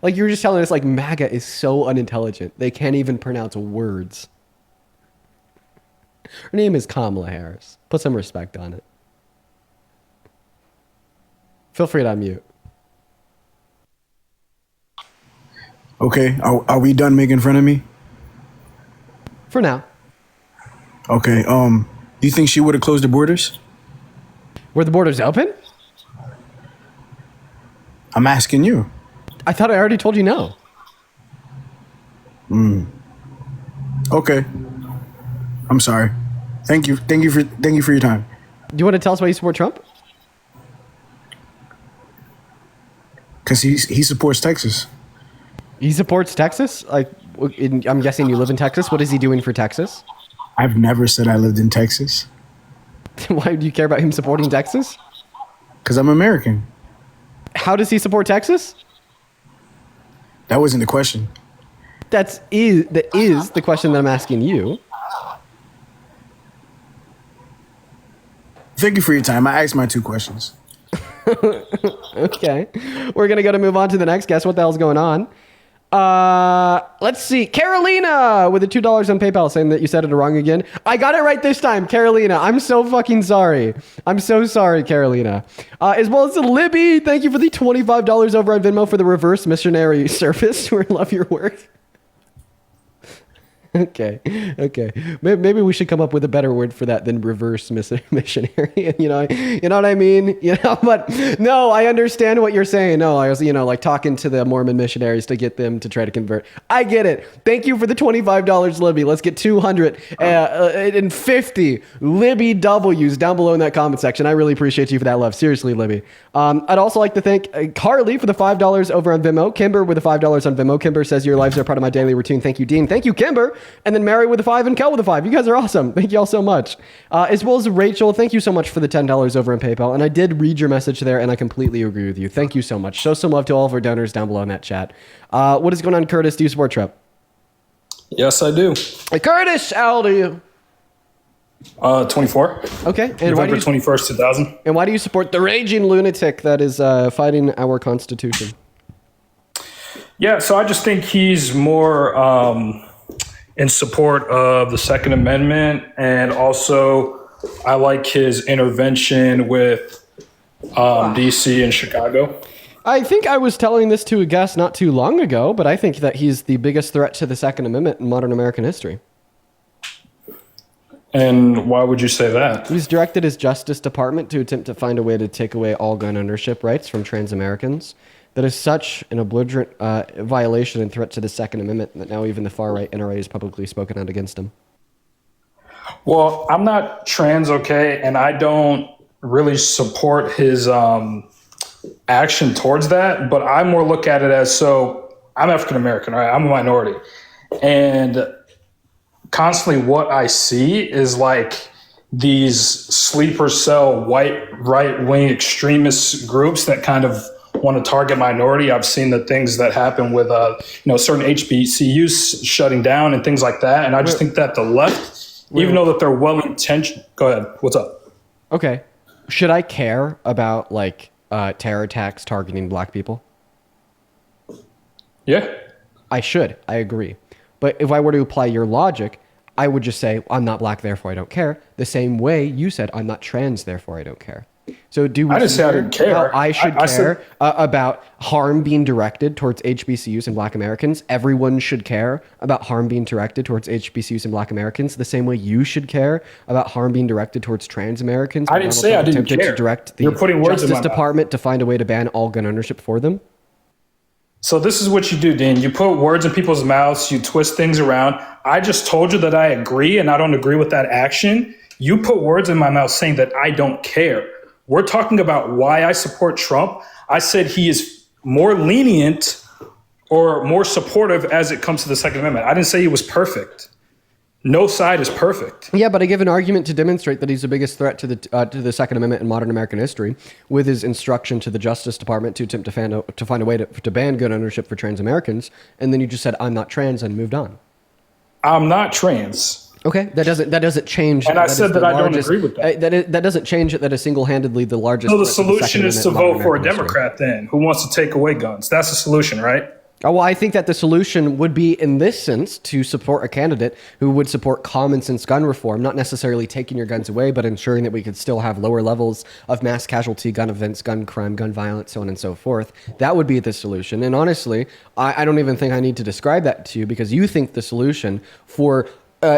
Like you were just telling us like MAGA is so unintelligent. They can't even pronounce words. Her name is Kamala Harris. Put some respect on it. Feel free to unmute. Okay, are we done making fun of me? For now. Okay, do you think she would have closed the borders? Were the borders open? I'm asking you. I thought I already told you no. Okay. I'm sorry. Thank you for your time. Do you want to tell us why you support Trump? Because he supports Texas. He supports Texas? Like, I'm guessing you live in Texas. What is he doing for Texas? I've never said I lived in Texas. Why do you care about him supporting Texas? Because I'm American. How does he support Texas? That wasn't the question. That is the question that I'm asking you. Thank you for your time. I asked my 2 questions. Okay. We're going to move on to the next guest. What the hell's going on? Let's see. Carolina with the $2 on PayPal saying that you said it wrong again. I got it right this time, Carolina. I'm so fucking sorry. I'm so sorry, Carolina. As well as Libby. Thank you for the $25 over on Venmo for the reverse missionary service. We love your work. Okay. Maybe we should come up with a better word for that than reverse missionary. You know what I mean? But no, I understand what you're saying. No, I was, like talking to the Mormon missionaries to get them to try to convert. I get it. Thank you for the $25, Libby. Let's get 250 Libby W's down below in that comment section. I really appreciate you for that love. Seriously, Libby. I'd also like to thank Carly for the $5 over on Venmo. Kimber with the $5 on Venmo. Kimber says your lives are part of my daily routine. Thank you, Dean. Thank you, Kimber. And then Mary with a 5 and Kel with a 5. You guys are awesome. Thank you all so much. As well as Rachel, thank you so much for the $10 over on PayPal. And I did read your message there, and I completely agree with you. Thank you so much. Show some love to all of our donors down below in that chat. What is going on, Curtis? Do you support Trump? Yes, I do. Hey, Curtis, how old are you? 24. Okay. And November 21st, 2000. And why do you support the raging lunatic that is fighting our Constitution? Yeah, so I just think he's more in support of the Second Amendment, and also I like his intervention with DC and Chicago. I think I was telling this to a guest not too long ago, but I think that he's the biggest threat to the Second Amendment in modern American history. And why would you say that? He's directed his Justice Department to attempt to find a way to take away all gun ownership rights from trans Americans. That is such an belligerent violation and threat to the Second Amendment that now even the far-right NRA has publicly spoken out against him. Well, I'm not trans, okay, and I don't really support his action towards that, but I more look at it as, so I'm African-American, right? I'm a minority. And constantly what I see is like these sleeper cell white right-wing extremist groups that kind of want to target minority. I've seen the things that happen with certain HBCUs shutting down and things like that. And I just think that the left, even though that they're well-intentioned, go ahead. What's up? Okay. Should I care about terror attacks targeting black people? Yeah. I should. I agree. But if I were to apply your logic, I would just say, I'm not black, therefore I don't care. The same way you said, I'm not trans, therefore I don't care. So do we I didn't say I didn't care. I should care about harm being directed towards HBCUs and black Americans? Everyone should care about harm being directed towards HBCUs and black Americans the same way you should care about harm being directed towards trans Americans? I didn't say I didn't care. To direct the You're putting words in my Justice Department to find a way to ban all gun ownership for them? So this is what you do, Dean. You put words in people's mouths. You twist things around. I just told you that I agree, and I don't agree with that action. You put words in my mouth saying that I don't care. We're talking about why I support Trump. I said he is more lenient or more supportive as it comes to the Second Amendment. I didn't say he was perfect. No side is perfect. Yeah, but I give an argument to demonstrate that he's the biggest threat to the Second Amendment in modern American history with his instruction to the Justice Department to attempt to find a way to ban gun ownership for trans Americans. And then you just said, I'm not trans, and moved on. I'm not trans. Okay, that doesn't change. And I said that I don't agree with that. That doesn't change it. That is single-handedly the largest. So the solution is to vote for a Democrat then, who wants to take away guns. That's the solution, right? Oh, well, I think that the solution would be, in this sense, to support a candidate who would support common sense gun reform, not necessarily taking your guns away, but ensuring that we could still have lower levels of mass casualty, gun events, gun crime, gun violence, so on and so forth. That would be the solution. And honestly, I don't even think I need to describe that to you, because you think the solution for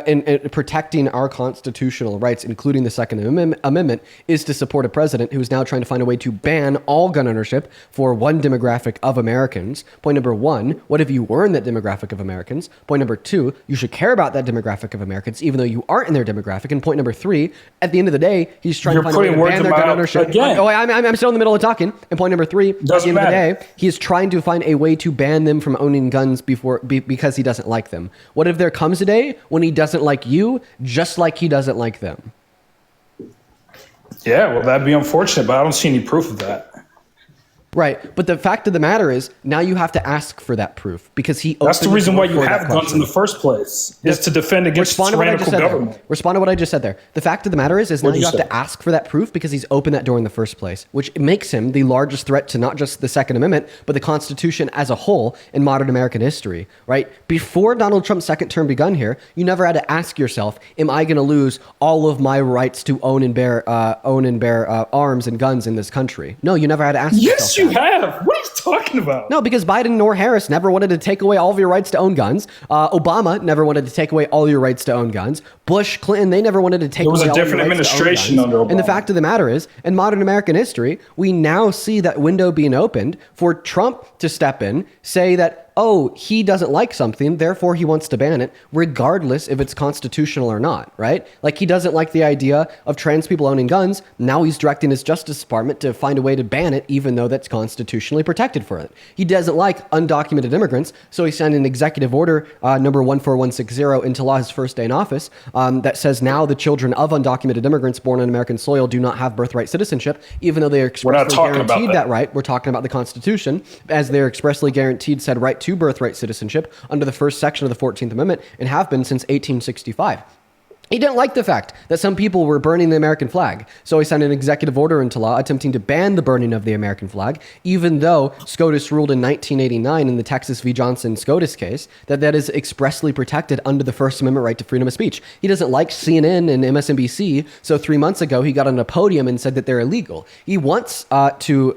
in protecting our constitutional rights, including the Second Amendment, is to support a president who is now trying to find a way to ban all gun ownership for one demographic of Americans. Point number one, what if you were in that demographic of Americans? Point number two, you should care about that demographic of Americans, even though you aren't in their demographic. And point number three, at the end of the day, he's trying to find a way to ban their gun ownership. Again. Oh, I'm still in the middle of talking. And point number three, at the end of the day, he is trying to find a way to ban them from owning guns because he doesn't like them. What if there comes a day when he doesn't like you, just like he doesn't like them? Yeah, well, that'd be unfortunate, but I don't see any proof of that. Right, but the fact of the matter is, now you have to ask for that proof because he. That's the opened reason door why you for that have guns question. in the first place, is to defend against Respond to what I tyrannical just said government. there. Respond to what I just said there. The fact of the matter is now What'd you you have say? to ask for that proof because he's opened that door in the first place, which makes him the largest threat to not just the Second Amendment, but the Constitution as a whole in modern American history, right? Before Donald Trump's second term begun here, you never had to ask yourself, am I going to lose all of my rights to own and bear arms and guns in this country? No, you never had to ask Yes, yourself you that. have. What are you talking about? No, because Biden nor Harris never wanted to take away all of your rights to own guns. Obama never wanted to take away all your rights to own guns. Bush, Clinton, they never wanted to take There was away a all your different rights to own administration guns. under Obama. And the fact of the matter is, in modern American history, we now see that window being opened for Trump to step in, say that, oh, he doesn't like something, therefore he wants to ban it, regardless if it's constitutional or not, right? Like he doesn't like the idea of trans people owning guns. Now he's directing his Justice Department to find a way to ban it, even though that's constitutionally protected for it. He doesn't like undocumented immigrants, so he signed an executive order, number 14160, into law his first day in office, that says now the children of undocumented immigrants born on American soil do not have birthright citizenship, even though they are expressly talking about guaranteed that. that right. We're talking about the Constitution, as they're expressly guaranteed said right to birthright citizenship under the first section of the 14th Amendment and have been since 1865. He didn't like the fact that some people were burning the American flag, so he signed an executive order into law attempting to ban the burning of the American flag, even though SCOTUS ruled in 1989 in the Texas v. Johnson SCOTUS case that is expressly protected under the First Amendment right to freedom of speech. He doesn't like CNN and MSNBC, so 3 months ago he got on a podium and said that they're illegal. He wants to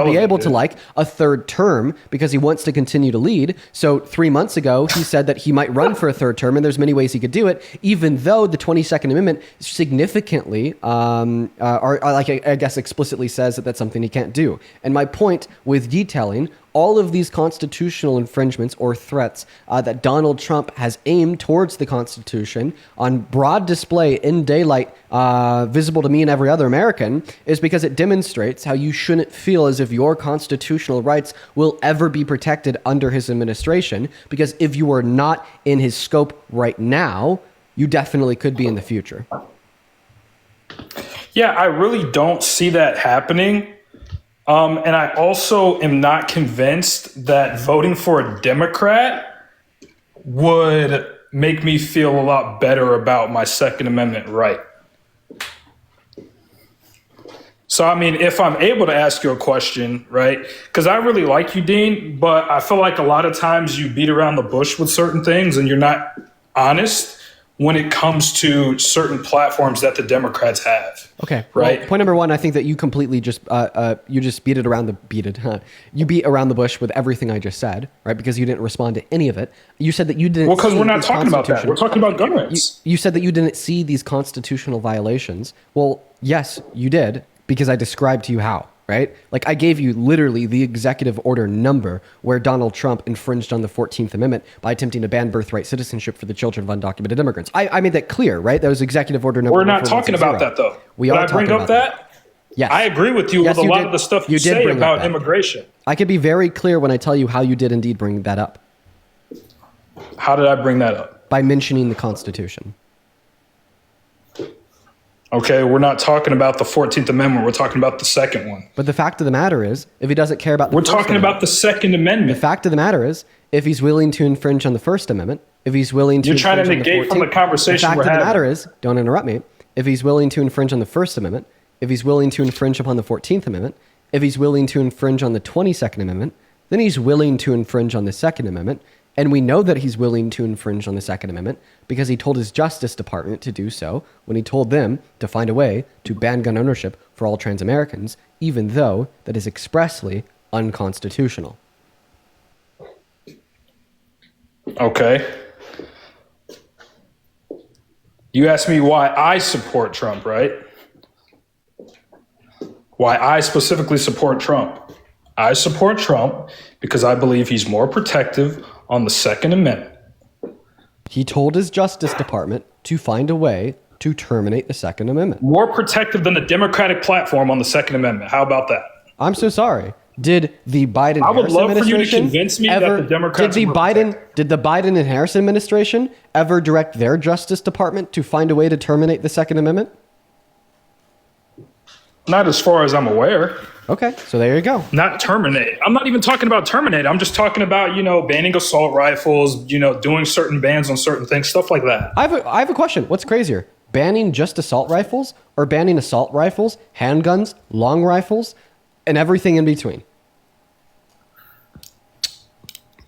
be able to like a third term because he wants to continue to lead. So 3 months ago he said that he might run for a third term, and there's many ways he could do it, even though the 22nd Amendment significantly, I guess explicitly says that that's something he can't do. And my point with detailing all of these constitutional infringements or threats that Donald Trump has aimed towards the Constitution on broad display in daylight, visible to me and every other American, is because it demonstrates how you shouldn't feel as if your constitutional rights will ever be protected under his administration, because if you are not in his scope right now, you definitely could be in the future. Yeah, I really don't see that happening. And I also am not convinced that voting for a Democrat would make me feel a lot better about my Second Amendment right. So, I mean, if I'm able to ask you a question, right? Because I really like you, Dean, but I feel like a lot of times you beat around the bush with certain things and you're not honest when it comes to certain platforms that the Democrats have. Okay, right. Well, point number one, I think that you completely just beat around the bush with everything I just said, right? Because you didn't respond to any of it. You said that you didn't. Well, because see we're not these talking about that. We're talking about gun You, rights. you said that you didn't see these constitutional violations. Well, yes, you did, because I described to you how. Right? Like I gave you literally the executive order number where Donald Trump infringed on the 14th Amendment by attempting to ban birthright citizenship for the children of undocumented immigrants. I made that clear, right? That was executive order number. We're not talking about that, though. We Did are I bring talking up about that? Yes. I agree with you Yes, with a you lot did. of the stuff you You did say bring up about that. immigration. I could be very clear when I tell you how you did indeed bring that up. How did I bring that up? By mentioning the Constitution. Okay, we're not talking about the 14th Amendment. We're talking about the second one. But the fact of the matter is, if he doesn't care about the We're First talking Amendment, about the Second Amendment. the fact of the matter is, if he's willing to infringe on the First Amendment, if he's willing to You're trying to infringe on the negate from the 14th conversation the fact we're of the having. matter is, don't interrupt me, if he's willing to infringe on the First Amendment, if he's willing to infringe upon the 14th Amendment, if he's willing to infringe on the 22nd Amendment, then he's willing to infringe on the Second Amendment. And we know that he's willing to infringe on the Second Amendment because he told his Justice Department to do so when he told them to find a way to ban gun ownership for all trans Americans, even though that is expressly unconstitutional. Okay. You asked me why I support Trump, right? Why I specifically support Trump. I support Trump because I believe he's more protective on the Second Amendment. He told his Justice Department to find a way to terminate the Second Amendment. More protective than the Democratic platform on the Second Amendment. How about that? I'm so sorry. Did the Biden I would Harris love for you to administration convince me that ever, the Democrats did were the Biden and Harris administration ever direct their Justice Department to find a way to terminate the Second Amendment? Not as far as I'm aware. Okay, so there you go. Not terminate. I'm not even talking about terminate. I'm just talking about, banning assault rifles, doing certain bans on certain things, stuff like that. I have a question. What's crazier? Banning just assault rifles or banning assault rifles, handguns, long rifles, and everything in between?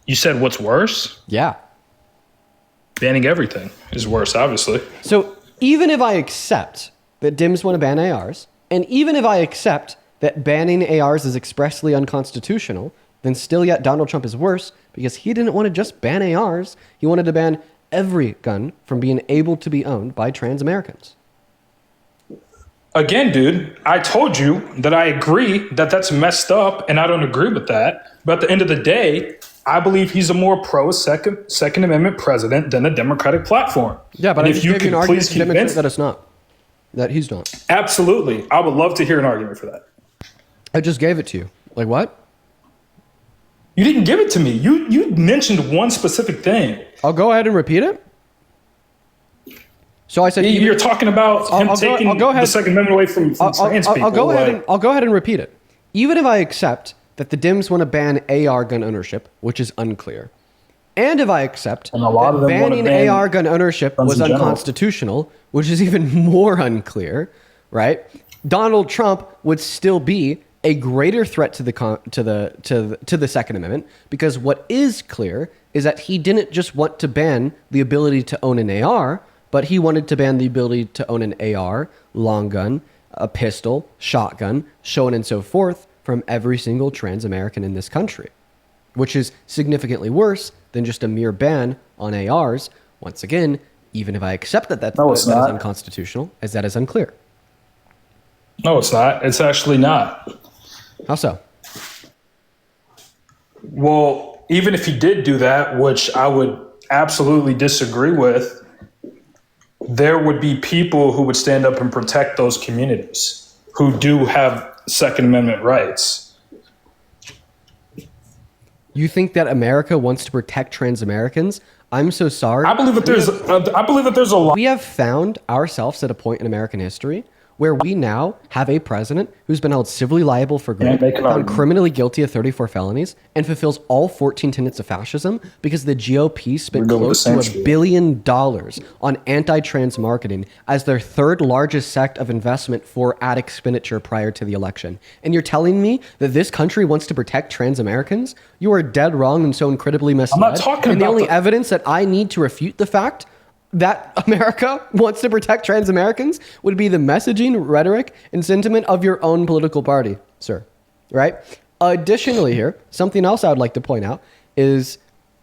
You said what's worse? Yeah. Banning everything is worse, obviously. So even if I accept that Dims want to ban ARs, and even if I accept that banning ARs is expressly unconstitutional, then still yet Donald Trump is worse because he didn't want to just ban ARs. He wanted to ban every gun from being able to be owned by trans Americans. Again, dude, I told you that I agree that that's messed up and I don't agree with that. But at the end of the day, I believe he's a more pro-Second Amendment president than the Democratic platform. Yeah, but and I just gave you an argument to demonstrate that it's not. That he's not. Absolutely. I would love to hear an argument for that. I just gave it to you. Like what? You didn't give it to me. You mentioned one specific thing. I'll go ahead and repeat it. So I said you're talking about him taking the Second Amendment away from trans people. I'll go ahead and repeat it. Even if I accept that the Dems want to ban AR gun ownership, which is unclear, and if I accept that banning AR gun ownership was unconstitutional, which is even more unclear, right? Donald Trump would still be a greater threat to the Second Amendment, because what is clear is that he didn't just want to ban the ability to own an AR, but he wanted to ban the ability to own an AR, long gun, a pistol, shotgun, so on and so forth from every single trans American in this country, which is significantly worse than just a mere ban on ARs. Once again, even if I accept that that is unconstitutional, as that is unclear. No, it's not. It's actually not. How so? Well, even if he did do that, which I would absolutely disagree with, there would be people who would stand up and protect those communities who do have Second Amendment rights. You think that America wants to protect trans Americans? I'm so sorry. I believe that there's a lot. We have found ourselves at a point in American history where we now have a president who's been held civilly liable for found criminally guilty of 34 felonies, and fulfills all 14 tenets of fascism because the GOP spent close to $1 billion on anti-trans marketing as their third largest sect of investment for ad expenditure prior to the election. And you're telling me that this country wants to protect trans Americans? You are dead wrong and so incredibly misled. I'm not talking and about the only evidence that I need to refute the fact that America wants to protect trans Americans would be the messaging, rhetoric, and sentiment of your own political party, sir. Right? Additionally here, something else I would like to point out is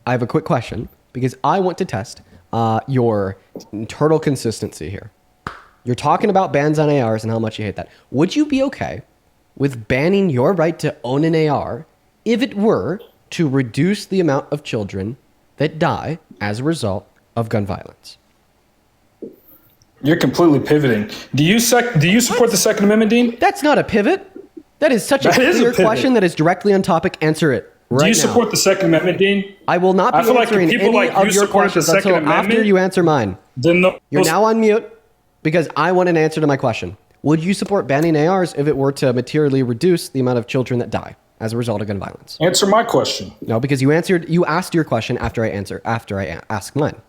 I have a quick question because I want to test your internal consistency here. You're talking about bans on ARs and how much you hate that. Would you be okay with banning your right to own an AR if it were to reduce the amount of children that die as a result of gun violence? You're completely pivoting. Do you support the Second Amendment, Dean? That's not a pivot. That is such a clear question that is directly on topic. Answer it right now. Do you support the Second Amendment, Dean? I will not be answering any of your questions until after you answer mine. You're now on mute because I want an answer to my question. Would you support banning ARs if it were to materially reduce the amount of children that die as a result of gun violence? Answer my question. No, because you asked your question after I asked mine.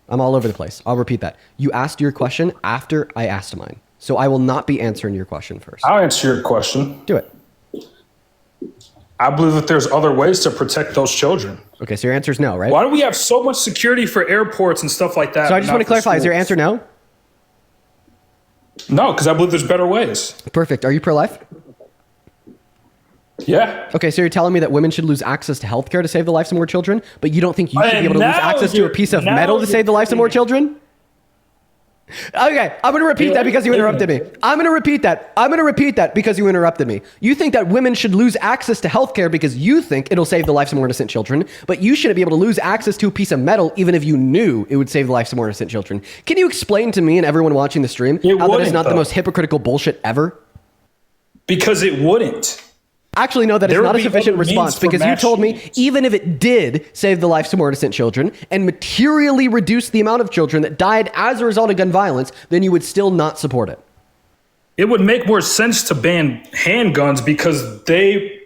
I'm all over the place. I'll repeat that. You asked your question after I asked mine. So I will not be answering your question first. I'll answer your question. Do it. I believe that there's other ways to protect those children. Okay, so your answer is no, right? Why do we have so much security for airports and stuff like that? So I just want to clarify, is your answer no? No, because I believe there's better ways. Perfect. Are you pro-life? Yeah. Okay, so you're telling me that women should lose access to healthcare to save the lives of more children, but you don't think you should be able to lose access to a piece of metal to save the lives of more children? Okay, I'm going to repeat that because you interrupted me. I'm going to repeat that because you interrupted me. You think that women should lose access to healthcare because you think it'll save the lives of more innocent children, but you shouldn't be able to lose access to a piece of metal even if you knew it would save the lives of more innocent children. Can you explain to me and everyone watching the stream how that is not the most hypocritical bullshit ever? Because it wouldn't. Actually, no, that is not a sufficient response because you told me even if it did save the lives of more innocent children and materially reduce the amount of children that died as a result of gun violence, then you would still not support it. it would make more sense to ban handguns because they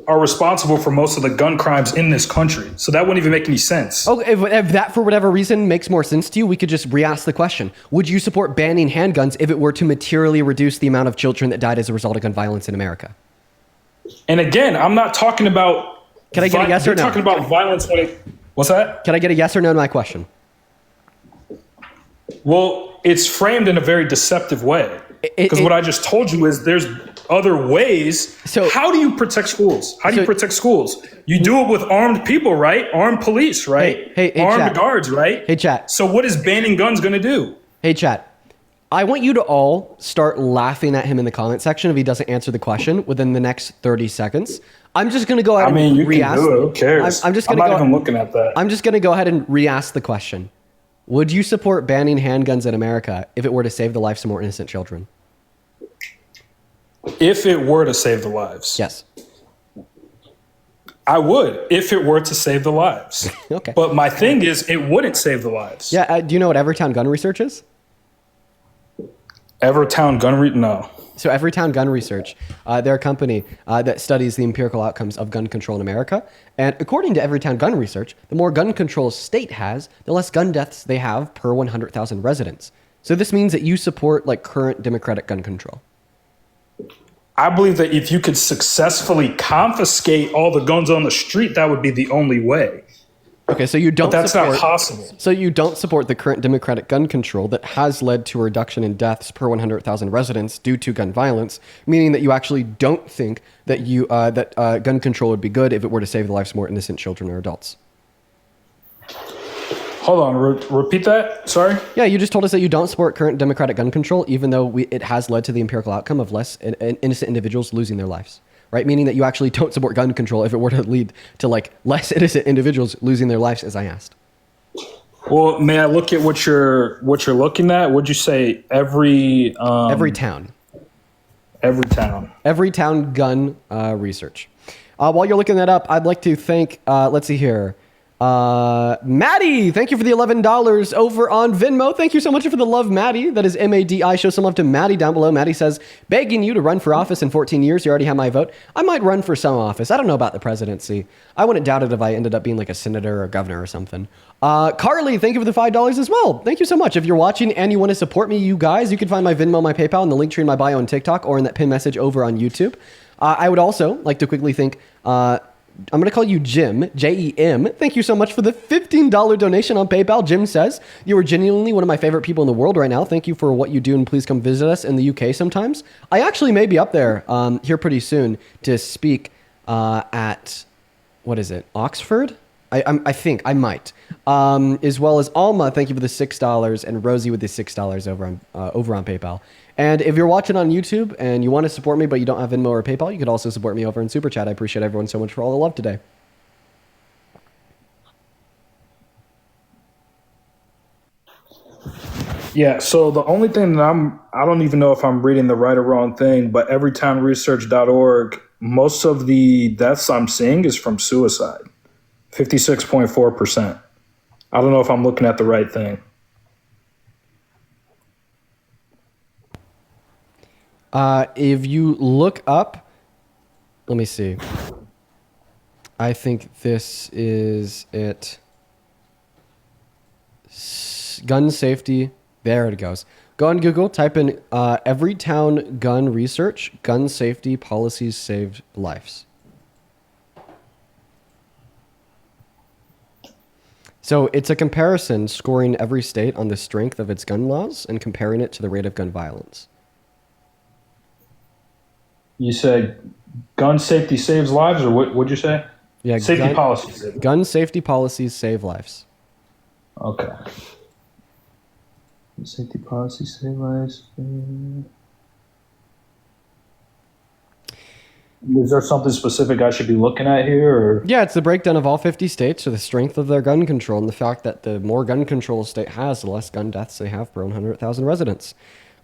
are responsible for most of the gun crimes in this country. So that wouldn't even make any sense. Oh, if that for whatever reason makes more sense to you, we could just re-ask the question. Would you support banning handguns if it were to materially reduce the amount of children that died as a result of gun violence in America? And again, I'm not talking about... Can I get a yes or no? You're talking about violence when it... What's that? Can I get a yes or no to my question? Well, it's framed in a very deceptive way. Because what I just told you is there's other ways. So how do you protect schools? How do you protect schools? You do it with armed people, right? Armed police, right? Hey, armed chat. guards, right? Hey, chat. So what is banning guns going to do? Hey, chat. I want you to all start laughing at him in the comment section if he doesn't answer the question within the next 30 seconds. I'm just going to go ahead and you re-ask. can do it. Who cares? I'm not even looking at that. I'm just going to go ahead and re-ask the question. Would you support banning handguns in America if it were to save the lives of more innocent children? If it were to save the lives. Yes. I would, if it were to save the lives. Okay. But my thing is, it wouldn't save the lives. Yeah. Do you know what Everytown Gun Research is? Everytown No. So Everytown Gun Research, they're a company that studies the empirical outcomes of gun control in America. And according to Everytown Gun Research, the more gun control a state has, the less gun deaths they have per 100,000 residents. So this means that you support like current Democratic gun control. I believe that if you could successfully confiscate all the guns on the street, that would be the only way. Okay, so you don't. But that's not possible. So you don't support the current Democratic gun control that has led to a reduction in deaths per 100,000 residents due to gun violence, meaning that you actually don't think that gun control would be good if it were to save the lives of more innocent children or adults. Hold on, repeat that. Sorry. Yeah, you just told us that you don't support current Democratic gun control, even though it has led to the empirical outcome of less innocent individuals losing their lives. Right, meaning that you actually don't support gun control if it were to lead to like less innocent individuals losing their lives, as I asked. Well, may I look at what you're looking at? Would you say every town? Every town gun research. While you're looking that up, I'd like to thank. Let's see here. Maddie, thank you for the $11 over on Venmo. Thank you so much for the love, Maddie. That is MADI. Show some love to Maddie down below. Maddie says, begging you to run for office in 14 years. You already have my vote. I might run for some office. I don't know about the presidency. I wouldn't doubt it if I ended up being like a senator or a governor or something. Carly, thank you for the $5 as well. Thank you so much. If you're watching and you want to support me, you guys, you can find my Venmo, my PayPal, and the link tree in my bio on TikTok or in that pin message over on YouTube. I would also like to quickly thank I'm going to call you Jim, Jem. Thank you so much for the $15 donation on PayPal. Jim says, you are genuinely one of my favorite people in the world right now. Thank you for what you do, and please come visit us in the UK sometimes. I actually may be up there here pretty soon to speak at, what is it, Oxford? I think I might. As well as Alma, thank you for the $6, and Rosie with the $6 over on PayPal. And if you're watching on YouTube and you want to support me, but you don't have Venmo or PayPal, you could also support me over in Super Chat. I appreciate everyone so much for all the love today. Yeah, so the only thing that I don't even know if I'm reading the right or wrong thing, but everytownresearch.org, most of the deaths I'm seeing is from suicide, 56.4%. I don't know if I'm looking at the right thing. If you look up, let me see. I think this is it. Gun safety. There it goes. Go on Google, type in Everytown Gun Research, gun safety policies saved lives. So it's a comparison scoring every state on the strength of its gun laws and comparing it to the rate of gun violence. You said gun safety saves lives, or what'd you say? Yeah, safety policies. Gun safety policies save lives. Okay. Safety policies save lives. Is there something specific I should be looking at here? Or? Yeah, it's the breakdown of all 50 states to the strength of their gun control and the fact that the more gun control a state has, the less gun deaths they have per 100,000 residents.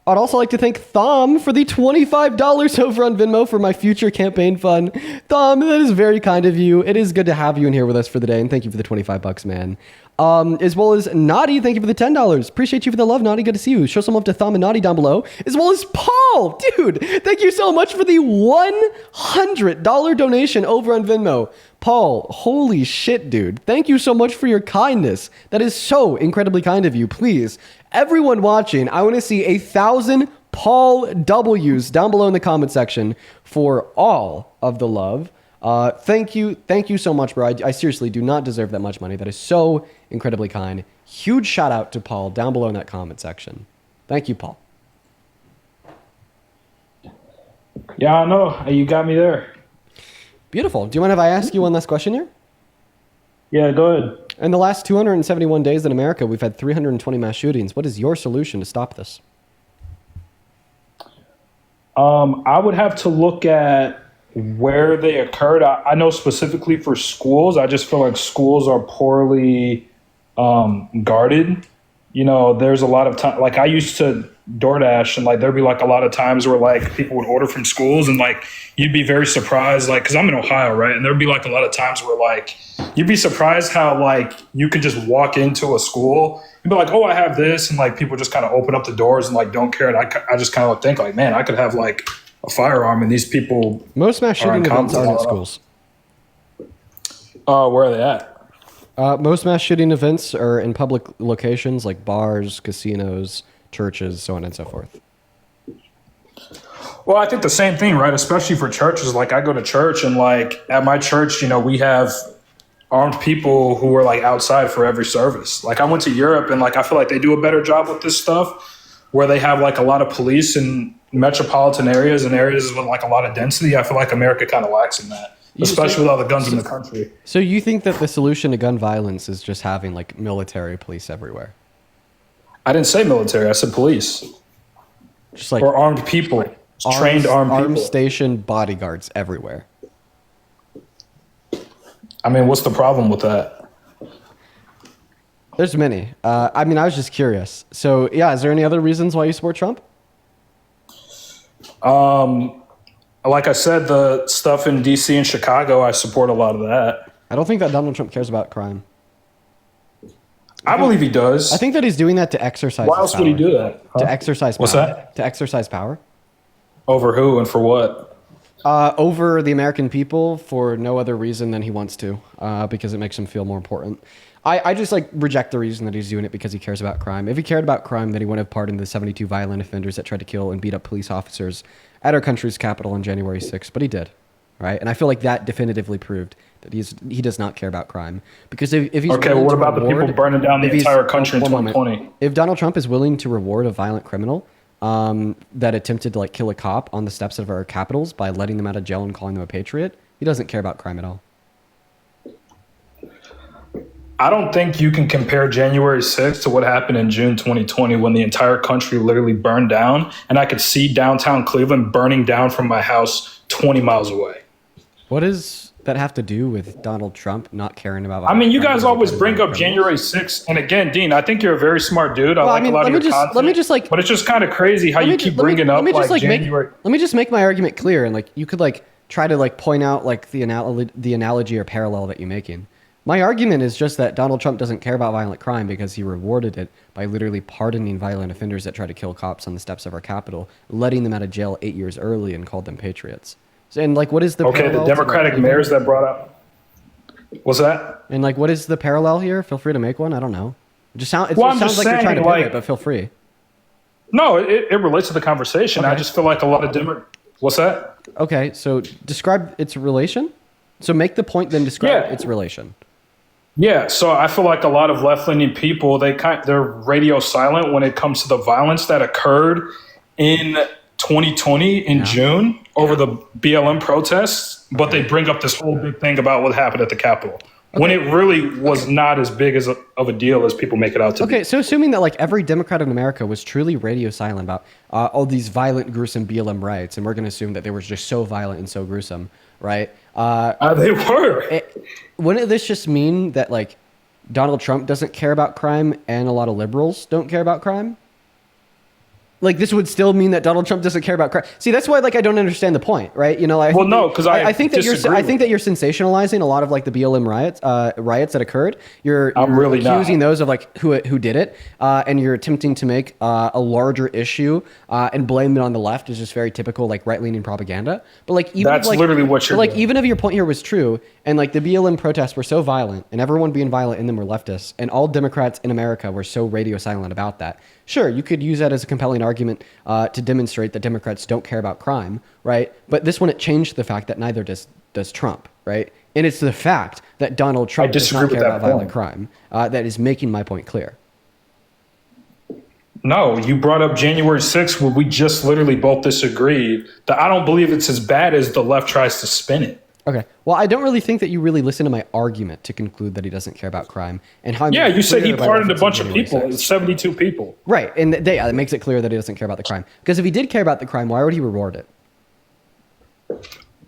I'd also like to thank Thom for the $25 over on Venmo for my future campaign fund. Thom, that is very kind of you. It is good to have you in here with us for the day, and thank you for the $25, man. As well as Naughty, thank you for the $10. Appreciate you for the love, Naughty. Good to see you. Show some love to Thom and Naughty down below. As well as Paul, dude, thank you so much for the $100 donation over on Venmo. Paul, holy shit, dude. Thank you so much for your kindness. That is so incredibly kind of you. Please, everyone watching, I want to see 1,000 Paul W's down below in the comment section for all of the love. Thank you so much, bro. I seriously do not deserve that much money. That is so incredibly kind. Huge shout out to Paul down below in that comment section. Thank you, Paul. Yeah, I know. You got me there. Beautiful. Do you mind if I ask you one last question here? Yeah, go ahead. In the last 271 days in America, we've had 320 mass shootings. What is your solution to stop this? I would have to look at where they occurred. I know specifically for schools, I just feel like schools are poorly guarded. You know, there's a lot of time, like I used to DoorDash, and like there'd be like a lot of times where like people would order from schools, and like you'd be very surprised, like because I'm in Ohio, right? And there'd be like a lot of times where like you'd be surprised how like you could just walk into a school and be like, oh, I have this, and like people just kind of open up the doors and like don't care. And I just kind of think like, man, I could have like a firearm, and these people. Most mass shooting events aren't at schools. Where are they at? Most mass shooting events are in public locations like bars, casinos, churches, so on and so forth. Well, I think the same thing, right? Especially for churches. Like I go to church, and like at my church, you know, we have armed people who are like outside for every service. Like I went to Europe, and like I feel like they do a better job with this stuff, where they have like a lot of police in metropolitan areas and areas with like a lot of density. I feel like America kind of lacks in that. Especially with all the guns in the country. So you think that the solution to gun violence is just having like military police everywhere? I didn't say military. I said police. Just like or armed people, trained armed people. Station bodyguards everywhere. I mean, what's the problem with that? There's many. I mean, I was just curious. So yeah, is there any other reasons why you support Trump? Like I said, the stuff in D.C. and Chicago, I support a lot of that. I don't think that Donald Trump cares about crime. I believe he does. I think that he's doing that to exercise Why else power. would he do that? Huh? To exercise power. What's that? To exercise power. Over who and for what? Over the American people for no other reason than he wants to, because it makes him feel more important. I just like reject the reason that he's doing it because he cares about crime. If he cared about crime, then he wouldn't have pardoned the 72 violent offenders that tried to kill and beat up police officers at our country's capital on January 6th, but he did, right? And I feel like that definitively proved that he does not care about crime. Because if he's okay, well, what about the people burning down the entire country in 2020? If Donald Trump is willing to reward a violent criminal that attempted to like kill a cop on the steps of our capitals by letting them out of jail and calling them a patriot, he doesn't care about crime at all. I don't think you can compare January 6th to what happened in June 2020 when the entire country literally burned down, and I could see downtown Cleveland burning down from my house 20 miles away. What does that have to do with Donald Trump not caring about? I mean, you guys always bring up January 6th, and again, Dean, I think you're a very smart dude. I like a lot of your content. Let me just like, but it's just kind of crazy how you keep bringing up like January. Let me just make my argument clear, and like you could like try to like point out like the analogy or parallel that you're making. My argument is just that Donald Trump doesn't care about violent crime because he rewarded it by literally pardoning violent offenders that try to kill cops on the steps of our Capitol, letting them out of jail 8 years early and called them patriots. And like, what is the the Democratic mayors that brought up? What's that? And like, what is the parallel here? Feel free to make one. I don't know. It just sounds well, like you're trying to pivot, but feel free. No, it relates to the conversation. Okay. I just feel like a lot of What's that? Okay, so describe its relation. So make the point, then describe its relation. Yeah, so I feel like a lot of left-leaning people, they're radio silent when it comes to the violence that occurred in 2020 in June over the BLM protests, but they bring up this whole big thing about what happened at the Capitol. When it really was not as big of a deal as people make it out to be. Okay, so assuming that like every Democrat in America was truly radio silent about all these violent, gruesome BLM riots, and we're going to assume that they were just so violent and so gruesome, right? They were. Wouldn't this just mean that like Donald Trump doesn't care about crime and a lot of liberals don't care about crime? like this would still mean that Donald Trump doesn't care about crime. See, that's why like I don't understand the point, right? You know, I think that you're sensationalizing a lot of like the BLM riots that occurred. You're really accusing not. those of like who did it, and you're attempting to make a larger issue and blame it on the left is just very typical like right leaning propaganda. But like even That's if, like, literally what you're but, like doing. even if your point here was true, and like the BLM protests were so violent, and everyone being violent in them were leftists, and all Democrats in America were so radio silent about that. Sure, you could use that as a compelling argument to demonstrate that Democrats don't care about crime, right? But this wouldn't change the fact that neither does Trump, right? And it's the fact that Donald Trump does not care about violent crime that is making my point clear. No, you brought up January 6th where we just literally both disagreed that I don't believe it's as bad as the left tries to spin it. Okay. Well, I don't really think that you really listen to my argument to conclude that he doesn't care about crime and how. Yeah, you said he clear by pardoned a referencing bunch of January people, 6th. 72 people. Right, and that makes it clear that he doesn't care about the crime. Because if he did care about the crime, why would he reward it?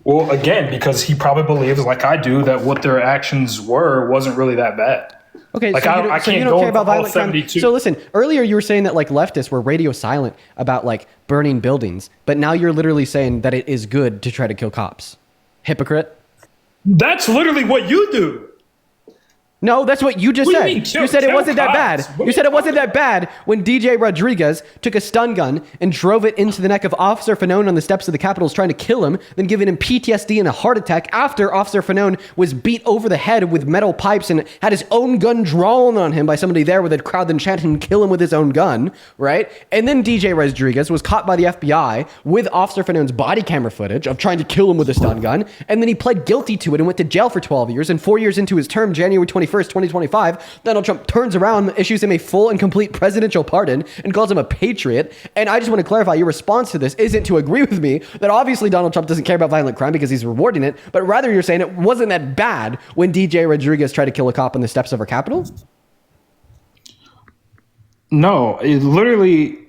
Well, again, because he probably believes, like I do, that what their actions were wasn't really that bad. Okay, like so I you can't don't go care about all violent crime. 72. So listen, earlier you were saying that like leftists were radio silent about like burning buildings, but now you're literally saying that it is good to try to kill cops. Hypocrite. That's literally what you do. No, that's what you just What do said. you mean, You said it kill wasn't that cops? bad. What You are said you it wasn't that bad when DJ Rodriguez took a stun gun and drove it into the neck of Officer Fanone on the steps of the Capitol trying to kill him, then giving him PTSD and a heart attack after Officer Fanone was beat over the head with metal pipes and had his own gun drawn on him by somebody there with a crowd then chanting and kill him with his own gun, right? And then DJ Rodriguez was caught by the FBI with Officer Fanone's body camera footage of trying to kill him with a stun gun, and then he pled guilty to it and went to jail for 12 years, and 4 years into his term, January 21st, 2025, Donald Trump turns around, issues him a full and complete presidential pardon, and calls him a patriot. And I just want to clarify, your response to this isn't to agree with me that obviously Donald Trump doesn't care about violent crime because he's rewarding it, but rather you're saying it wasn't that bad when DJ Rodriguez tried to kill a cop on the steps of our Capitol? No, it literally.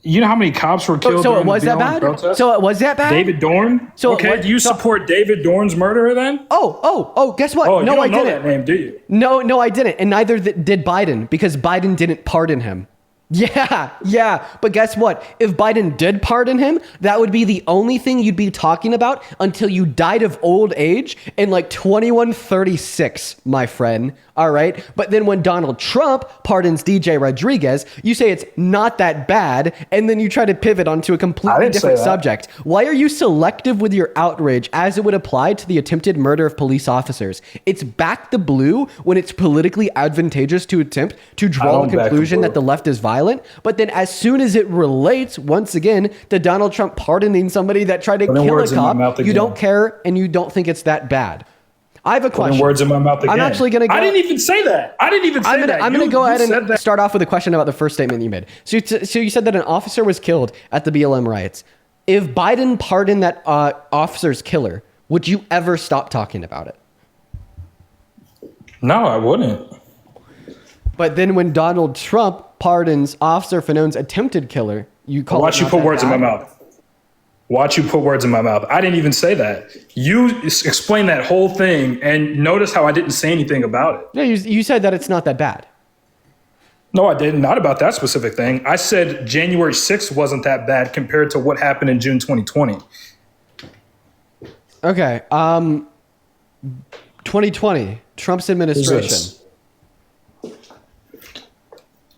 You know how many cops were killed? So it during the was that BLM bad? protest? So it was that bad? David Dorn. So okay, do you support David Dorn's murderer then? Oh, guess what? Oh, no, you don't I know didn't. that name, do you? No, I didn't. And neither did Biden because Biden didn't pardon him. Yeah. But guess what? If Biden did pardon him, that would be the only thing you'd be talking about until you died of old age in like 2136, my friend. All right. But then when Donald Trump pardons DJ Rodriguez, you say it's not that bad. And then you try to pivot onto a completely different subject. Why are you selective with your outrage as it would apply to the attempted murder of police officers? It's back the blue when it's politically advantageous to attempt to draw a conclusion that the left is violent. But then as soon as it relates, once again, to Donald Trump pardoning somebody that tried to kill a cop, you don't care and you don't think it's that bad. I have a question. Putting words in my mouth again. I'm actually going to go. I didn't even say that. I'm going to go ahead and start off with a question about the first statement you made. So you said that an officer was killed at the BLM riots. If Biden pardoned that officer's killer, would you ever stop talking about it? No, I wouldn't. But then when Donald Trump pardons Officer Fanone's attempted killer, you call Watch it you put words in my mouth. Watch you put words in my mouth. I didn't even say that. You explained that whole thing, and notice how I didn't say anything about it. Yeah, you said that it's not that bad. No, I didn't. Not about that specific thing. I said January 6th wasn't that bad compared to what happened in June 2020. Okay. 2020, Trump's administration.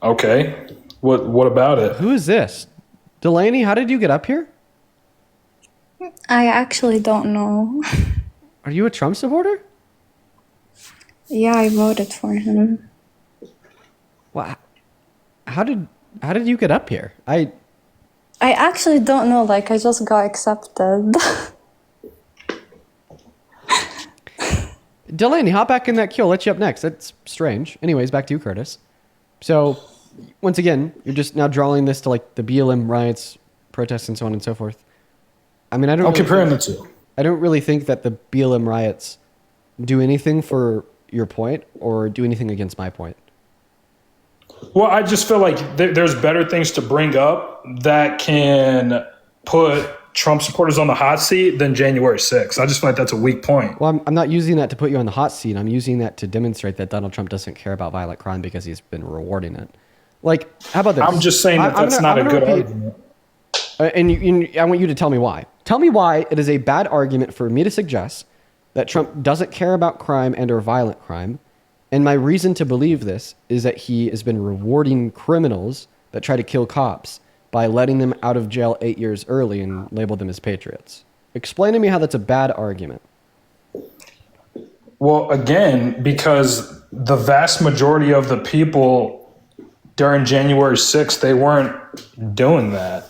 Okay. What about it? Who is this? Delaney, how did you get up here? I actually don't know. Are you a Trump supporter? Yeah, I voted for him. Wow. How did you get up here? I actually don't know. Like, I just got accepted. Delaney, hop back in that queue. I'll let you up next. That's strange. Anyways, back to you, Curtis. So, once again, you're just now drawing this to like the BLM riots, protests, and so on and so forth. I mean, I'm comparing the two. I don't really think that the BLM riots do anything for your point or do anything against my point. Well, I just feel like there's better things to bring up that can put Trump supporters on the hot seat than January 6th. I just feel like that's a weak point. Well, I'm not using that to put you on the hot seat. I'm using that to demonstrate that Donald Trump doesn't care about violent crime because he's been rewarding it. Like, how about this? I'm just saying that that's not a good argument. And I want you to tell me why. Tell me why it is a bad argument for me to suggest that Trump doesn't care about crime and or violent crime. And my reason to believe this is that he has been rewarding criminals that try to kill cops by letting them out of jail 8 years early and label them as patriots. Explain to me how that's a bad argument. Well, again, because the vast majority of the people during January 6th, they weren't doing that.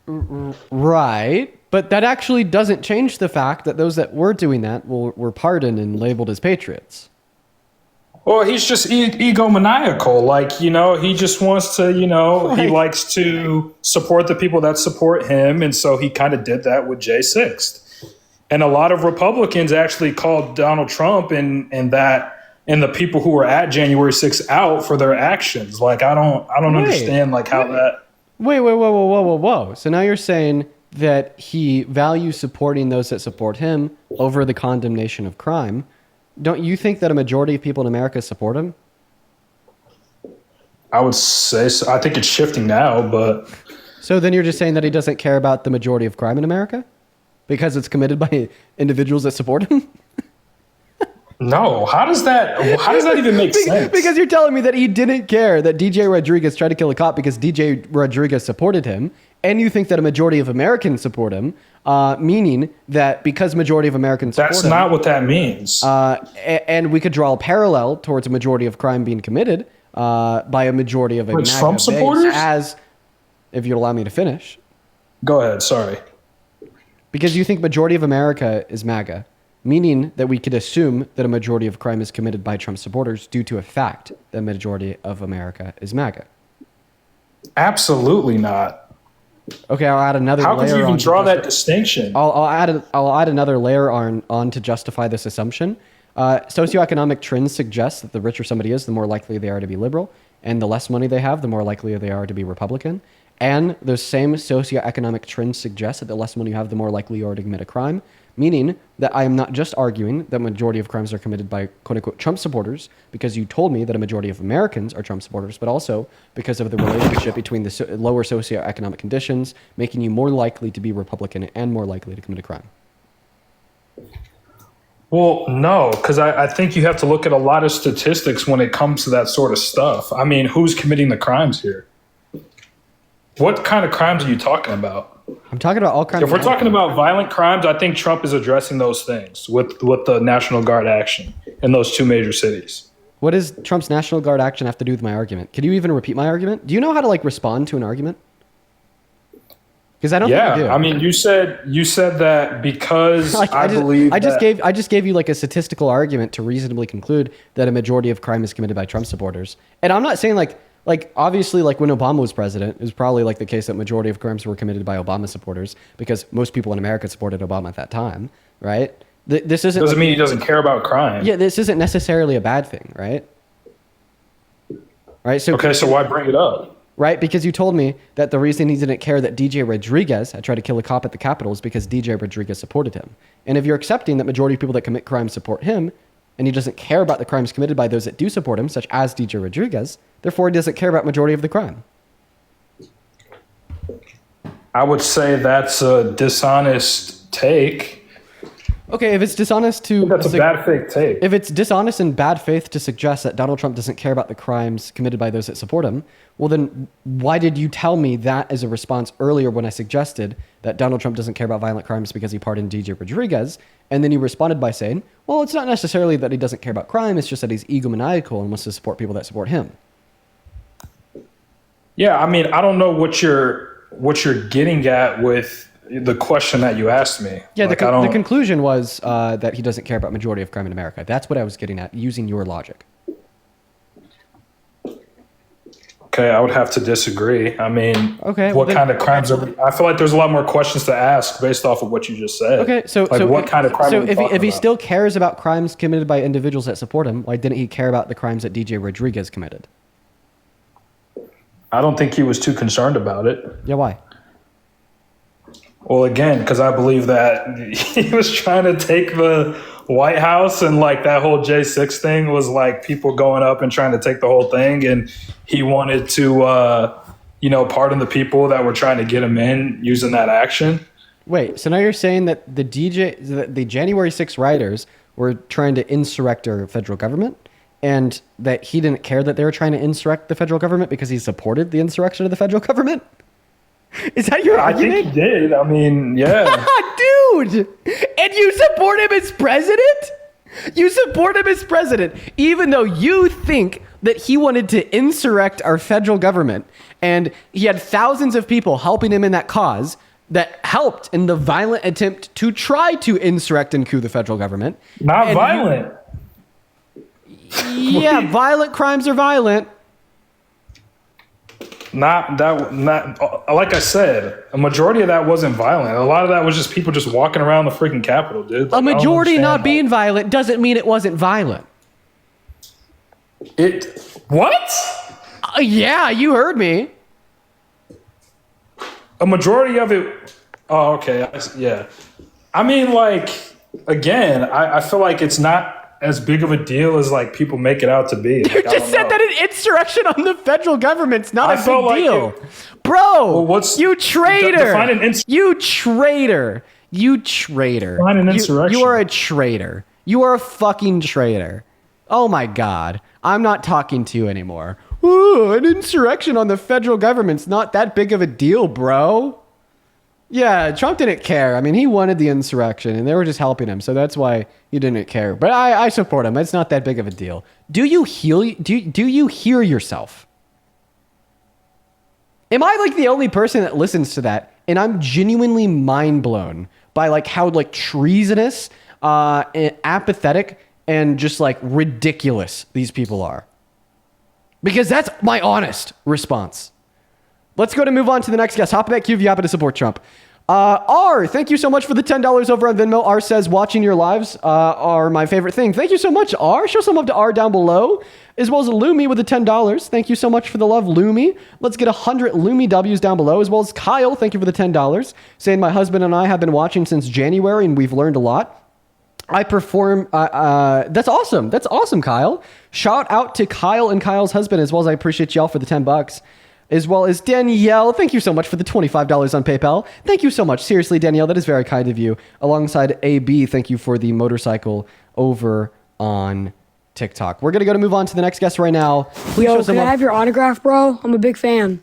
Right. But that actually doesn't change the fact that those that were doing that were pardoned and labeled as patriots. Well, he's just egomaniacal. Like, he just wants to, he likes to support the people that support him. And so he kind of did that with J6. And a lot of Republicans actually called Donald Trump and the people who were at January 6th out for their actions. Like, I don't understand like how that. Whoa. So now you're saying that he values supporting those that support him over the condemnation of crime. Don't you think that a majority of people in America support him? I would say so. I think it's shifting now, but. So then you're just saying that he doesn't care about the majority of crime in America? Because it's committed by individuals that support him? No. How does that even make sense? Because you're telling me that he didn't care that DJ Rodriguez tried to kill a cop because DJ Rodriguez supported him, and you think that a majority of Americans support him, meaning that because majority of Americans support That's him... not what that means. And we could draw a parallel towards a majority of crime being committed by a majority of MAGA Trump base supporters? as... If you'd allow me to finish. Go ahead, sorry. Because you think majority of America is MAGA, meaning that we could assume that a majority of crime is committed by Trump supporters due to a fact that majority of America is MAGA. Absolutely not. Okay, I'll add another layer. How could you even draw that distinction? I'll add another layer on to justify this assumption. Socioeconomic trends suggest that the richer somebody is, the more likely they are to be liberal, and the less money they have, the more likely they are to be Republican. And those same socioeconomic trends suggest that the less money you have, the more likely you are to commit a crime, meaning that I am not just arguing that majority of crimes are committed by quote-unquote Trump supporters, because you told me that a majority of Americans are Trump supporters, but also because of the relationship between the lower socioeconomic conditions, making you more likely to be Republican and more likely to commit a crime. Well, no, because I think you have to look at a lot of statistics when it comes to that sort of stuff. I mean, who's committing the crimes here? What kind of crimes are you talking about? I'm talking about all kinds. If we're talking about violent crimes, I think Trump is addressing those things with the National Guard action in those two major cities. What does Trump's National Guard action have to do with my argument? Could you even repeat my argument? Do you know how to respond to an argument? Because I don't think you do. I mean, you said that because I just gave you a statistical argument to reasonably conclude that a majority of crime is committed by Trump supporters. And I'm not saying obviously when Obama was president, it was probably the case that majority of crimes were committed by Obama supporters because most people in America supported Obama at that time, right? This isn't doesn't mean he doesn't care about crime. Yeah, this isn't necessarily a bad thing, right? Right. So why bring it up? Right, because you told me that the reason he didn't care that DJ Rodriguez had tried to kill a cop at the Capitol is because DJ Rodriguez supported him. And if you're accepting that majority of people that commit crimes support him, and he doesn't care about the crimes committed by those that do support him, such as DJ Rodriguez, therefore he doesn't care about majority of the crime. I would say that's a dishonest take. Okay, if it's dishonest to... That's a bad faith take. If it's dishonest and bad faith to suggest that Donald Trump doesn't care about the crimes committed by those that support him, well then why did you tell me that as a response earlier when I suggested that Donald Trump doesn't care about violent crimes because he pardoned DJ Rodriguez? And then you responded by saying, well, it's not necessarily that he doesn't care about crime, it's just that he's egomaniacal and wants to support people that support him. Yeah, I mean, I don't know what you're getting at with the question that you asked me. Yeah, the conclusion was that he doesn't care about majority of crime in America. That's what I was getting at, using your logic. Okay, I would have to disagree. I mean, what kind of crimes are... I feel like there's a lot more questions to ask based off of what you just said. Okay, so what kind of crime? So if he still cares about crimes committed by individuals that support him, why didn't he care about the crimes that DJ Rodriguez committed? I don't think he was too concerned about it. Yeah, why? Well, again, because I believe that he was trying to take the White House, and like that whole J6 thing was like people going up and trying to take the whole thing, and he wanted to, pardon the people that were trying to get him in using that action. Wait, so now you're saying that the January 6 rioters were trying to insurrect our federal government, and that he didn't care that they were trying to insurrect the federal government because he supported the insurrection of the federal government? Is that your argument? I think he did. I mean, yeah. Dude! And you support him as president? You support him as president, even though you think that he wanted to insurrect our federal government, and he had thousands of people helping him in that cause that helped in the violent attempt to try to insurrect and coup the federal government. Not violent. Yeah, violent crimes are violent. Not like I said, a majority of that wasn't violent. A lot of that was just people just walking around the freaking Capitol, dude. A majority not being violent doesn't mean it wasn't violent. What? Yeah, you heard me. A majority of it. Oh, okay. Yeah. I mean, like, again, I feel like it's not as big of a deal as like people make it out to be. You just said that an insurrection on the federal government's not a big deal. Bro, you traitor. You traitor. You traitor. Define an insurrection. You are a traitor. You are a fucking traitor. Oh my God. I'm not talking to you anymore. Ooh, an insurrection on the federal government's not that big of a deal, bro. Yeah, Trump didn't care. I mean, he wanted the insurrection, and they were just helping him, so that's why he didn't care. But I support him. It's not that big of a deal. Do you hear yourself? Am I like the only person that listens to that? And I'm genuinely mind blown by like how like treasonous, and apathetic, and just like ridiculous these people are. Because that's my honest response. Let's go to move on to the next guest. Hop back, Q, if you happen to support Trump. R, thank you so much for the $10 over on Venmo. R says, watching your lives are my favorite thing. Thank you so much, R. Show some love to R down below, as well as Lumi with the $10. Thank you so much for the love, Lumi. Let's get 100 Lumi W's down below, as well as Kyle. Thank you for the $10. Saying my husband and I have been watching since January, and we've learned a lot. I perform, that's awesome. That's awesome, Kyle. Shout out to Kyle and Kyle's husband, as well as I appreciate y'all for the $10. As well as Danielle. Thank you so much for the $25 on PayPal. Thank you so much. Seriously, Danielle, that is very kind of you. Alongside AB, thank you for the motorcycle over on TikTok. We're going to move on to the next guest right now. Please Yo, can I have your autograph, bro? I'm a big fan.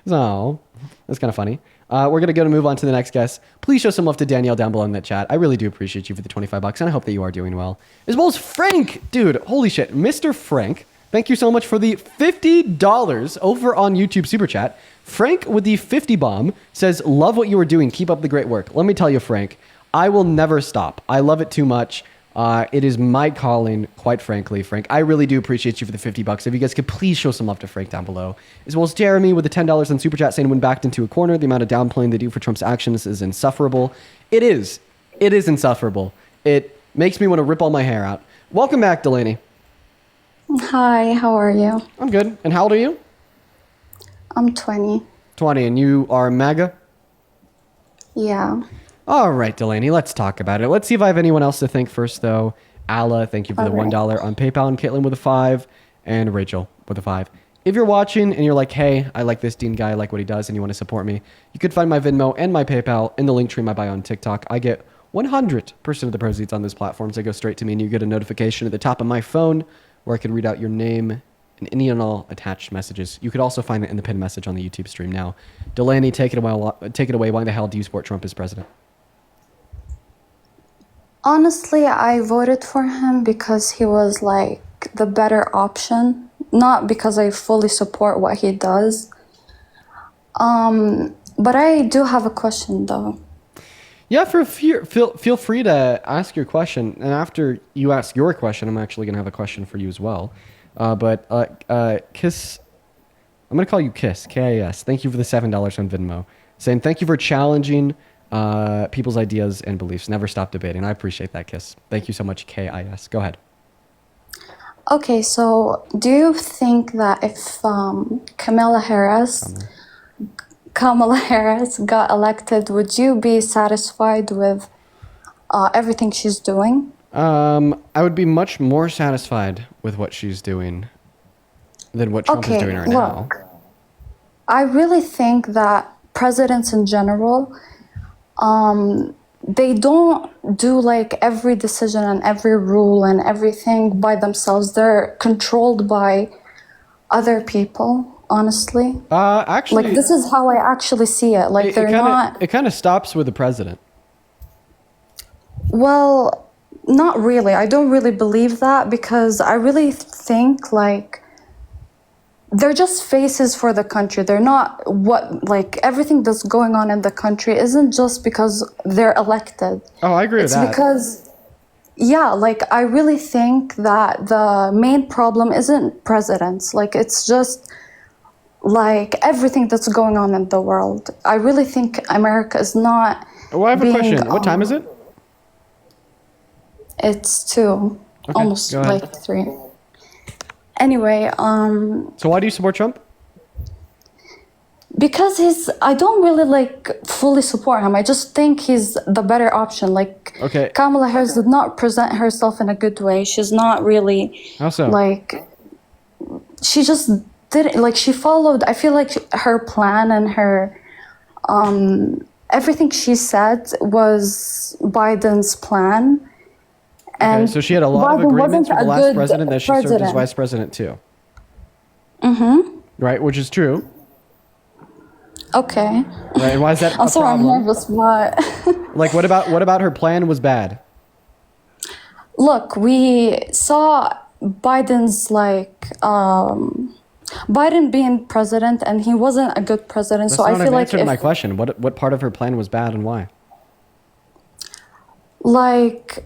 Oh, that's kind of funny. We're going to move on to the next guest. Please show some love to Danielle down below in that chat. I really do appreciate you for the $25, and I hope that you are doing well. As well as Frank. Dude, holy shit. Mr. Frank. Thank you so much for the $50 over on YouTube Super Chat. Frank with the 50 bomb says, love what you are doing. Keep up the great work. Let me tell you, Frank, I will never stop. I love it too much. It is my calling, quite frankly, Frank. I really do appreciate you for the $50. If you guys could please show some love to Frank down below. As well as Jeremy with the $10 on Super Chat saying, when backed into a corner, the amount of downplaying they do for Trump's actions is insufferable. It is. It is insufferable. It makes me want to rip all my hair out. Welcome back, Delaney. Hi, how are you? I'm good. And how old are you? I'm 20. 20, and you are MAGA? Yeah. All right, Delaney, let's talk about it. Let's see if I have anyone else to thank first, though. Alla, thank you for the $1 on PayPal, and Caitlin with a 5, and Rachel with a 5. If you're watching and you're like, hey, I like this Dean guy, I like what he does, and you want to support me, you could find my Venmo and my PayPal in the link tree in my bio on TikTok. I get 100% of the proceeds on those platforms. They go straight to me, and you get a notification at the top of my phone where I can read out your name and any and all attached messages. You could also find it in the pinned message on the YouTube stream now. Delaney, take it away. Why the hell do you support Trump as president? Honestly, I voted for him because he was like the better option, not because I fully support what he does. But I do have a question though. Yeah, feel free to ask your question. And after you ask your question, I'm actually going to have a question for you as well. Kiss, I'm going to call you Kiss, K-I-S. Thank you for the $7 on Venmo. Saying thank you for challenging people's ideas and beliefs. Never stop debating. I appreciate that, Kiss. Thank you so much, K-I-S. Go ahead. Okay, so do you think that if Kamala Harris got elected, would you be satisfied with everything she's doing? I would be much more satisfied with what she's doing than what Trump is doing right now. I really think that presidents in general, they don't do like every decision and every rule and everything by themselves. They're controlled by other people, honestly. Actually, like this is how I actually see it. Like they're not. It kind of stops with the president. Well, not really. I don't really believe that because I really think like they're just faces for the country. They're not like everything that's going on in the country isn't just because they're elected. Oh, I agree with that. It's because, yeah, like I really think that the main problem isn't presidents. Like it's just like everything that's going on in the world. I really think America is not. Well, I have a question. What time is it? It's 2, almost like 3. Anyway, So why do you support Trump? because I don't really like fully support him. I just think he's the better option. Like Kamala Harris did not present herself in a good way. She's not really How so? like she just didn't like she followed. I feel like her plan and her everything she said was Biden's plan. And so she had a lot of Biden agreements with wasn't the a last good president that she served as president. vice president too. Mm-hmm. Right, which is true. Okay. Right, and why is that I'm a sorry, I'm problem? nervous, but Like, what about her plan was bad? look, we saw Biden's Biden being president, and he wasn't a good president. That's so not I an feel like answer to my question. What part of her plan was bad and why? like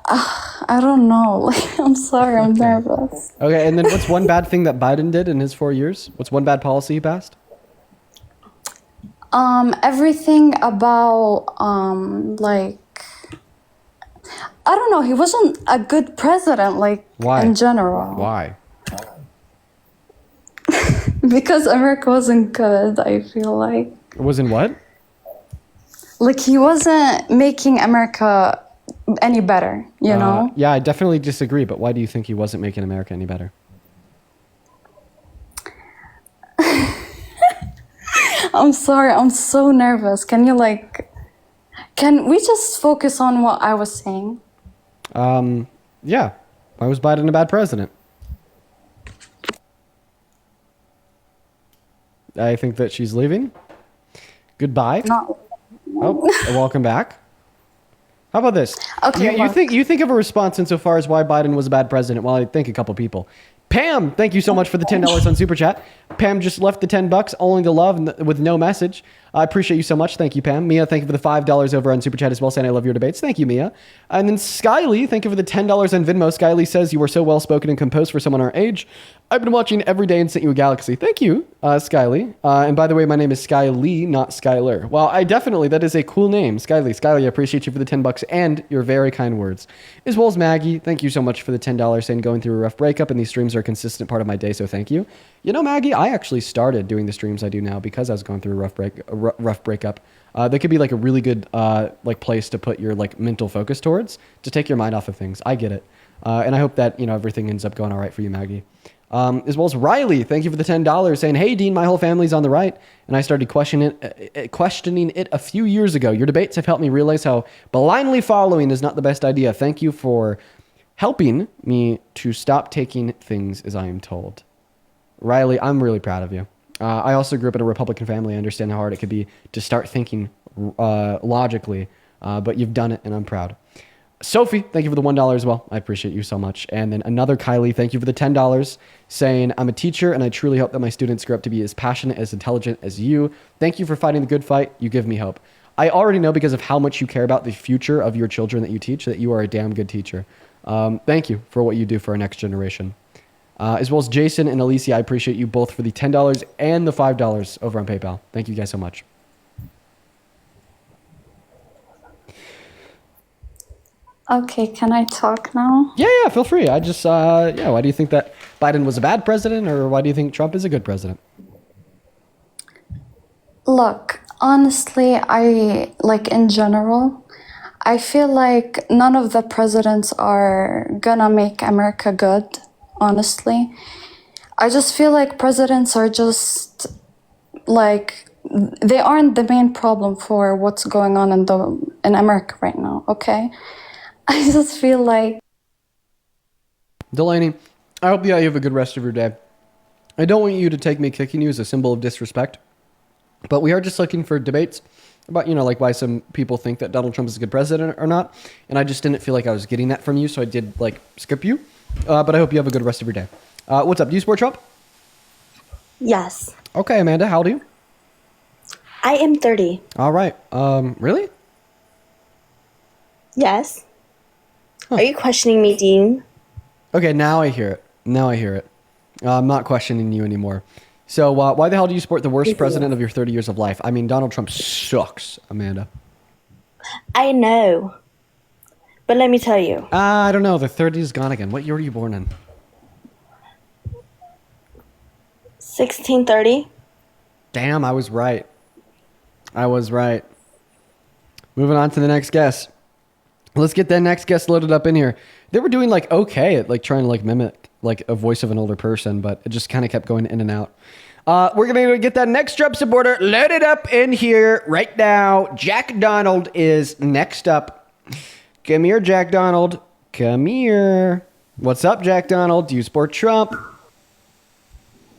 I don't know. Like, I'm sorry, I'm nervous. Okay, and then what's one bad thing that Biden did in his 4 years? What's one bad policy he passed? Everything about like I don't know. He wasn't a good president. Like Why? in general. Why? Because America wasn't good. I feel like. It wasn't what? Like he wasn't making America any better, you know? Yeah, I definitely disagree, but why do you think he wasn't making America any better? I'm sorry, I'm so nervous. Can we just focus on what I was saying? Yeah. Why was Biden a bad president? I think that she's leaving. Goodbye. No. Oh, welcome back. How about this? Okay, You think of a response insofar as why Biden was a bad president? Well, I think a couple people. Pam, thank you so much for the $10 on Super Chat. Pam just left the $10, only the love and with no message. I appreciate you so much. Thank you, Pam. Mia, thank you for the $5 over on Super Chat as well, saying I love your debates. Thank you, Mia. And then Skyly, thank you for the $10 on Venmo. Skyly says, you are so well-spoken and composed for someone our age. I've been watching every day and sent you a galaxy. Thank you, Skyly. And by the way, my name is Skyly, not Skyler. Well, that is a cool name, Skyly. Skyly, I appreciate you for the $10 and your very kind words. As well as Maggie, thank you so much for the $10 saying going through a rough breakup, and these streams are a consistent part of my day, so thank you. You know, Maggie, I actually started doing the streams I do now because I was going through a rough breakup. That could be like a really good place to put your like mental focus towards to take your mind off of things. I get it, and I hope that everything ends up going all right for you, Maggie. As well as Riley, thank you for the $10 saying, hey, Dean, my whole family's on the right, and I started questioning it a few years ago. Your debates have helped me realize how blindly following is not the best idea. Thank you for helping me to stop taking things as I am told. Riley, I'm really proud of you. I also grew up in a Republican family. I understand how hard it could be to start thinking logically, but you've done it, and I'm proud. Sophie, thank you for the $1 as well. I appreciate you so much. And then another Kylie, thank you for the $10, saying, I'm a teacher, and I truly hope that my students grow up to be as passionate, as intelligent as you. Thank you for fighting the good fight. You give me hope. I already know because of how much you care about the future of your children that you teach that you are a damn good teacher. Thank you for what you do for our next generation. As well as Jason and Alicia, I appreciate you both for the $10 and the $5 over on PayPal. Thank you guys so much. Okay, can I talk now? Yeah, feel free. I just, why do you think that Biden was a bad president, or why do you think Trump is a good president? Look, honestly, in general, I feel like none of the presidents are gonna make America good, honestly. I just feel like presidents are just like they aren't the main problem for what's going on in America right now, okay? I just feel like Delaney, I hope you have a good rest of your day. I don't want you to take me kicking you as a symbol of disrespect, but we are just looking for debates about, like why some people think that Donald Trump is a good president or not. And I just didn't feel like I was getting that from you, so I did skip you. But I hope you have a good rest of your day. What's up? Do you support Trump? Yes. Okay, Amanda, how old are you? I am 30. All right. Really? Yes. Are you questioning me, Dean? Okay, now I hear it. I'm not questioning you anymore. So why the hell do you support the worst president of your 30 years of life? I mean, Donald Trump sucks, Amanda. I know. But let me tell you. I don't know. The 30 is gone again. What year were you born in? 1630. Damn, I was right. Moving on to the next guest. Let's get that next guest loaded up in here. They were doing okay at trying to mimic a voice of an older person, but it just kind of kept going in and out. We're going to get that next Trump supporter loaded up in here right now. Jack Donald is next up. Come here, Jack Donald. Come here. What's up, Jack Donald? Do you support Trump?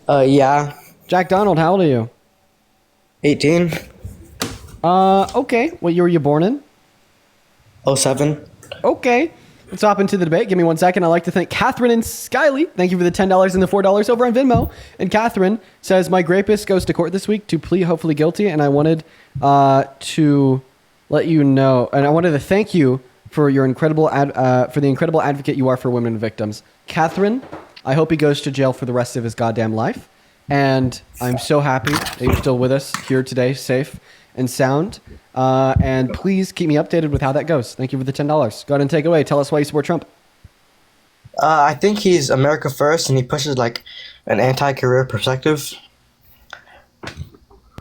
Yeah. Jack Donald, how old are you? 18. Okay. What year were you born in? 07. Okay. Let's hop into the debate. Give me 1 second. I'd like to thank Catherine and Skyly. Thank you for the $10 and the $4 over on Venmo. And Catherine says, my rapist goes to court this week to plead hopefully guilty. And I wanted to let you know, and I wanted to thank you for your incredible for the incredible advocate you are for women victims. Catherine, I hope he goes to jail for the rest of his goddamn life. And I'm so happy that you're still with us here today, safe and sound. And please keep me updated with how that goes. Thank you for the $10. Go ahead and take it away. Tell us why you support Trump. I think he's America first, and he pushes an anti-career perspective.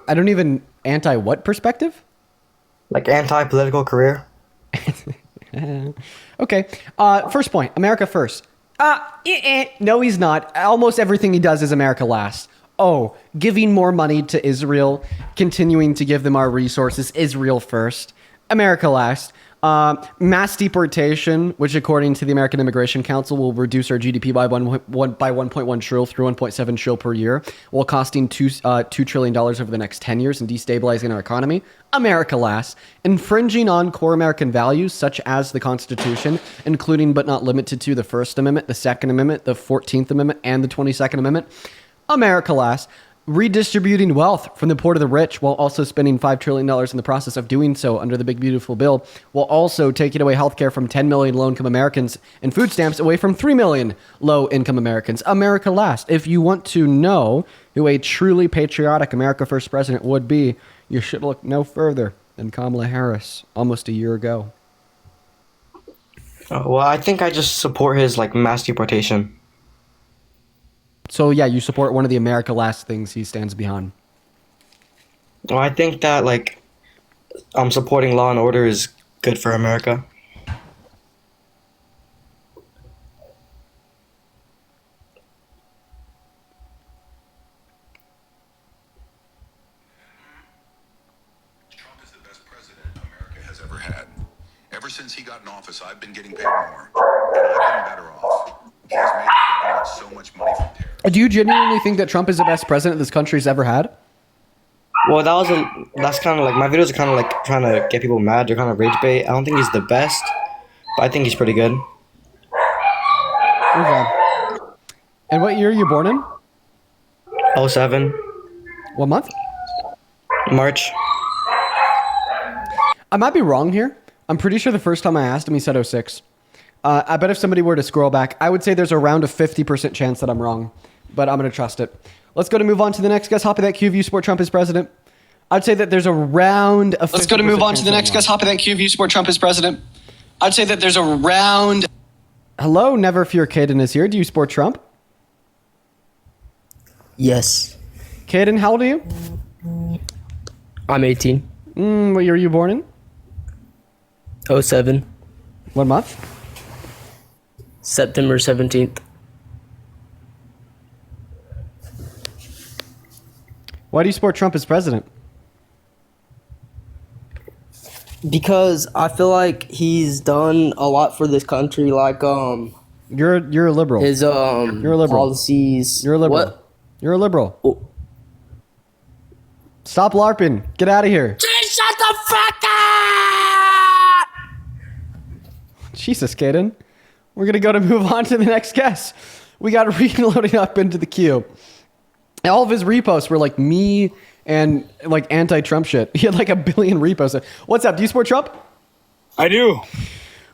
I don't even anti-what perspective? Anti-political career. Okay. First point. America first. No, he's not. Almost everything he does is America last. Oh, giving more money to Israel, continuing to give them our resources, Israel first, America last. Mass deportation, which according to the American Immigration Council will reduce our GDP by 1.1 trillion through 1.7 trillion per year, while costing $2 trillion over the next 10 years and destabilizing our economy. America last. Infringing on core American values such as the Constitution, including but not limited to the First Amendment, the Second Amendment, the 14th Amendment, and the 22nd Amendment. America last. Redistributing wealth from the poor to the rich while also spending $5 trillion in the process of doing so under the big beautiful bill, while also taking away healthcare from 10 million low-income Americans and food stamps away from 3 million low-income Americans. America last. If you want to know who a truly patriotic America first president would be, you should look no further than Kamala Harris almost a year ago. Well, I think I just support his mass deportation. So yeah, you support one of the America last things he stands behind. Well, I think that supporting law and order is good for America. Trump is the best president America has ever had. Ever since he got in office, I've been getting paid more, and I've been better off. He has made the government so much money from terror. Do you genuinely think that Trump is the best president this country's ever had? Well, that's kind of my videos are kind of trying to get people mad. They're kind of rage bait. I don't think he's the best, but I think he's pretty good. Okay. And what year are you born in? 07. What month? March. I might be wrong here. I'm pretty sure the first time I asked him, he said 06. I bet if somebody were to scroll back, I would say there's around a 50% chance that I'm wrong, but I'm going to trust it. Let's go to move on to the next guest. Hop in that queue if you support Trump as president. I'd say that there's around a 50% Let's go to move on to the next guest. Hop in that queue if you support Trump as president. I'd say that there's around... Hello, Never Fear Caden is here. Do you support Trump? Yes. Caden, how old are you? I'm 18. What year are you born in? 07. What month? September 17th. Why do you support Trump as president? Because I feel like he's done a lot for this country. Like You're a liberal. his You're a liberal. policies. You're a liberal. What? You're a liberal. Stop LARPing. Get out of here. Shut the fuck up! Jesus, Kaden. We're going to move on to the next guest. We got Reed loading up into the queue. And all of his reposts were like me and like anti-Trump shit. He had like 1 billion reposts. What's up? Do you support Trump? I do.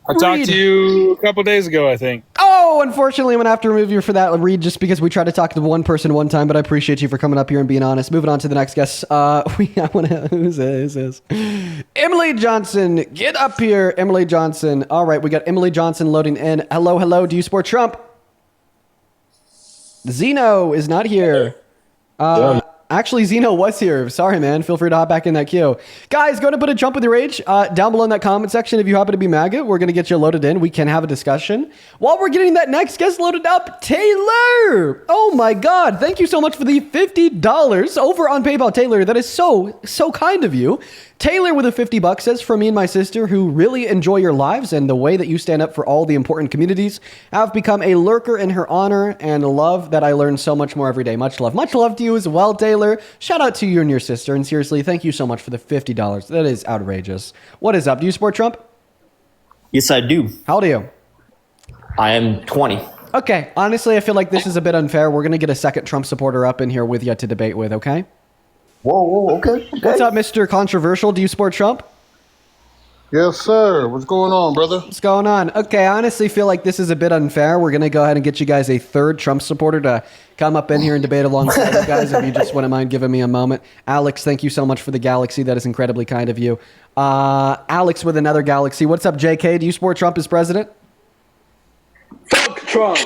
I talked to you a couple days ago, I think. Oh, unfortunately, I'm going to have to remove you for that, Reed, just because we tried to talk to one person one time, but I appreciate you for coming up here and being honest. Moving on to the next guest. Who's this? Emily Johnson. Get up here, Emily Johnson. All right, we got Emily Johnson loading in. Hello. Do you support Trump? Zeno is not here. Actually, Zeno was here. Sorry, man. Feel free to hop back in that queue. Guys, go to put a jump with your rage down below in that comment section. If you happen to be MAGA, we're going to get you loaded in. We can have a discussion. While we're getting that next guest loaded up, Taylor. Oh, my God. Thank you so much for the $50 over on PayPal, Taylor. That is so kind of you. Taylor with a $50 says, for me and my sister who really enjoy your lives and the way that you stand up for all the important communities, have become a lurker in her honor and love that I learn so much more every day. Much love. Much love to you as well, Taylor. Shout out to you and your sister. And seriously, thank you so much for the $50. That is outrageous. What is up? Do you support Trump? Yes, I do. How old are you? I am 20. Okay. Honestly, I feel like this is a bit unfair. We're going to get a second Trump supporter up in here with you to debate with, okay? Whoa, okay. What's up, Mr. Controversial? Do you support Trump? Yes, sir. What's going on, brother? What's going on? Okay, I honestly feel like this is a bit unfair. We're going to go ahead and get you guys a third Trump supporter to come up in here and debate alongside you guys, if you just wouldn't mind giving me a moment. Alex, thank you so much for the galaxy. That is incredibly kind of you. Alex with another galaxy. What's up, JK? Do you support Trump as president? Fuck Trump.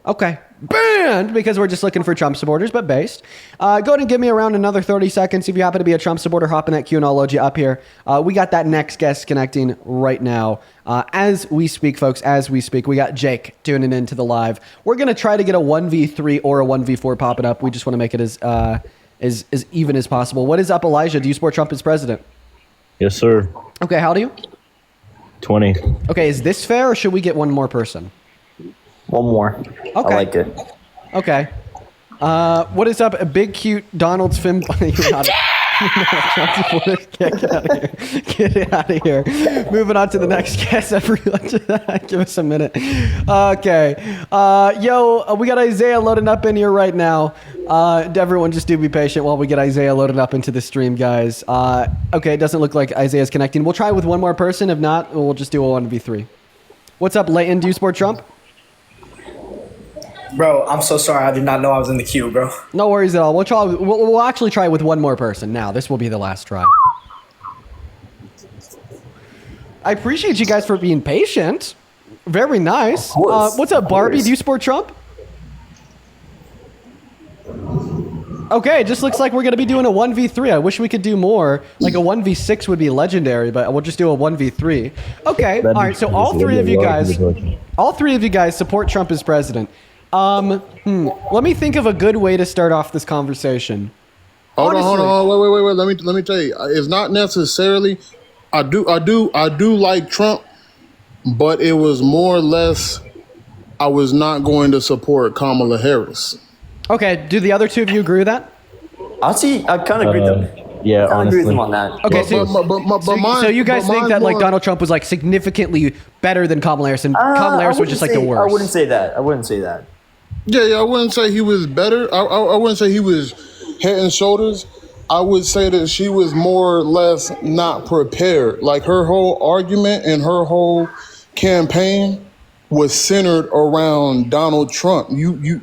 Okay. Banned because we're just looking for Trump supporters, but based. Go ahead and give me around another 30 seconds. If you happen to be a Trump supporter, hop in that queue and I'll load you up here. We got that next guest connecting right now. As we speak, folks, as we speak, we got Jake tuning into the live. We're going to try to get a 1v3 or a 1v4 popping up. We just want to make it as even as possible. What is up, Elijah? Do you support Trump as president? Yes, sir. Okay, how old are you? 20. Okay, is this fair or should we get one more person? One more. Okay. I like it. Okay. What is up? A big, cute Donald's film. Get out of here. Get out of here. Moving on to the next guest. Give us a minute. Okay. We got Isaiah loading up in here right now. Everyone just do be patient while we get Isaiah loaded up into the stream, guys. Okay, it doesn't look like Isaiah's connecting. We'll try with one more person. If not, we'll just do a 1v3. What's up, Leighton? Do you support Trump? Bro, I'm so sorry. I did not know I was in the queue, bro. No worries at all. We'll actually try with one more person now. This will be the last try. I appreciate you guys for being patient. Very nice. What's up, Barbie? Do you support Trump? Okay, it just looks like we're going to be doing a 1v3. I wish we could do more. Like a 1v6 would be legendary, but we'll just do a 1v3. Okay, all right, so all three of you guys support Trump as president. Let me think of a good way to start off this conversation. Hold on. Wait. Let me tell you. It's not necessarily. I do like Trump, but it was more or less. I was not going to support Kamala Harris. Okay. Do the other two of you agree with that? I kind of agree with them. Yeah, I agree with honestly. them on that. Okay, so you guys think that like more- Donald Trump was like significantly better than Kamala Harris, and Kamala Harris was just like the worst. I wouldn't say that. Yeah. I wouldn't say he was better. I wouldn't say he was head and shoulders. I would say that she was more or less not prepared. Like her whole argument and her whole campaign was centered around Donald Trump.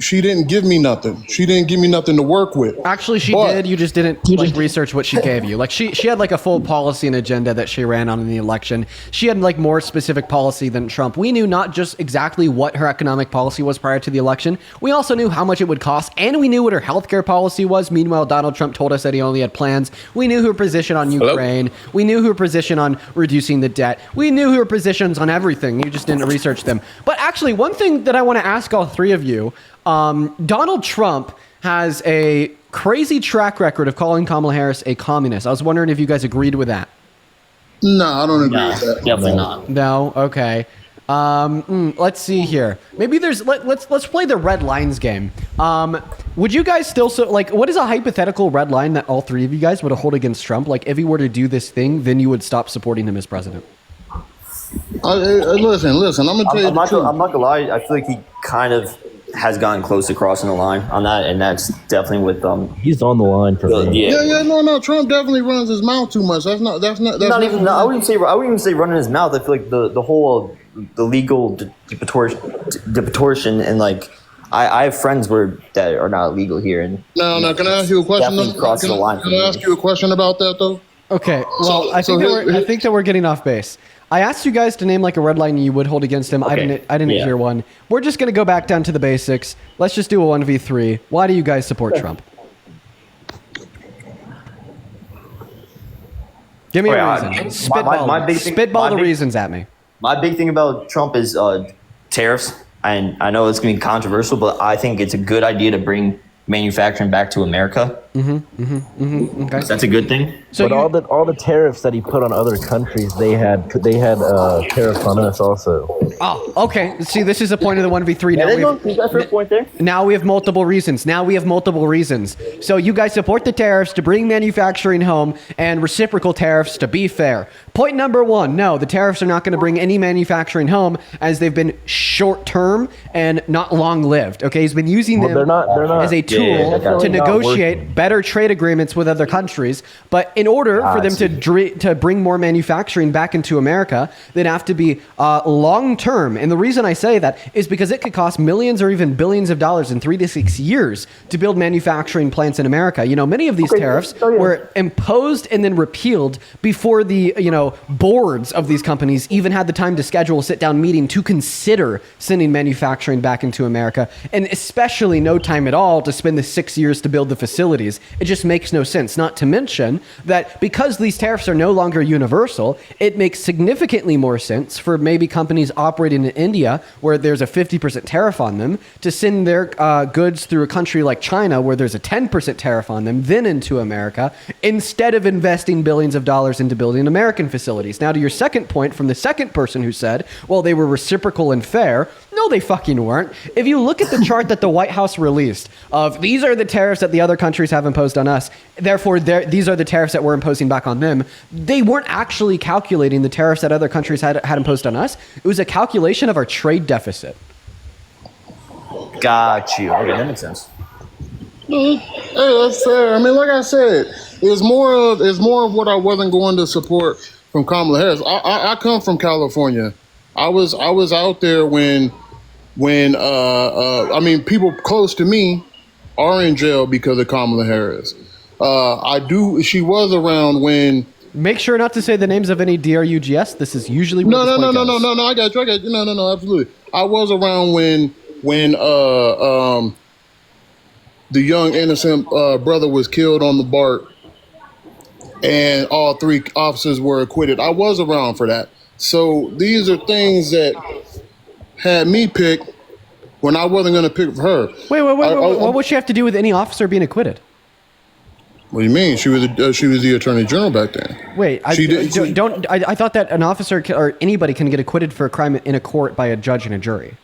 She didn't give me nothing. She didn't give me nothing to work with. Actually, she did. You just didn't like research what she gave you. Like she had like a full policy and agenda that she ran on in the election. She had like more specific policy than Trump. We knew not just exactly what her economic policy was prior to the election. We also knew how much it would cost, and we knew what her healthcare policy was. Meanwhile, Donald Trump told us that he only had plans. We knew her position on Ukraine. We knew her position on reducing the debt. We knew her positions on everything. You just didn't research them. But actually, one thing that I want to ask all three of you, Donald Trump has a crazy track record of calling Kamala Harris a communist. I was wondering if you guys agreed with that. No, I don't agree with that. Definitely not. No? Okay. Let's see here. Maybe let's play the red lines game. Would you guys still what is a hypothetical red line that all three of you guys would hold against Trump? Like if he were to do this thing, then you would stop supporting him as president. Listen. I'm gonna tell you. I'm not gonna lie. I feel like he kind of has gotten close to crossing the line on that, and that's definitely with He's on the line for me. No. Trump definitely runs his mouth too much. That's not even. I wouldn't even say running his mouth. I feel like the whole the legal deportation and like I have friends that are not legal here and. No. Can I ask you a question? Crossing the line. Can I ask you a question about that though? Okay. Well, I think that we're getting off base. I asked you guys to name like a red line you would hold against him. Okay. I didn't hear one. We're just gonna go back down to the basics. Let's just do a 1v3. Why do you guys support Trump? Give me a reason. Spitball the reasons at me. My big thing about Trump is tariffs, and I know it's gonna be controversial, but I think it's a good idea to bring manufacturing back to America. Okay. That's a good thing. So but all the tariffs that he put on other countries, they had tariffs on us also. Oh, okay. See, this is a point of the 1v3. Now we have multiple reasons. So you guys support the tariffs to bring manufacturing home and reciprocal tariffs to be fair. Point number one, no, the tariffs are not going to bring any manufacturing home as they've been short-term and not long-lived. Okay, he's been using them they're not, as a tool to negotiate better trade agreements with other countries. But in order for them to bring more manufacturing back into America, they'd have to be long-term. And the reason I say that is because it could cost millions or even billions of dollars in 3 to 6 years to build manufacturing plants in America. You know, many of these tariffs were imposed and then repealed before the, boards of these companies even had the time to schedule a sit-down meeting to consider sending manufacturing back into America, and especially no time at all to spend the 6 years to build the facilities. It just makes no sense. Not to mention that because these tariffs are no longer universal, it makes significantly more sense for maybe companies operating in India, where there's a 50% tariff on them, to send their goods through a country like China, where there's a 10% tariff on them, then into America, instead of investing billions of dollars into building American facilities. Now, to your second point from the second person who said, well, they were reciprocal and fair. No, they fucking weren't. If you look at the chart that the White House released of these are the tariffs that the other countries have imposed on us, therefore these are the tariffs that we're imposing back on them, they weren't actually calculating the tariffs that other countries had imposed on us. It was a calculation of our trade deficit. Got you. Okay, that makes sense. Hey, that's fair. I mean, like I said, it's more of what I wasn't going to support from Kamala Harris. I come from California. I was out there when people close to me are in jail because of Kamala Harris. She was around when. Make sure not to say the names of any DRUGS. This is usually no. I got you. No, absolutely. I was around when the young innocent brother was killed on the BART, and all 3 officers were acquitted. I was around for that. So these are things that had me pick when I wasn't going to pick for her. Wait. What would she have to do with any officer being acquitted? What do you mean? She was the attorney general back then. Wait, I thought that an officer or anybody can get acquitted for a crime in a court by a judge and a jury.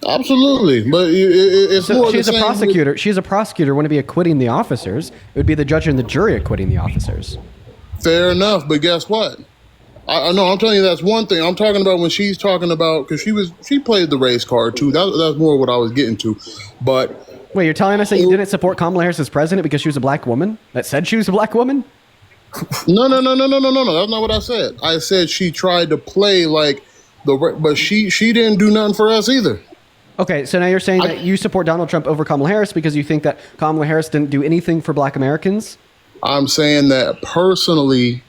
Absolutely, but it's more. She's a prosecutor. She's a prosecutor. Wouldn't be acquitting the officers. It would be the judge and the jury acquitting the officers. Fair enough, but guess what? I know. I'm telling you, that's one thing. I'm talking about when she's talking about, because she played the race card too. That's more what I was getting to. But wait, you're telling us that you didn't support Kamala Harris as president because she was a black woman? That said she was a black woman? No. That's not what I said. I said she tried to play like But she didn't do nothing for us either. Okay, so now you're saying that you support Donald Trump over Kamala Harris because you think that Kamala Harris didn't do anything for Black Americans? I'm saying that personally,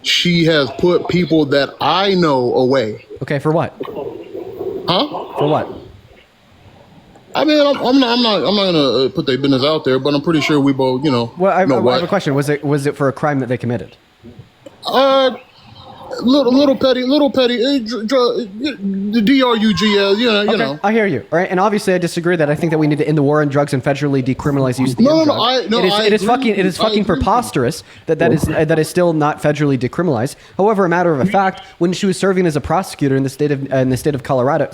she has put people that I know away. Okay, for what? Huh? For what? I mean, I'm not gonna put their business out there, but I'm pretty sure we both, Well, I know have a question. Was it for a crime that they committed? Little petty, the DRUGL, you know. I hear you. All right, and obviously I disagree that I think that we need to end the war on drugs and federally decriminalize use of the drug. It is fucking preposterous that is still not federally decriminalized. However, a matter of a fact, when she was serving as a prosecutor in the state of in the state of California,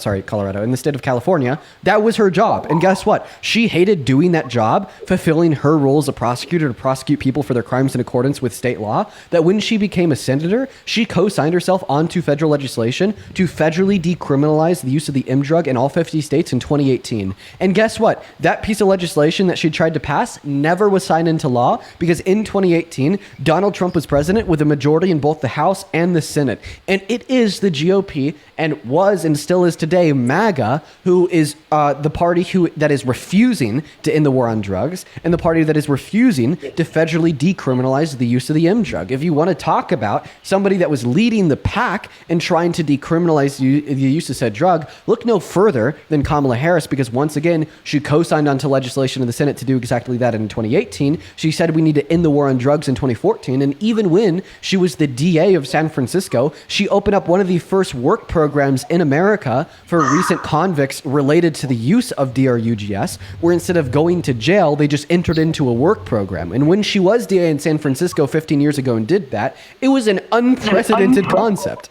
that was her job. And guess what? She hated doing that job, fulfilling her role as a prosecutor to prosecute people for their crimes in accordance with state law. That when she became a senator, she co-signed herself onto federal legislation to federally decriminalize the use of the M drug in all 50 states in 2018. And guess what? That piece of legislation that she tried to pass never was signed into law because in 2018, Donald Trump was president with a majority in both the House and the Senate. And it is the GOP and was and still is today MAGA who is the party that is refusing to end the war on drugs and the party that is refusing to federally decriminalize the use of the M drug. If you want to talk about somebody that was leading the pack and trying to decriminalize the use of said drug, look no further than Kamala Harris because once again, she co-signed onto legislation in the Senate to do exactly that in 2018. She said we need to end the war on drugs in 2014. And even when she was the DA of San Francisco, she opened up one of the first work programs in America for recent convicts related to the use of DRUGS, where instead of going to jail, they just entered into a work program. And when she was DA in San Francisco 15 years ago and did that, it was an unprecedented concept.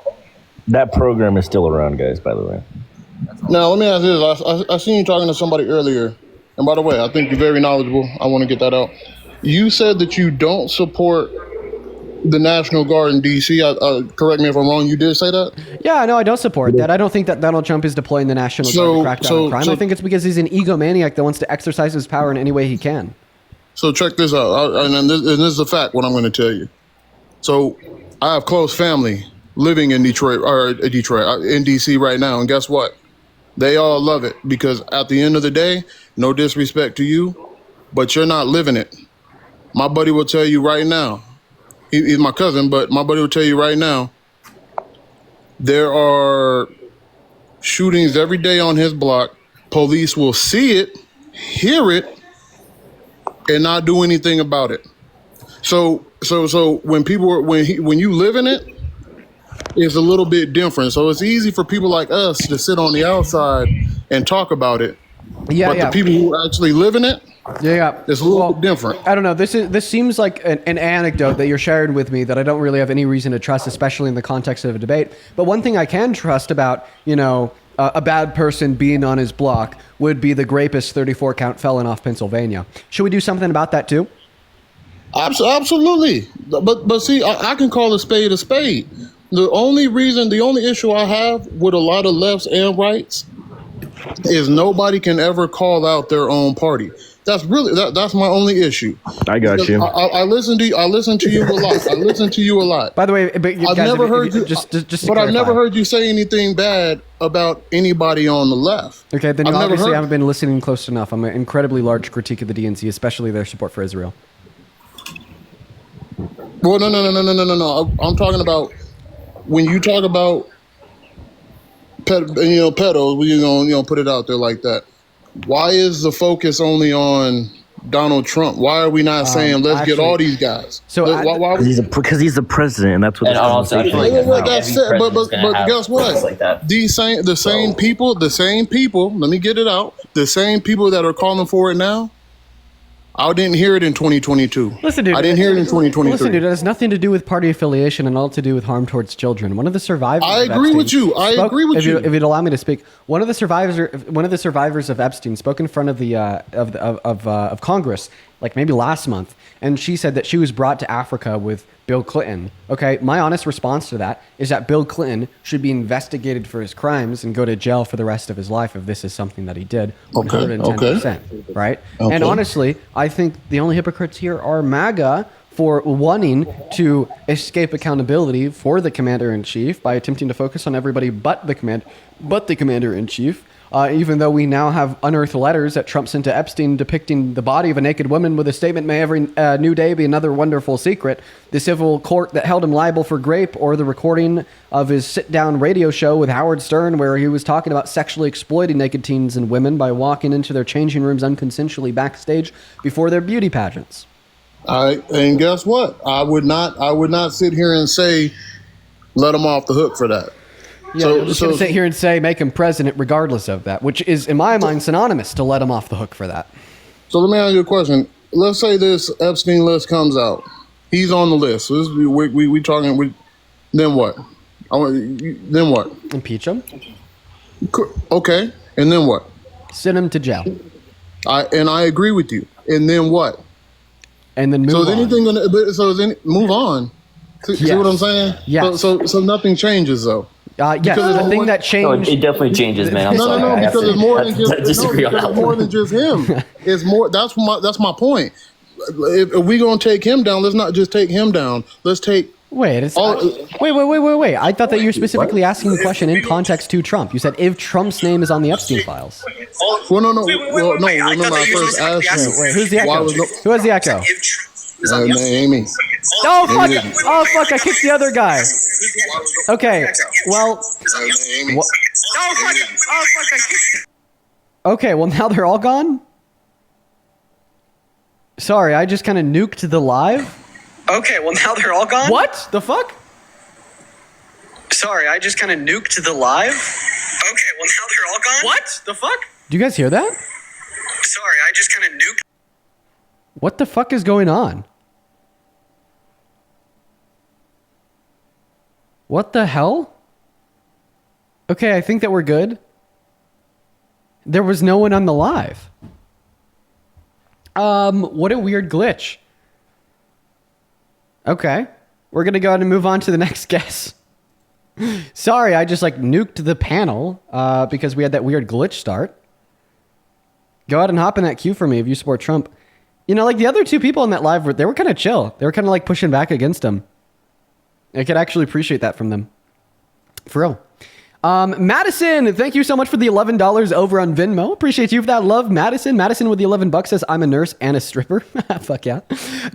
That program is still around, guys, by the way. Now, let me ask you this. I seen you talking to somebody earlier. And by the way, I think you're very knowledgeable. I want to get that out. You said that you don't support the National Guard in D.C. Correct me if I'm wrong. You did say that? Yeah, no, I don't support that. I don't think that Donald Trump is deploying the National Guard to crack down on crime. I think it's because he's an egomaniac that wants to exercise his power in any way he can. So check this out. And this is a fact, what I'm going to tell you. So I have close family living in in DC right now. And guess what? They all love it because at the end of the day, no disrespect to you, but you're not living it. My buddy will tell you right now, he's my cousin, but my buddy will tell you right now, there are shootings every day on his block. Police will see it, hear it, and not do anything about it. So when you live in it, it's a little bit different. So it's easy for people like us to sit on the outside and talk about it. But the people who actually live in it, it's a little bit different. I don't know. This seems like an anecdote that you're sharing with me that I don't really have any reason to trust, especially in the context of a debate. But one thing I can trust about, a bad person being on his block would be the rapist 34 count felon off Pennsylvania. Should we do something about that too? Absolutely. But see, I can call a spade a spade. The only issue I have with a lot of lefts and rights is nobody can ever call out their own party. That's my only issue. I got you. I listen to you a lot. By the way, I've never heard you I've never heard you say anything bad about anybody on the left. Okay, then you obviously haven't been listening close enough. I'm an incredibly large critique of the DNC, especially their support for Israel. Well, no. I'm talking about when you talk about pedos, when you gonna put it out there like that. Why is the focus only on Donald Trump? Why are we not saying let's get all these guys? So because he's the president, and that's what. But guess what? The same people. Let me get it out. The same people that are calling for it now. I didn't hear it in 2022. Listen, dude. I didn't hear it in 2023. Listen, dude. It has nothing to do with party affiliation and all to do with harm towards children. One of the survivors. I agree with you. If you'd allow me to speak, one of the survivors of Epstein spoke in front of the of Congress, like maybe last month, and she said that she was brought to Africa with Bill Clinton. Okay, my honest response to that is that Bill Clinton should be investigated for his crimes and go to jail for the rest of his life if this is something that he did. 110%, right? Okay. And honestly, I think the only hypocrites here are MAGA, for wanting to escape accountability for the commander-in-chief by attempting to focus on everybody but the commander-in-chief. Even though we now have unearthed letters that Trump sent to Epstein depicting the body of a naked woman with a statement, "May every new day be another wonderful secret." The civil court that held him liable for rape, or the recording of his sit-down radio show with Howard Stern where he was talking about sexually exploiting naked teens and women by walking into their changing rooms unconsensually backstage before their beauty pageants. And guess what? I would not sit here and say let him off the hook for that. Yeah, I'm just going to sit here and say make him president regardless of that, which is, in my mind, synonymous to let him off the hook for that. So let me ask you a question. Let's say this Epstein list comes out. He's on the list. So we talking. Then what? Then what? Impeach him. Okay, and then what? Send him to jail. I agree with you. And then what? And then move on. So is anything gonna? So is move on? See what I'm saying? Yeah. So nothing changes though. Yes, the thing that changed. No, it definitely changes, man. I'm no, sorry. no, because it's more than just. Disagree on that It's more than just him. It's more. That's my point. If we gonna take him down, let's not just take him down. Let's take. Wait. Wait. I thought that you were specifically asking the question in context to Trump. You said if Trump's name is on the Epstein files. Well, no. Remember, I first asked you. Wait, who's the echo? Who has the echo? Amy. Oh fuck! Oh fuck! I kicked the other guy. Okay. Well. Okay. Well, now they're all gone. Sorry, I just kind of nuked the live. Okay. Well, now they're all gone. What the fuck? Sorry, I just kind of nuked the live. Okay. Well, now they're all gone. What the fuck? Do you guys hear that? Sorry, I just kind of nuked. What the fuck is going on? What the hell? Okay, I think that we're good. There was no one on the live. What a weird glitch. Okay, we're gonna go ahead and move on to the next guess. Sorry, I just nuked the panel because we had that weird glitch start. Go ahead and hop in that queue for me if you support Trump. You know, the other two people in that live, they were kind of chill. They were kind of pushing back against him. I could actually appreciate that from them. For real. Madison, thank you so much for the $11 over on Venmo. Appreciate you for that love, Madison. Madison with the $11 says, I'm a nurse and a stripper. Fuck yeah.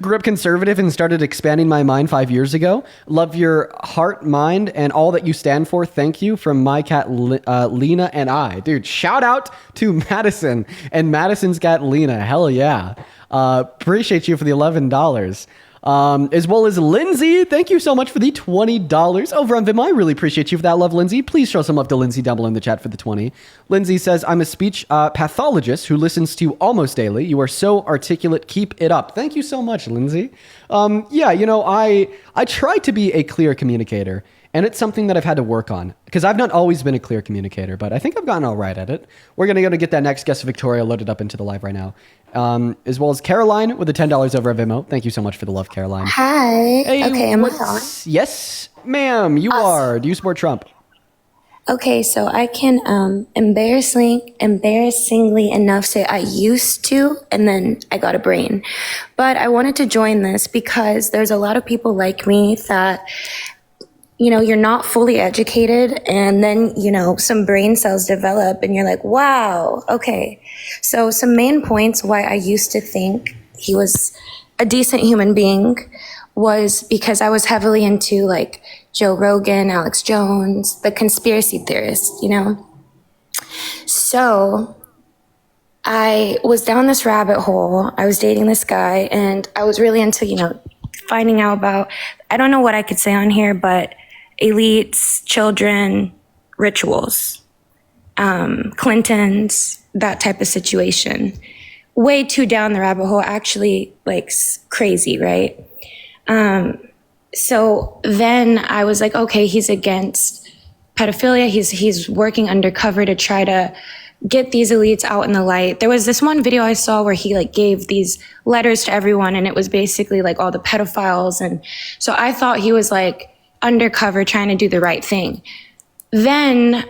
Grew up conservative and started expanding my mind 5 years ago. Love your heart, mind, and all that you stand for. Thank you from my cat, Lena and I. Dude, shout out to Madison and Madison's cat, Lena. Hell yeah. Appreciate you for the $11. As well as Lindsay, thank you so much for the $20 over on Venmo. I really appreciate you for that love, Lindsay. Please show some love to Lindsay down below in the chat for the 20. Lindsay says, I'm a speech pathologist who listens to you almost daily. You are so articulate. Keep it up. Thank you so much, Lindsay. Yeah, I try to be a clear communicator, and it's something that I've had to work on because I've not always been a clear communicator, but I think I've gotten all right at it. We're going to go to get that next guest, Victoria, loaded up into the live right now. As well as Caroline with the $10 over at Venmo. Thank you so much for the love, Caroline. Hi. Hey, okay, am I on? Yes, ma'am, you are. Do you support Trump? Okay, so I can embarrassingly enough say I used to, and then I got a brain. But I wanted to join this because there's a lot of people like me that, you're not fully educated, and then, some brain cells develop, and you're like, wow, okay. So some main points why I used to think he was a decent human being was because I was heavily into Joe Rogan, Alex Jones, the conspiracy theorists, So I was down this rabbit hole. I was dating this guy, and I was really into, finding out about, I don't know what I could say on here, but elites, children, rituals, Clintons, that type of situation. Way too down the rabbit hole, actually, crazy, right? So then I was like, okay, he's against pedophilia. He's working undercover to try to get these elites out in the light. There was this one video I saw where he gave these letters to everyone, and it was basically all the pedophiles. And so I thought he was undercover trying to do the right thing. Then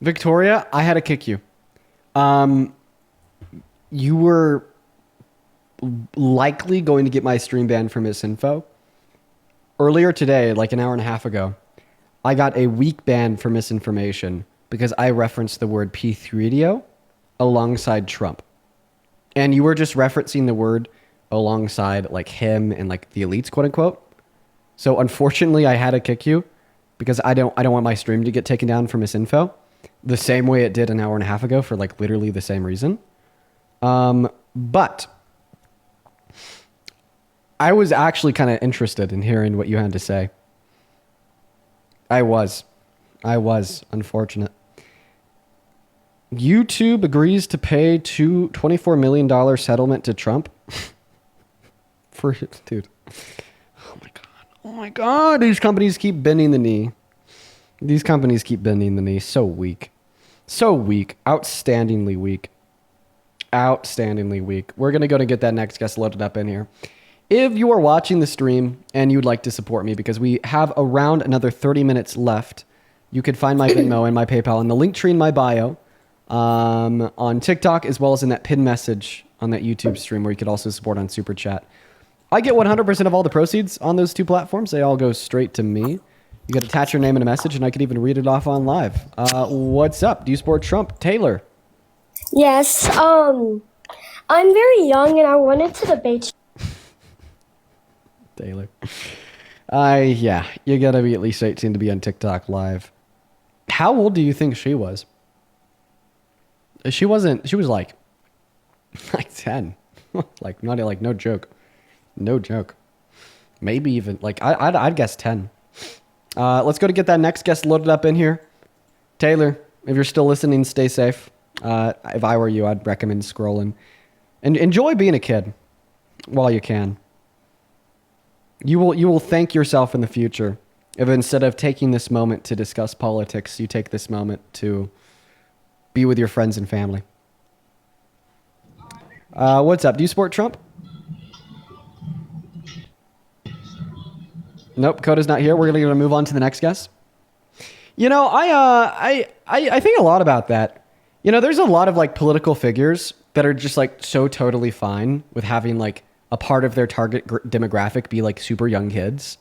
Victoria, I had to kick you. You were likely going to get my stream banned for misinfo. Earlier today, like an hour and a half ago, I got a week ban for misinformation because I referenced the word P3DO alongside Trump. And you were just referencing the word alongside like him and like the elites, quote unquote. So unfortunately, I had to kick you because I don't want my stream to get taken down for misinfo the same way it did an hour and a half ago for like literally the same reason. But I was actually kind of interested in hearing what you had to say. I was, unfortunate. YouTube agrees to pay $24 million settlement to Trump. Dude. Oh my God. These companies keep bending the knee. So weak. Outstandingly weak. We're going to go to get that next guest loaded up in here. If you are watching the stream and you'd like to support me, because we have around another 30 minutes left, you can find my Venmo and my PayPal in the link tree in my bio on TikTok, as well as in that pinned message on that YouTube stream where you could also support on Super Chat. I get 100% of all the proceeds on those two platforms. They all go straight to me. You got to attach your name and a message, and I could even read it off on live. What's up? Do you support Trump? Taylor? Yes. I'm very young, and I wanted to debate. Taylor. Yeah, you gotta be at least 18 to be on TikTok live. How old do you think she was? She was like 10. Like, not like, no joke. Maybe even, like, I'd guess 10. Let's go to get that next guest loaded up in here. Taylor, if you're still listening, stay safe. If I were you, I'd recommend scrolling. And enjoy being a kid while you can. You will thank yourself in the future if instead of taking this moment to discuss politics, you take this moment to be with your friends and family. What's up? Do you support Trump? Nope, Coda's not here. We're gonna move on to the next guest. You know, I think a lot about that. You know, there's a lot of like political figures that are just like so totally fine with having like a part of their target demographic be like super young kids.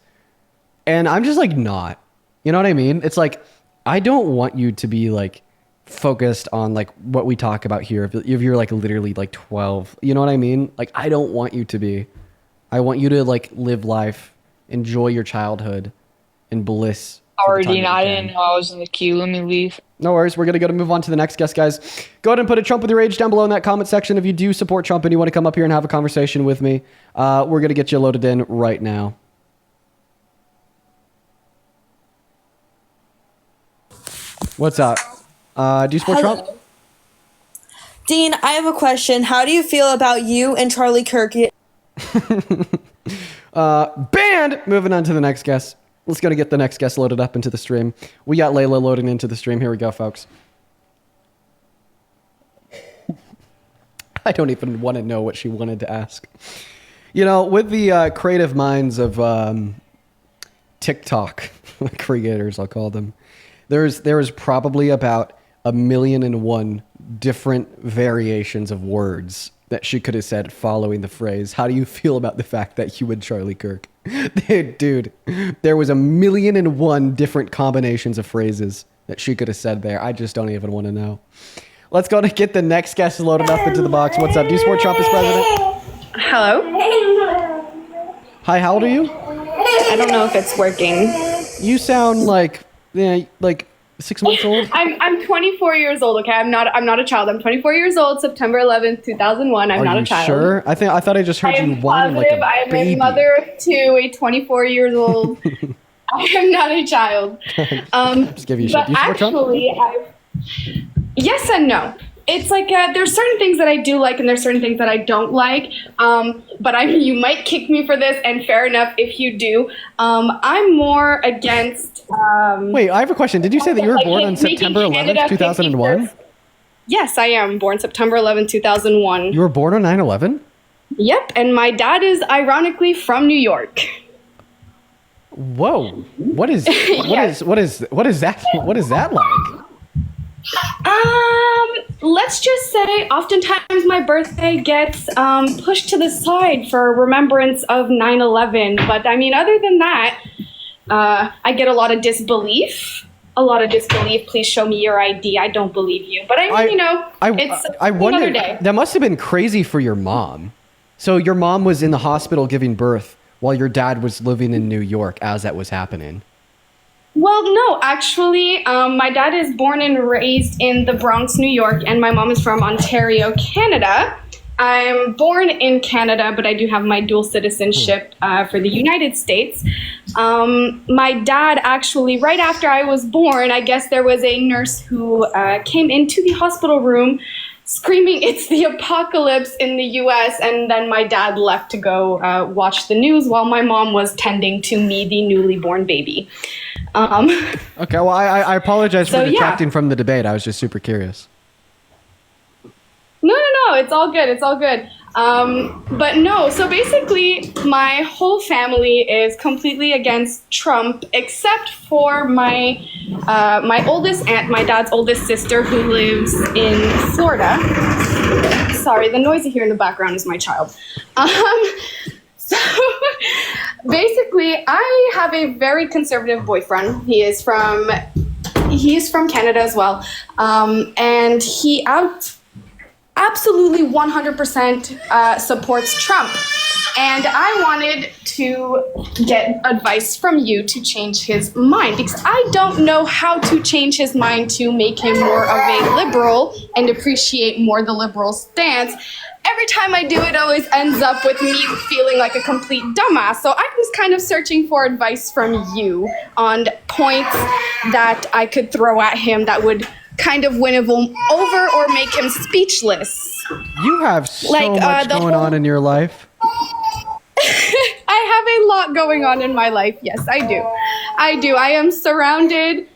And I'm just like not. You know what I mean? It's like, I don't want you to be like focused on like what we talk about here. If you're like literally like 12, you know what I mean? Like, I don't want you to be. I want you to like live life, enjoy your childhood and bliss. Already, I didn't know I was in the queue. Let me leave. No worries. We're going to move on to the next guest, guys. Go ahead and put a Trump with your age down below in that comment section. If you do support Trump and you want to come up here and have a conversation with me, we're going to get you loaded in right now. What's up? Do you support Trump? Dean, I have a question. How do you feel about you and Charlie Kirk? Banned! Moving on to the next guest. Let's go to get the next guest loaded up into the stream. We got Layla loading into the stream. Here we go, folks. I don't even want to know what she wanted to ask. You know, with the creative minds of TikTok creators, I'll call them, there is probably about 1,000,001 different variations of words that she could have said following the phrase, "How do you feel about the fact that you and Charlie Kirk?" Dude, there was 1,000,001 different combinations of phrases that she could have said there. I just don't even want to know. Let's go to get the next guest loaded up into the box. What's up? Do you support Trump as president? Hello? Hi, how old are you? I don't know if it's working. You sound like 6 months old. I'm 24 years old. Okay, I'm not a child. I'm 24 years old. September 11th, 2001. I'm not a child. Sure? I thought I just heard you whining like a I am baby. a mother to a 24 years old. I am not a child. Just give you shit. But Do you support Trump? actually, yes and no. It's like there's certain things that I do like and there's certain things that I don't like. But you might kick me for this, and fair enough if you do. I'm more against. Wait, I have a question. Did you say that you were born on September 11th, 2001? Yes, I am. Born September 11th, 2001. You were born on 9/11? Yep, and my dad is ironically from New York. Whoa. What is that like? Let's just say oftentimes my birthday gets pushed to the side for remembrance of 9/11. But I mean, other than that, I get a lot of disbelief. Please show me your ID. I don't believe you. But I mean, it's I wonder, another day. that must have been crazy for your mom. So your mom was in the hospital giving birth while your dad was living in New York as that was happening. Well, no, actually, my dad is born and raised in the Bronx, New York, and my mom is from Ontario, Canada. I'm born in Canada, but I do have my dual citizenship for the United States. My dad actually, right after I was born, I guess there was a nurse who came into the hospital room screaming, "It's the apocalypse" in the US, and then my dad left to go watch the news while my mom was tending to me, the newly born baby. Okay, well, I apologize for So, yeah. detracting from the debate. I was just super curious. No, it's all good. It's all good. But no, so basically, my whole family is completely against Trump, except for my oldest aunt, my dad's oldest sister, who lives in Florida. Sorry, the noise you hear in the background is my child. So basically, I have a very conservative boyfriend. He is from Canada as well, and he absolutely 100% supports Trump. And I wanted to get advice from you to change his mind, because I don't know how to change his mind to make him more of a liberal and appreciate more the liberal stance. Every time I do it, it always ends up with me feeling like a complete dumbass. So I was kind of searching for advice from you on points that I could throw at him that would kind of win him over or make him speechless. You have so much going on in your life. I have a lot going on in my life. Yes, I do. I am surrounded.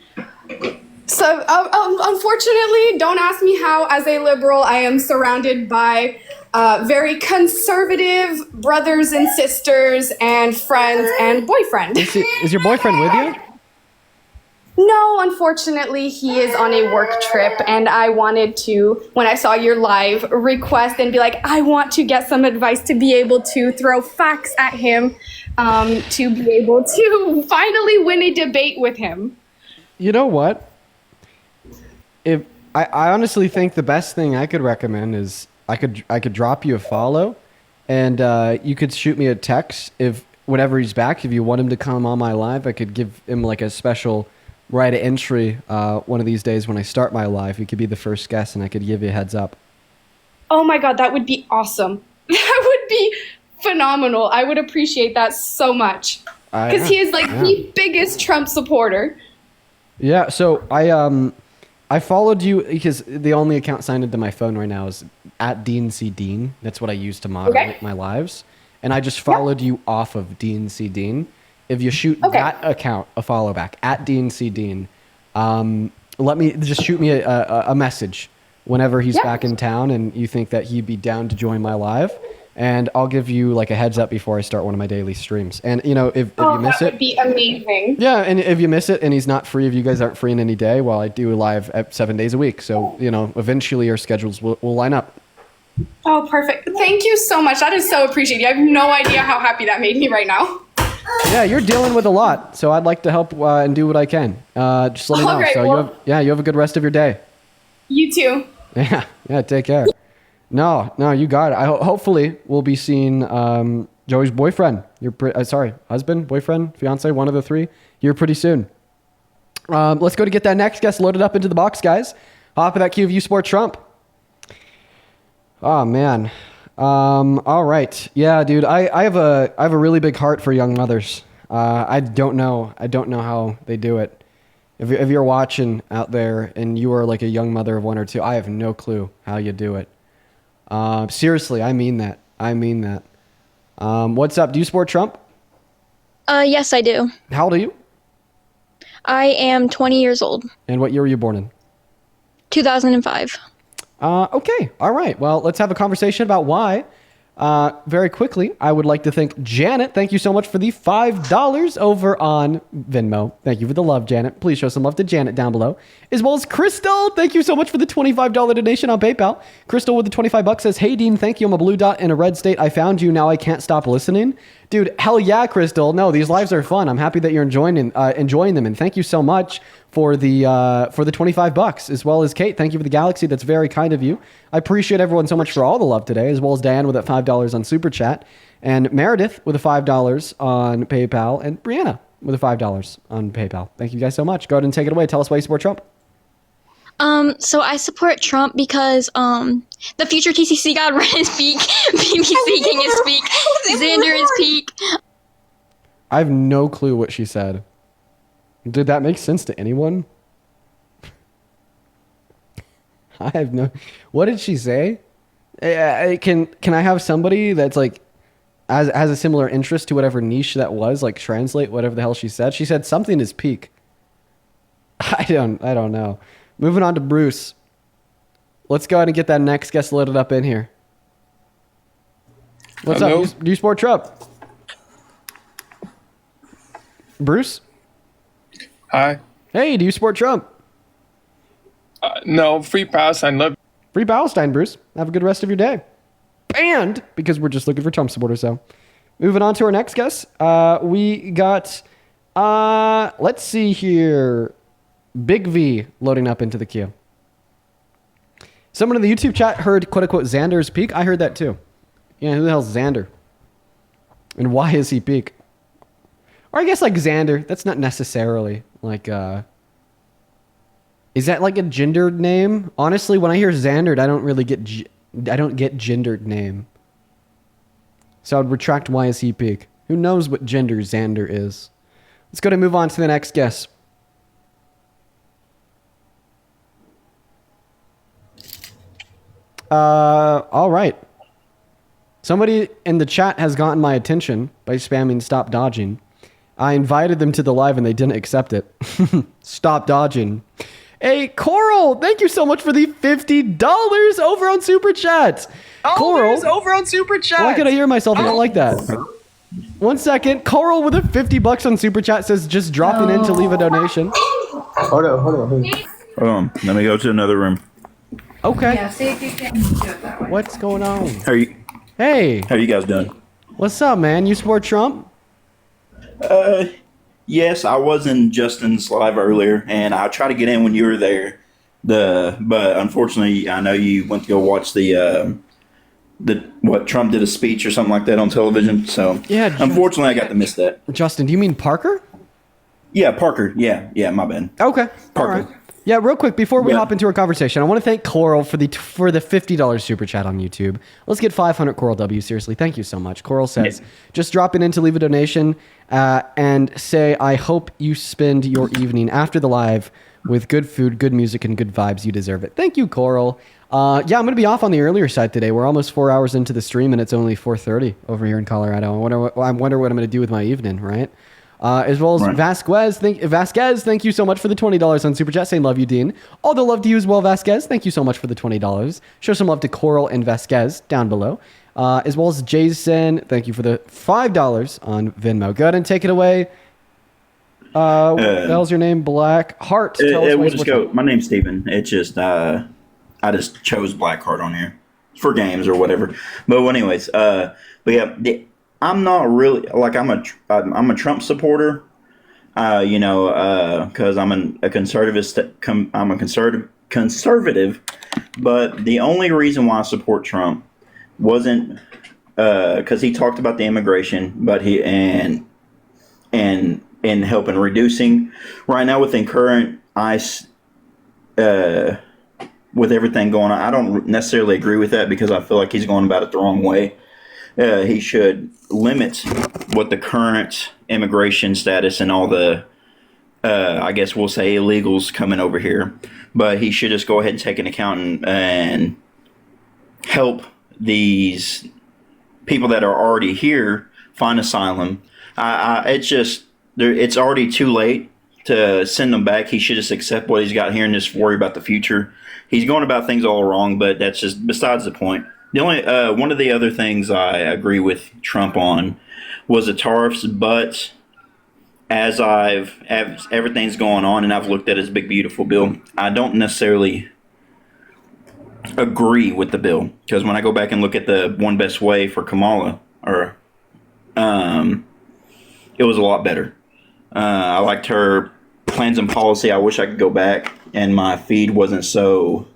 So, unfortunately, don't ask me how, as a liberal, I am surrounded by very conservative brothers and sisters and friends and boyfriend. Is your boyfriend with you? No, unfortunately, he is on a work trip, and I wanted to, when I saw your live, request and be like, I want to get some advice to be able to throw facts at him, to be able to finally win a debate with him. You know what? If I honestly think the best thing I could recommend is I could drop you a follow, and you could shoot me a text if whenever he's back. If you want him to come on my live, I could give him like a special right of entry one of these days when I start my live. He could be the first guest, and I could give you a heads up. Oh my God, that would be awesome. That would be phenomenal. I would appreciate that so much, because he is like the biggest Trump supporter. Yeah, so I followed you because the only account signed into my phone right now is at DNC Dean. That's what I use to moderate my lives. And I just followed you off of DNC Dean. If you shoot that account a follow back at DNC Dean, let me just shoot me a message whenever he's back in town and you think that he'd be down to join my live. And I'll give you like a heads up before I start one of my daily streams. And you know, if you miss that would be amazing. Yeah, and if you miss it and he's not free, if you guys aren't free in any day, well, I do live 7 days a week. So, you know, eventually our schedules will line up. Oh, perfect. Thank you so much. That is so appreciated. I have no idea how happy that made me right now. Yeah, you're dealing with a lot, so I'd like to help and do what I can. Just let me know. Great, so you have a good rest of your day. You too. Yeah, take care. No, you got it. Hopefully we'll be seeing Joey's boyfriend. Husband, boyfriend, fiance, one of the three here pretty soon. Let's go to get that next guest loaded up into the box, guys. Hop in that queue of U Sport Trump. Oh man. All right. Yeah, dude. I have a really big heart for young mothers. I don't know how they do it. If you're watching out there and you are like a young mother of one or two, I have no clue how you do it. Seriously, I mean that. What's up? Do you support Trump? Yes, I do. How old are you? I am 20 years old. And what year were you born in? 2005. Okay. All right. Well, let's have a conversation about why Very quickly, I would like to thank Janet. Thank you so much for the $5 over on Venmo. Thank you for the love, Janet. Please show some love to Janet down below. As well as Crystal. Thank you so much for the $25 donation on PayPal. Crystal with the $25 says, "Hey, Dean, thank you. I'm a blue dot in a red state. I found you. Now I can't stop listening." Dude, hell yeah, Crystal. No, these lives are fun. I'm happy that you're enjoying them. And thank you so much for the $25, as well as Kate. Thank you for the galaxy. That's very kind of you. I appreciate everyone so much for all the love today, as well as Diane with that $5 on Super Chat, and Meredith with a $5 on PayPal, and Brianna with a $5 on PayPal. Thank you guys so much. Go ahead and take it away. Tell us why you support Trump. So I support Trump because the future TCC God ran his peak, BBC King is peak, Xander is peak. I have no clue what she said. Did that make sense to anyone? I have no. What did she say? Can I have somebody that's like has a similar interest to whatever niche that was, like translate whatever the hell she said? She said something is peak. I don't know. Moving on to Bruce. Let's go ahead and get that next guest loaded up in here. What's Hello? up? Do you support Trump? Bruce? Hi. Hey, do you support Trump? No, free Palestine. Love. Free Palestine, Bruce. Have a good rest of your day. And because we're just looking for Trump supporters, so moving on to our next guest. We got, let's see here. Big V loading up into the queue. Someone in the YouTube chat heard quote unquote Xander's peak. I heard that too. Yeah, who the hell's Xander? And why is he peak? Or I guess like Xander. That's not necessarily like, is that like a gendered name? Honestly, when I hear Xandered, I don't really get, I don't get gendered name. So I would retract why is he peak. Who knows what gender Xander is? Let's go to move on to the next guest. All right. Somebody in the chat has gotten my attention by spamming stop dodging. I invited them to the live and they didn't accept it. Stop dodging. Hey, Coral, thank you so much for the $50 over on Super Chat. Coral, over on Super Chat. why can I hear myself? I don't like that. 1 second. Coral with a $50 on Super Chat says just dropping in to leave a donation. Hold on. Hold on. Let me go to another room. Okay. Yeah, see if you can do it that way. What's going on? How are you? Hey. How are you guys doing? What's up, man? You support Trump? Yes, I was in Justin's live earlier, and I tried to get in when you were there. But unfortunately, I know you went to go watch the what Trump did a speech or something like that on television. So yeah, unfortunately, I got to miss that. Justin, do you mean Parker? Yeah, Parker. Yeah, my bad. Okay, Parker. All right. Yeah, real quick before we hop into our conversation, I want to thank Coral for the $50 super chat on YouTube. Let's get 500 Coral W. Seriously, thank you so much. Coral says, just dropping in to leave a donation and say, I hope you spend your evening after the live with good food, good music, and good vibes. You deserve it. Thank you, Coral. Yeah, I'm going to be off on the earlier side today. We're almost 4 hours into the stream, and it's only 4:30 over here in Colorado. I wonder what I'm going to do with my evening, right? As well as Vasquez. Thank you so much for the $20 on Super Chat. Saying love you, Dean. All the love to you as well, Vasquez. Thank you so much for the $20. Show some love to Coral and Vasquez down below. As well as Jason. Thank you for the $5 on Venmo. Go ahead and take it away. What the hell's your name? Black Heart. We'll just go. My name's Steven. It's just I just chose Black Heart on here for games or whatever. But anyways, but yeah. I'm not really like I'm a Trump supporter, because I'm a conservative. But the only reason why I support Trump wasn't because he talked about the immigration, but and helping reducing right now within current ICE. With everything going on, I don't necessarily agree with that because I feel like he's going about it the wrong way. He should limit what the current immigration status and all the, I guess we'll say illegals coming over here. But he should just go ahead and take an account and help these people that are already here find asylum. It's already too late to send them back. He should just accept what he's got here and just worry about the future. He's going about things all wrong, but that's just besides the point. The only one of the other things I agree with Trump on was the tariffs, but as everything's going on and I've looked at his big beautiful bill, I don't necessarily agree with the bill, because when I go back and look at the one best way for Kamala, it was a lot better. I liked her plans and policy. I wish I could go back and my feed wasn't so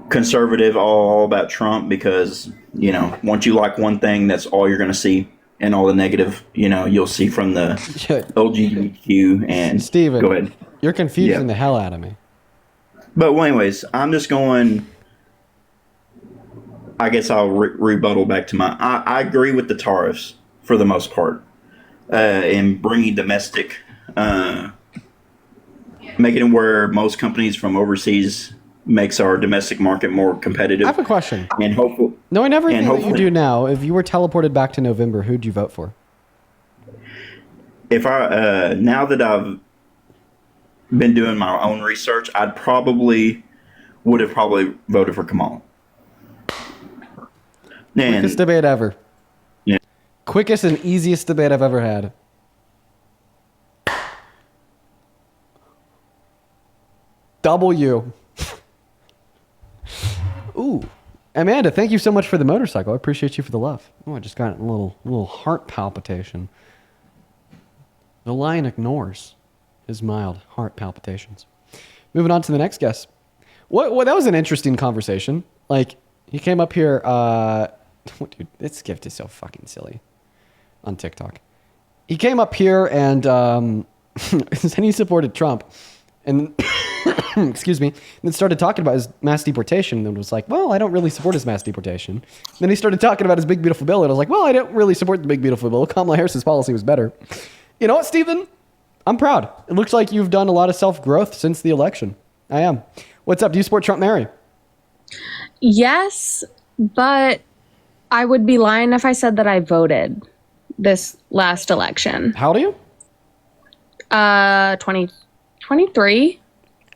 conservative all about Trump, because once you like one thing, that's all you're going to see, and all the negative you'll see from the LGBTQ and Steven, go ahead. You're confusing the hell out of me. But anyways, I'm just going. I guess I'll rebuttal back to I agree with the tariffs for the most part, in bringing domestic, making it where most companies from overseas makes our domestic market more competitive. I have a question. And hopefully, knowing everything that you do now, if you were teleported back to November, who'd you vote for? If I now that I've been doing my own research, would have probably voted for Kamala. Quickest debate ever. Yeah. Quickest and easiest debate I've ever had. W. Ooh. Amanda, thank you so much for the motorcycle. I appreciate you for the love. Oh, I just got a little heart palpitation. The lion ignores his mild heart palpitations. Moving on to the next guest. What that was an interesting conversation. Like, he came up here, dude, this gift is so fucking silly on TikTok. He came up here and said he supported Trump, and excuse me, and then started talking about his mass deportation, and was like, well, I don't really support his mass deportation. And then he started talking about his big beautiful bill, and I was like, well, I don't really support the big beautiful bill. Kamala Harris's policy was better. You know what, Stephen? I'm proud. It looks like you've done a lot of self-growth since the election. I am. What's up? Do you support Trump, Mary? Yes, but I would be lying if I said that I voted this last election. How old are you? 23.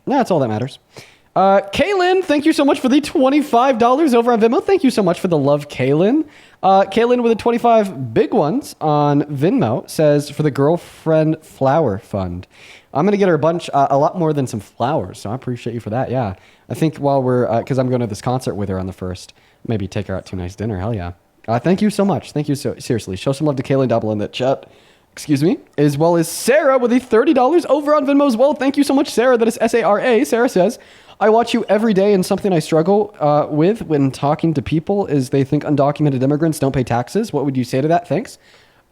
That's all that matters. Kaylin, thank you so much for the $25 over on Venmo. Thank you so much for the love, Kaylin. Kaylin with the 25 big ones on Venmo says, for the Girlfriend Flower Fund. I'm going to get her a lot more than some flowers, so I appreciate you for that. Yeah. I think while we're, because I'm going to this concert with her on the 1st, maybe take her out to a nice dinner. Hell yeah. Thank you so much. Thank you seriously. Show some love to Kaylin Double in the chat. Excuse me. As well as Sarah with the $30 over on Venmo as well. Thank you so much, Sarah. That is SARA. Sarah says, I watch you every day, and something I struggle with when talking to people is they think undocumented immigrants don't pay taxes. What would you say to that? Thanks.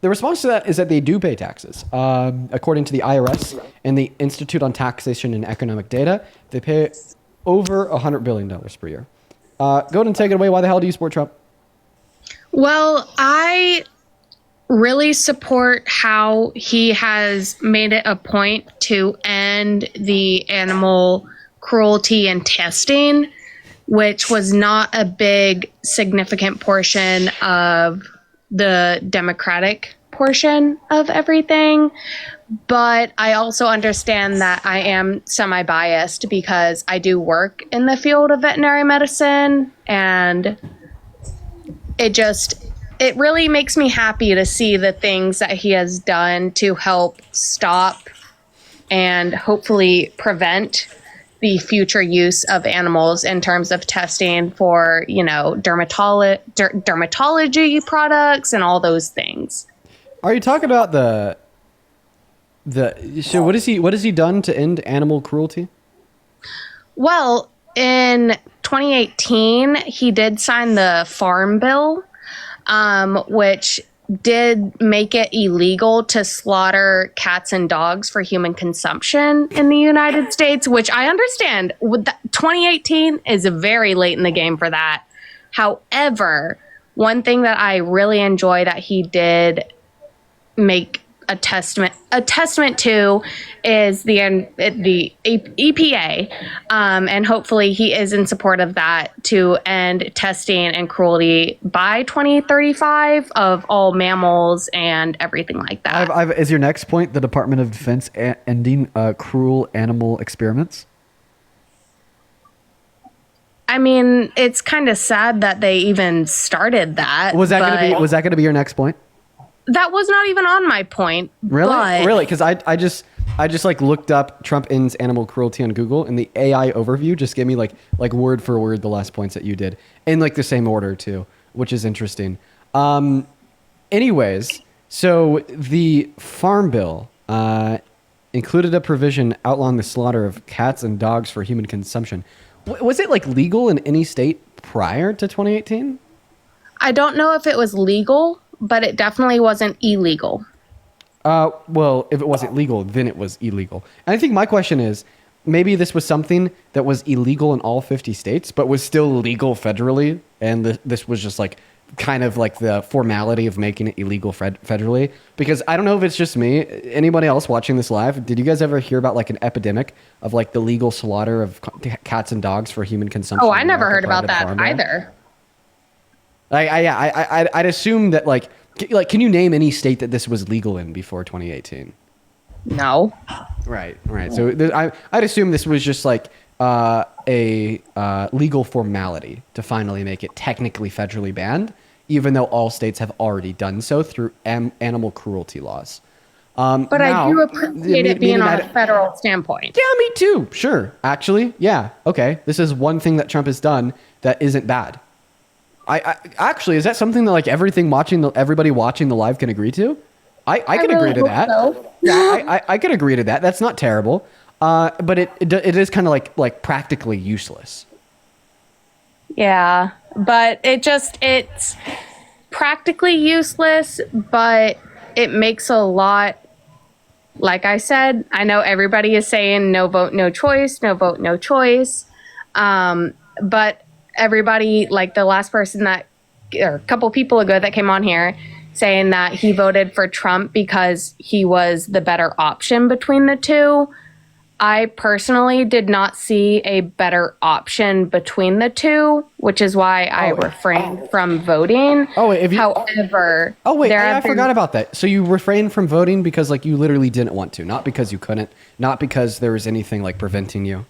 The response to that is that they do pay taxes. According to the IRS and the Institute on Taxation and Economic Data, they pay over $100 billion per year. Go ahead and take it away. Why the hell do you support Trump? Well, I really support how he has made it a point to end the animal cruelty and testing, which was not a big significant portion of the Democratic portion of everything. But I also understand that I am semi-biased because I do work in the field of veterinary medicine, and it really makes me happy to see the things that he has done to help stop and hopefully prevent the future use of animals in terms of testing for, dermatology products and all those things. Are you talking about so what has he done to end animal cruelty? Well, in 2018, he did sign the Farm Bill, which did make it illegal to slaughter cats and dogs for human consumption in the United States, which I understand. 2018 is very late in the game for that. However, one thing that I really enjoy that he did make a testament to is the EPA, and hopefully he is in support of that to end testing and cruelty by 2035 of all mammals and everything like that. Is your next point the Department of Defense ending cruel animal experiments? I mean, it's kind of sad that they even started that. Was that but gonna be your next point? That was not even on my point. Really? but- Really? Because I just like looked up Trump ends animal cruelty on Google, and the AI overview just gave me like word for word the last points that you did in like the same order too, which is interesting. Anyways, so the Farm Bill included a provision outlawing the slaughter of cats and dogs for human consumption. Was it like legal in any state prior to 2018? I don't know if it was legal, but it definitely wasn't illegal. Well, if it wasn't legal, then it was illegal. And I think my question is, maybe this was something that was illegal in all 50 states, but was still legal federally, and this was just like kind of like the formality of making it illegal federally. Because I don't know if it's just me. Anybody else watching this live, did you guys ever hear about like an epidemic of like the legal slaughter of cats and dogs for human consumption? Oh, I never heard about that either. I'd assume that like, can you name any state that this was legal in before 2018? No. Right. So I'd assume this was just like a legal formality to finally make it technically federally banned, even though all states have already done so through animal cruelty laws. But I do appreciate it being on a federal standpoint. Yeah, me too. Sure. Actually, yeah. Okay. This is one thing that Trump has done that isn't bad. I actually, is that something that like everybody watching the live can agree to? I can agree to that. So. Yeah, I could agree to that. That's not terrible. But it is kind of like practically useless. Yeah, but it's practically useless, but it makes a lot. Like I said, I know everybody is saying no vote, no choice, no vote, no choice. But everybody, like the last person or a couple people ago that came on here saying that he voted for Trump because he was the better option between the two. I personally did not see a better option between the two, which is why I refrained from voting. However, I forgot about that. So you refrained from voting because like you literally didn't want to, not because you couldn't, not because there was anything like preventing you.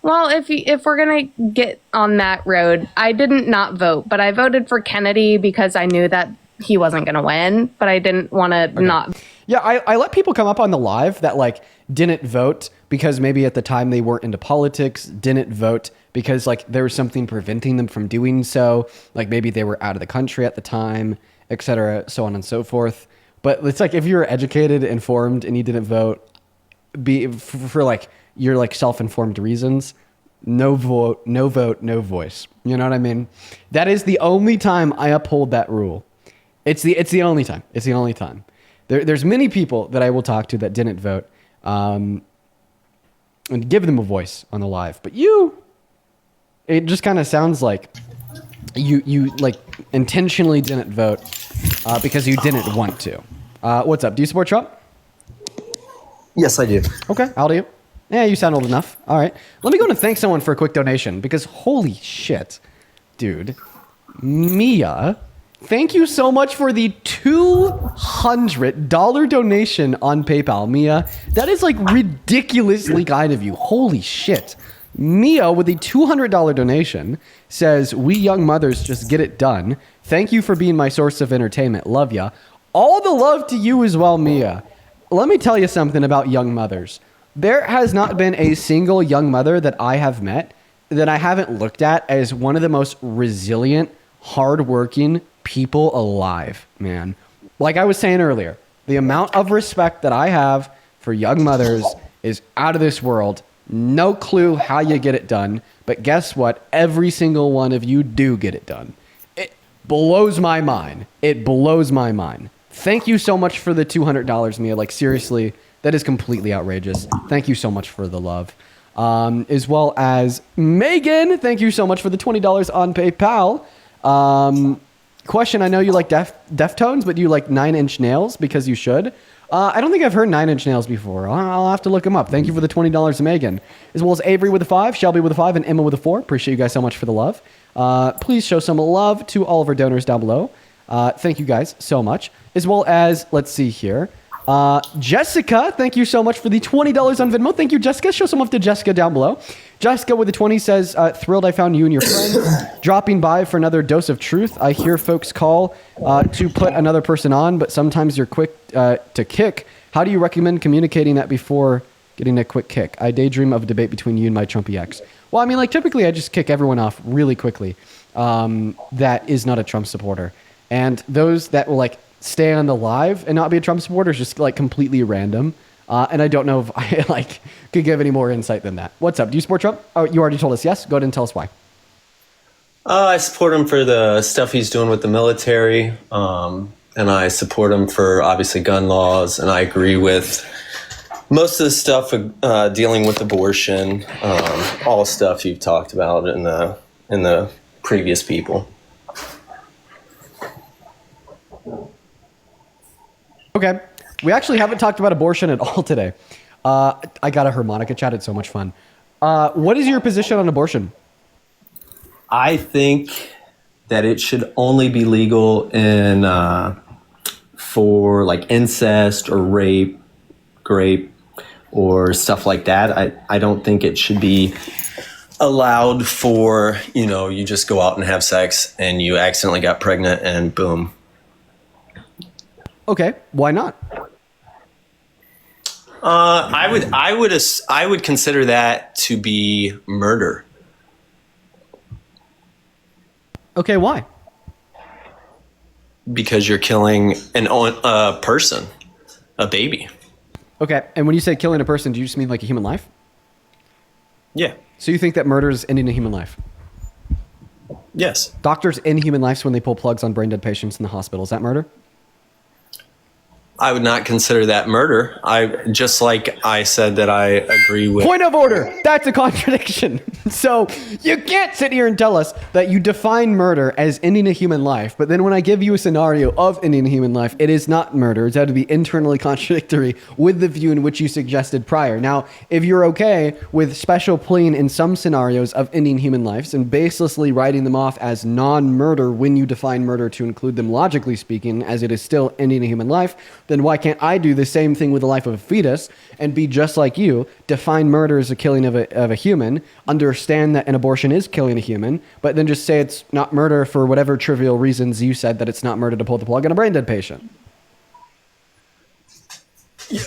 Well, if we're gonna get on that road, I didn't not vote, but I voted for Kennedy because I knew that he wasn't gonna win, but I didn't want to not. Yeah, I let people come up on the live that like didn't vote because maybe at the time they weren't into politics, didn't vote because like there was something preventing them from doing so, like maybe they were out of the country at the time, etc., so on and so forth. But it's like if you were educated, informed, and you didn't vote, for like your like self-informed reasons, no vote, no voice. You know what I mean? That is the only time I uphold that rule. It's the only time. It's the only time. There's many people that I will talk to that didn't vote, and give them a voice on the live. But it just kind of sounds like you like intentionally didn't vote because you didn't want to. What's up? Do you support Trump? Yes, I do. Okay, how do you? Yeah, you sound old enough. All right. Let me go and thank someone for a quick donation because holy shit, dude. Mia, thank you so much for the $200 donation on PayPal. Mia, that is like ridiculously kind of you. Holy shit. Mia with a $200 donation says, "We young mothers just get it done. Thank you for being my source of entertainment. Love ya." All the love to you as well, Mia. Let me tell you something about young mothers. There has not been a single young mother that I have met that I haven't looked at as one of the most resilient, hardworking people alive, man. Like I was saying earlier, the amount of respect that I have for young mothers is out of this world. No clue how you get it done, but guess what? Every single one of you do get it done. It blows my mind. It blows my mind. Thank you so much for the $200, Mia. Like seriously, that is completely outrageous. Thank you so much for the love. As well as Megan, thank you so much for the $20 on PayPal. Question, I know you like Deftones, but do you like 9 Inch Nails? Because you should. I don't think I've heard 9 Inch Nails before. I'll have to look them up. Thank you for the $20, Megan. As well as Avery with a 5, Shelby with a 5, and Emma with a 4. Appreciate you guys so much for the love. Please show some love to all of our donors down below. Thank you guys so much. As well as, let's see here. Jessica, thank you so much for the $20 on Venmo. Thank you, Jessica. Show some love to Jessica down below. Jessica with the 20 says, thrilled I found you and your friends dropping by for another dose of truth. I hear folks call to put another person on, but sometimes you're quick to kick. How do you recommend communicating that before getting a quick kick? I daydream of a debate between you and my Trumpy ex. Well, I mean, like, typically I just kick everyone off really quickly that is not a Trump supporter. And those that will, like, stay on the live and not be a Trump supporter is just, like, completely random. And I don't know if I, like, could give any more insight than that. What's up? Do you support Trump? Oh, you already told us yes. Go ahead and tell us why. I support him for the stuff he's doing with the military. And I support him for, obviously, gun laws. And I agree with most of the stuff dealing with abortion, all the stuff you've talked about in the previous people. Okay. We actually haven't talked about abortion at all today. I got a harmonica chat. It's so much fun. What is your position on abortion? I think that it should only be legal in for like incest or rape, or stuff like that. I don't think it should be allowed for, you just go out and have sex and you accidentally got pregnant and boom. Okay, why not? I would consider that to be murder. Okay, why? Because you're killing a person, a baby. Okay, and when you say killing a person, do you just mean like a human life? Yeah. So you think that murder is ending a human life? Yes. Doctors end human lives when they pull plugs on brain dead patients in the hospital. Is that murder? I would not consider that murder. Just like I said that I agree with. Point of order. That's a contradiction. So you can't sit here and tell us that you define murder as ending a human life, but then when I give you a scenario of ending a human life, it is not murder. It's had to be internally contradictory with the view in which you suggested prior. Now, if you're okay with special pleading in some scenarios of ending human lives and baselessly writing them off as non-murder when you define murder to include them logically speaking, as it is still ending a human life, then why can't I do the same thing with the life of a fetus and be just like you, define murder as a killing of a human, understand that an abortion is killing a human, but then just say it's not murder for whatever trivial reasons you said that it's not murder to pull the plug on a brain dead patient?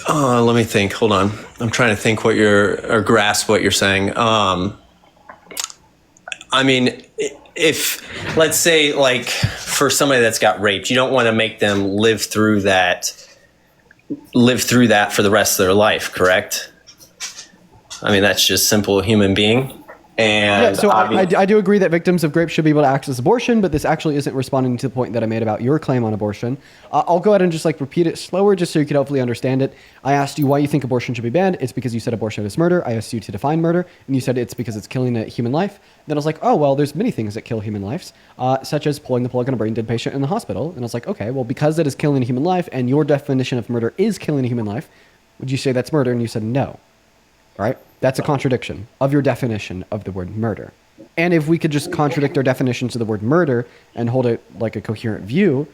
Let me think. Hold on. I'm trying to think or grasp what you're saying. I mean, if, let's say, like, for somebody that's got raped, you don't want to make them live through that for the rest of their life, correct? I mean, that's just simple human being. And yeah, so I do agree that victims of rape should be able to access abortion, but this actually isn't responding to the point that I made about your claim on abortion. I'll go ahead and just like repeat it slower just so you can hopefully understand it. I asked you why you think abortion should be banned. It's because you said abortion is murder. I asked you to define murder, and you said it's because it's killing a human life. Then I was like, oh, well, there's many things that kill human lives, such as pulling the plug on a brain dead patient in the hospital. And I was like, okay, well, because that is killing a human life and your definition of murder is killing a human life, would you say that's murder? And you said no. All right? That's a contradiction of your definition of the word murder. And if we could just contradict our definitions of the word murder and hold it like a coherent view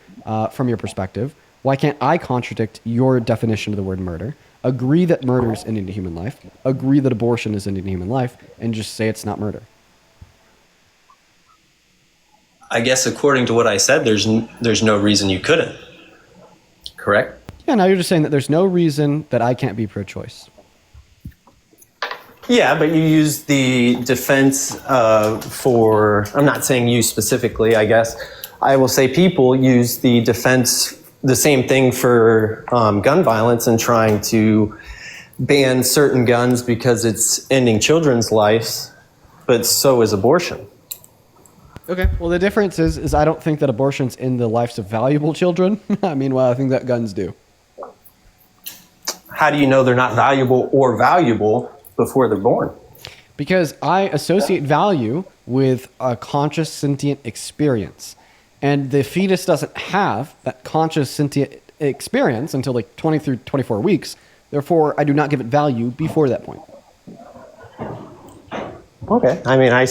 from your perspective, why can't I contradict your definition of the word murder, agree that murder is ending a human life, agree that abortion is ending a human life, and just say it's not murder? I guess according to what I said, there's no reason you couldn't. Correct? Yeah, now you're just saying that there's no reason that I can't be pro-choice. Yeah, but you use the defense for, I'm not saying you specifically, I guess. I will say people use the defense, the same thing for gun violence and trying to ban certain guns because it's ending children's lives, but so is abortion. Okay, well, the difference is I don't think that abortions end the lives of valuable children. Meanwhile, I think that guns do. How do you know they're not valuable or valuable before they're born? Because I associate value with a conscious sentient experience. And the fetus doesn't have that conscious sentient experience until like 20 through 24 weeks. Therefore, I do not give it value before that point. Okay. I mean, I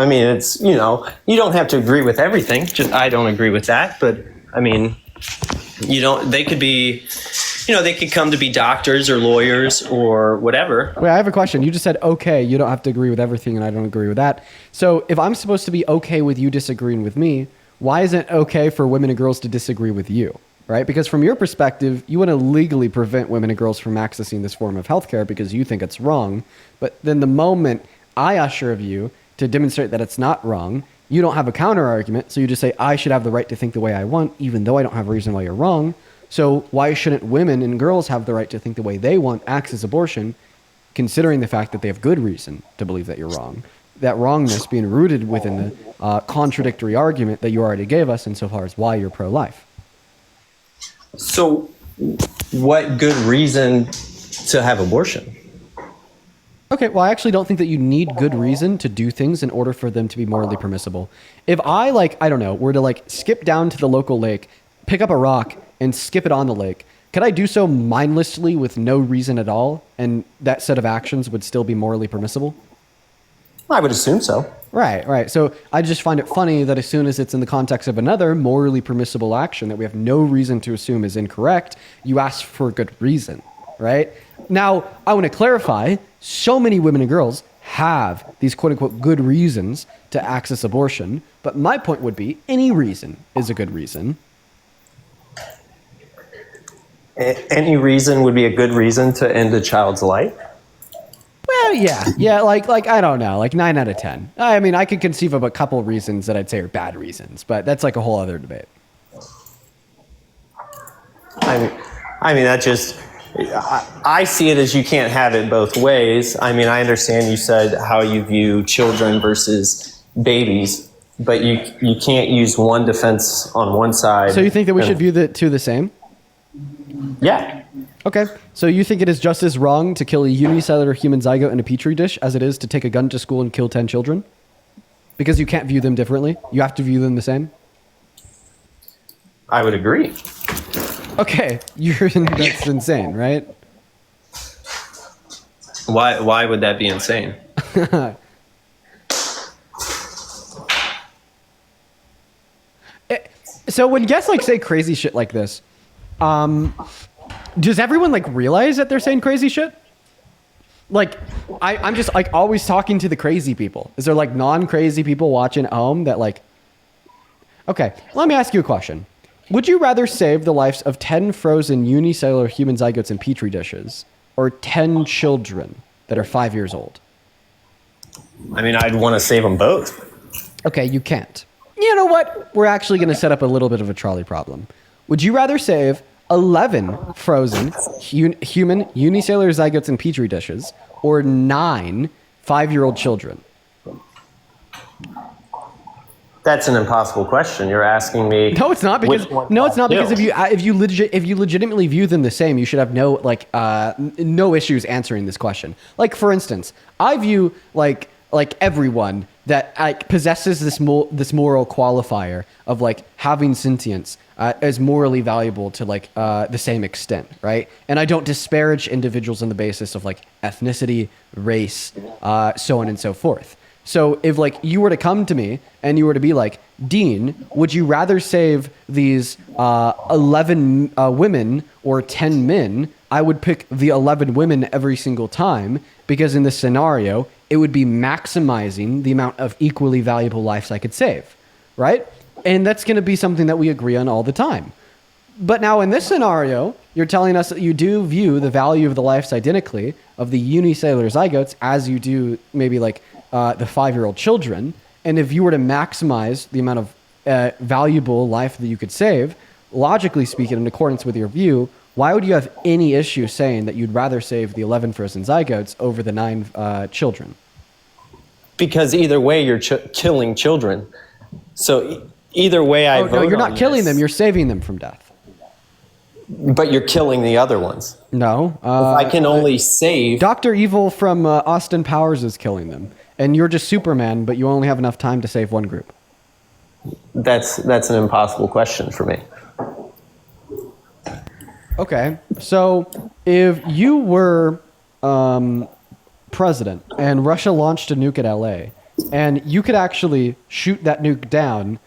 mean, it's, you don't have to agree with everything. Just, I don't agree with that. But I mean, You don't. They could be, they could come to be doctors or lawyers or whatever. Wait, I have a question. You just said, okay, you don't have to agree with everything, and I don't agree with that. So if I'm supposed to be okay with you disagreeing with me, why isn't it okay for women and girls to disagree with you, right? Because from your perspective, you want to legally prevent women and girls from accessing this form of healthcare because you think it's wrong. But then the moment I usher of you to demonstrate that it's not wrong, you don't have a counter argument, so you just say, I should have the right to think the way I want, even though I don't have a reason why you're wrong. So why shouldn't women and girls have the right to think the way they want, access abortion, considering the fact that they have good reason to believe that you're wrong? That wrongness being rooted within the contradictory argument that you already gave us insofar as why you're pro-life. So what good reason to have abortion? Okay, well, I actually don't think that you need good reason to do things in order for them to be morally permissible. If I, were to, skip down to the local lake, pick up a rock, and skip it on the lake, could I do so mindlessly with no reason at all, and that set of actions would still be morally permissible? I would assume so. Right. So I just find it funny that as soon as it's in the context of another morally permissible action that we have no reason to assume is incorrect, you ask for a good reason, right? Now, I want to clarify, so many women and girls have these quote-unquote good reasons to access abortion, but my point would be any reason is a good reason. Any reason would be a good reason to end a child's life? Well, yeah, like I don't know, like 9 out of 10. I mean, I could conceive of a couple reasons that I'd say are bad reasons, but that's like a whole other debate. I mean that just, I see it as you can't have it both ways. I mean, I understand you said how you view children versus babies, but you can't use one defense on one side. So you think that we should view the two the same? Yeah. Okay, so you think it is just as wrong to kill a unicellular human zygote in a petri dish as it is to take a gun to school and kill 10 children? Because you can't view them differently? You have to view them the same? I would agree. Okay, that's insane, right? Why would that be insane? So when guests say crazy shit like this, does everyone realize that they're saying crazy shit? I'm just always talking to the crazy people. Is there non-crazy people watching at home that okay, let me ask you a question. Would you rather save the lives of 10 frozen unicellular human zygotes in petri dishes or 10 children that are 5 years old? I mean, I'd want to save them both. Okay, you can't. You know what? We're actually going to set up a little bit of a trolley problem. Would you rather save 11 frozen human unicellular zygotes in petri dishes or 9 5-year-old children? That's an impossible question. You're asking me. No, it's not because if you legitimately view them the same, you should have no issues answering this question. For instance, I view everyone that possesses this moral qualifier of having sentience as morally valuable to the same extent, right? And I don't disparage individuals on the basis of ethnicity, race, so on and so forth. So if you were to come to me and you were to be Dean, would you rather save these 11 women or 10 men? I would pick the 11 women every single time because in this scenario, it would be maximizing the amount of equally valuable lives I could save, right? And that's going to be something that we agree on all the time. But now in this scenario, you're telling us that you do view the value of the lives identically of the unicellular zygotes as you do maybe the 5-year-old children. And if you were to maximize the amount of valuable life that you could save, logically speaking, in accordance with your view, why would you have any issue saying that you'd rather save the 11 frozen zygotes over the 9 children? Because either way, you're killing children. So either way, I vote no, you're not on killing this. them. You're saving them from death. But you're killing the other ones. No. If I can only save... Dr. Evil from Austin Powers is killing them. And you're just Superman, but you only have enough time to save one group. That's an impossible question for me. Okay, so if you were president and Russia launched a nuke at LA, and you could actually shoot that nuke down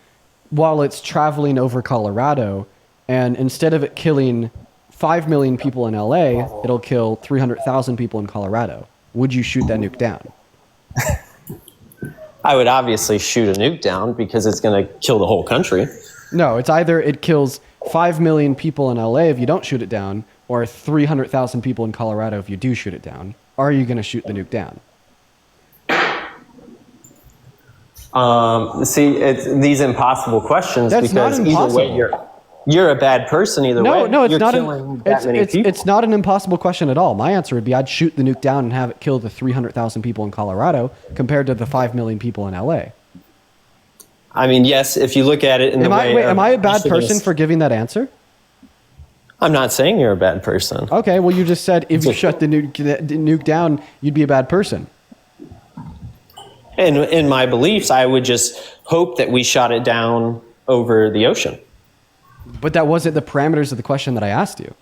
while it's traveling over Colorado, and instead of it killing 5 million people in LA, it'll kill 300,000 people in Colorado. Would you shoot that nuke down? I would obviously shoot a nuke down because it's going to kill the whole country. No, it's either it kills 5 million people in LA if you don't shoot it down, or 300,000 people in Colorado if you do shoot it down. Are you going to shoot the nuke down? See, it's these impossible questions That's because not either way impossible. you're a bad person either way. No, it's You're not. killing that many people. It's not an impossible question at all. My answer would be I'd shoot the nuke down and have it kill the 300,000 people in Colorado compared to the 5 million people in LA. I mean, yes, if you look at it in the way. Am I a bad person for giving that answer? I'm not saying you're a bad person. Okay, well, you just said if you shut the nuke down, you'd be a bad person. In my beliefs, I would just hope that we shot it down over the ocean. But that wasn't the parameters of the question that I asked you.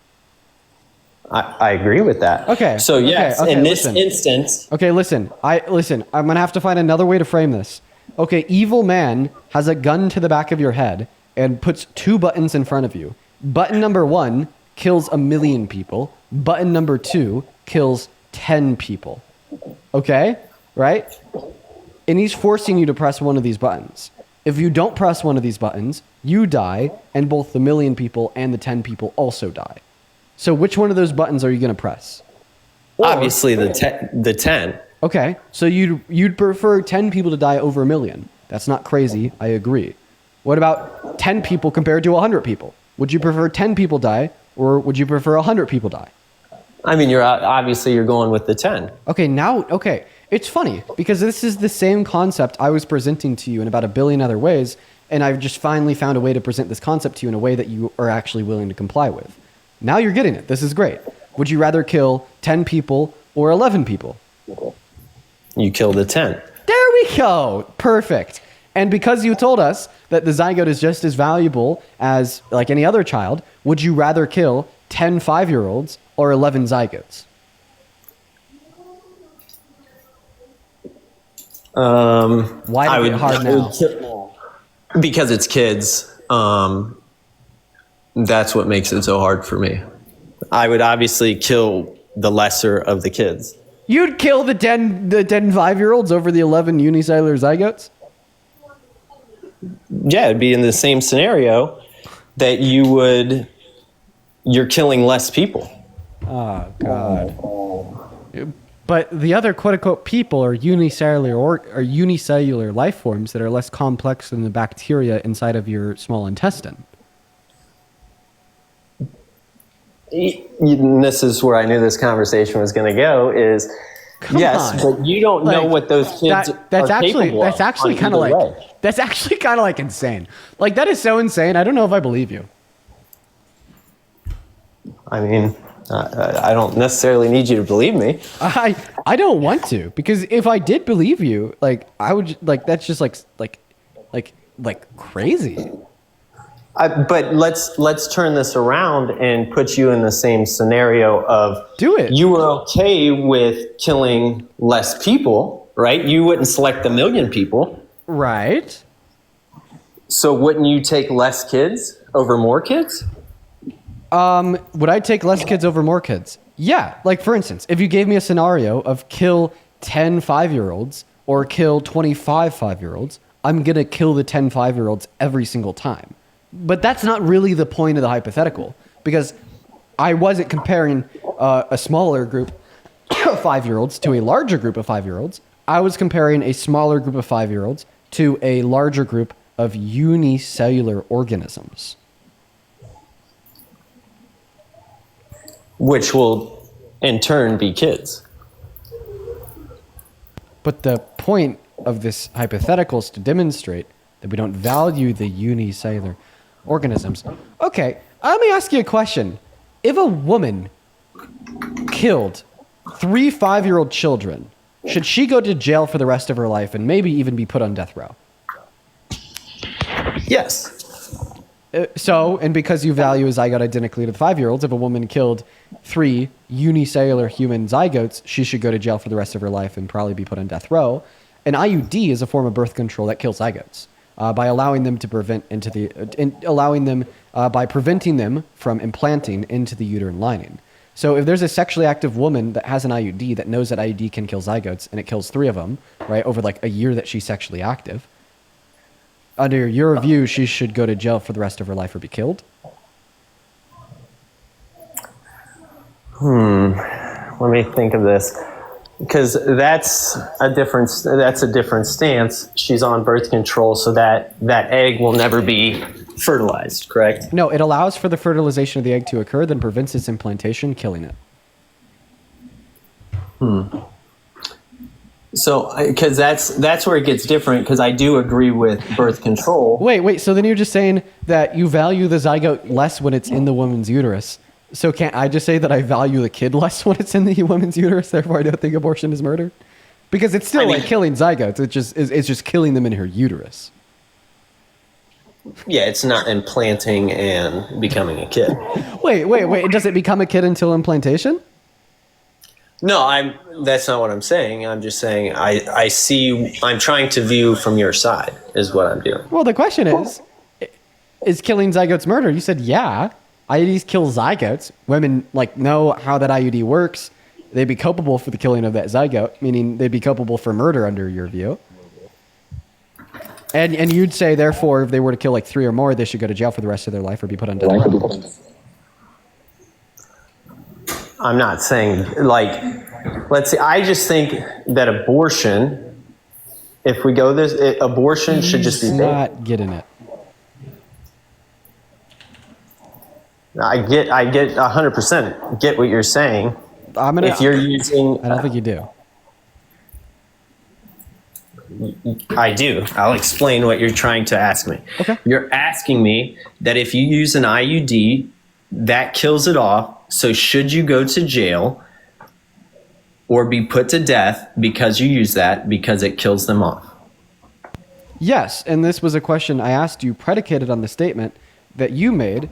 I agree with that. Okay. So yes, okay, in this listen. instance. Okay, listen. I'm gonna have to find another way to frame this. Okay, evil man has a gun to the back of your head and puts 2 buttons in front of you. Button number 1 kills 1 million people. Button number 2 kills 10 people. Okay? Right? And he's forcing you to press one of these buttons. If you don't press one of these buttons, you die, and both the 1 million people and the 10 people also die. So which one of those buttons are you going to press? Obviously, the 10. Okay, so you'd prefer 10 people to die over 1 million. That's not crazy, I agree. What about 10 people compared to 100 people? Would you prefer 10 people die, or would you prefer 100 people die? I mean, you're going with the 10. Okay, it's funny, because this is the same concept I was presenting to you in about 1 billion other ways, and I've just finally found a way to present this concept to you in a way that you are actually willing to comply with. Now you're getting it. This is great. Would you rather kill 10 people or 11 people? You kill the 10. There we go. Perfect. And because you told us that the zygote is just as valuable as like any other child, would you rather kill 10 5-year-olds or 11 zygotes? Why is it hard now? Because it's kids. That's what makes it so hard for me. I would obviously kill the lesser of the kids. You'd kill the 10 5-year-olds over the 11 unicellular zygotes? Yeah, it'd be in the same scenario that you're killing less people. Oh, God. But the other quote-unquote people are unicellular life forms that are less complex than the bacteria inside of your small intestine. This is where I knew this conversation was going to go is, yes, but you don't know what those kids are capable of. That's actually kind of like insane. Like, that is so insane. I don't know if I believe you. I mean, I don't necessarily need you to believe me. I don't want to, because if I did believe you, like, I would, like, that's just like crazy. But let's turn this around and put you in the same scenario of do it. You were okay with killing less people, right? You wouldn't select 1 million people, right? So wouldn't you take less kids over more kids? Would I take less kids over more kids? Yeah. Like, for instance, if you gave me a scenario of kill 10 5-year-olds or kill 25 5-year-olds, I'm gonna kill the 10 5-year-olds every single time. But that's not really the point of the hypothetical, because I wasn't comparing a smaller group of 5-year-olds to a larger group of 5-year-olds. I was comparing a smaller group of 5-year-olds to a larger group of unicellular organisms. Which will, in turn, be kids. But the point of this hypothetical is to demonstrate that we don't value the unicellular organisms. Okay, let me ask you a question. If a woman killed 3 5-year-old children, should she go to jail for the rest of her life and maybe even be put on death row? Yes. And because you value a zygote identically to the 5-year-olds, if a woman killed 3 unicellular human zygotes, she should go to jail for the rest of her life and probably be put on death row. An IUD is a form of birth control that kills zygotes. by allowing them to by preventing them from implanting into the uterine lining. So if there's a sexually active woman that has an IUD that knows that IUD can kill zygotes and it kills 3 of them, right, over like a year that she's sexually active, under your view, she should go to jail for the rest of her life or be killed? Let me think of this, because that's a different stance. She's on birth control, so that egg will never be fertilized, correct? No, it allows for the fertilization of the egg to occur, then prevents its implantation, killing it. So, because that's where it gets different, because I do agree with birth control. Wait, so then you're just saying that you value the zygote less when it's in the woman's uterus. So can't I just say that I value the kid less when it's in the woman's uterus, therefore I don't think abortion is murder? Because it's still like killing zygotes, it's just killing them in her uterus. Yeah, it's not implanting and becoming a kid. Wait, does it become a kid until implantation? No, that's not what I'm saying. I'm just saying I'm trying to view from your side is what I'm doing. Well, the question is killing zygotes murder? You said yeah. IUDs kill zygotes. Women know how that IUD works. They'd be culpable for the killing of that zygote, meaning they'd be culpable for murder under your view. And you'd say, therefore, if they were to kill 3 or more, they should go to jail for the rest of their life or be put on death row. I'm not saying, let's see, I just think that abortion, if we go abortion should just be not getting it. I get 100% get what you're saying. If you're using, I don't think you do. I do. I'll explain what you're trying to ask me. Okay. You're asking me that if you use an IUD, that kills it off. So should you go to jail or be put to death because you use that because it kills them off? Yes, and this was a question I asked you predicated on the statement that you made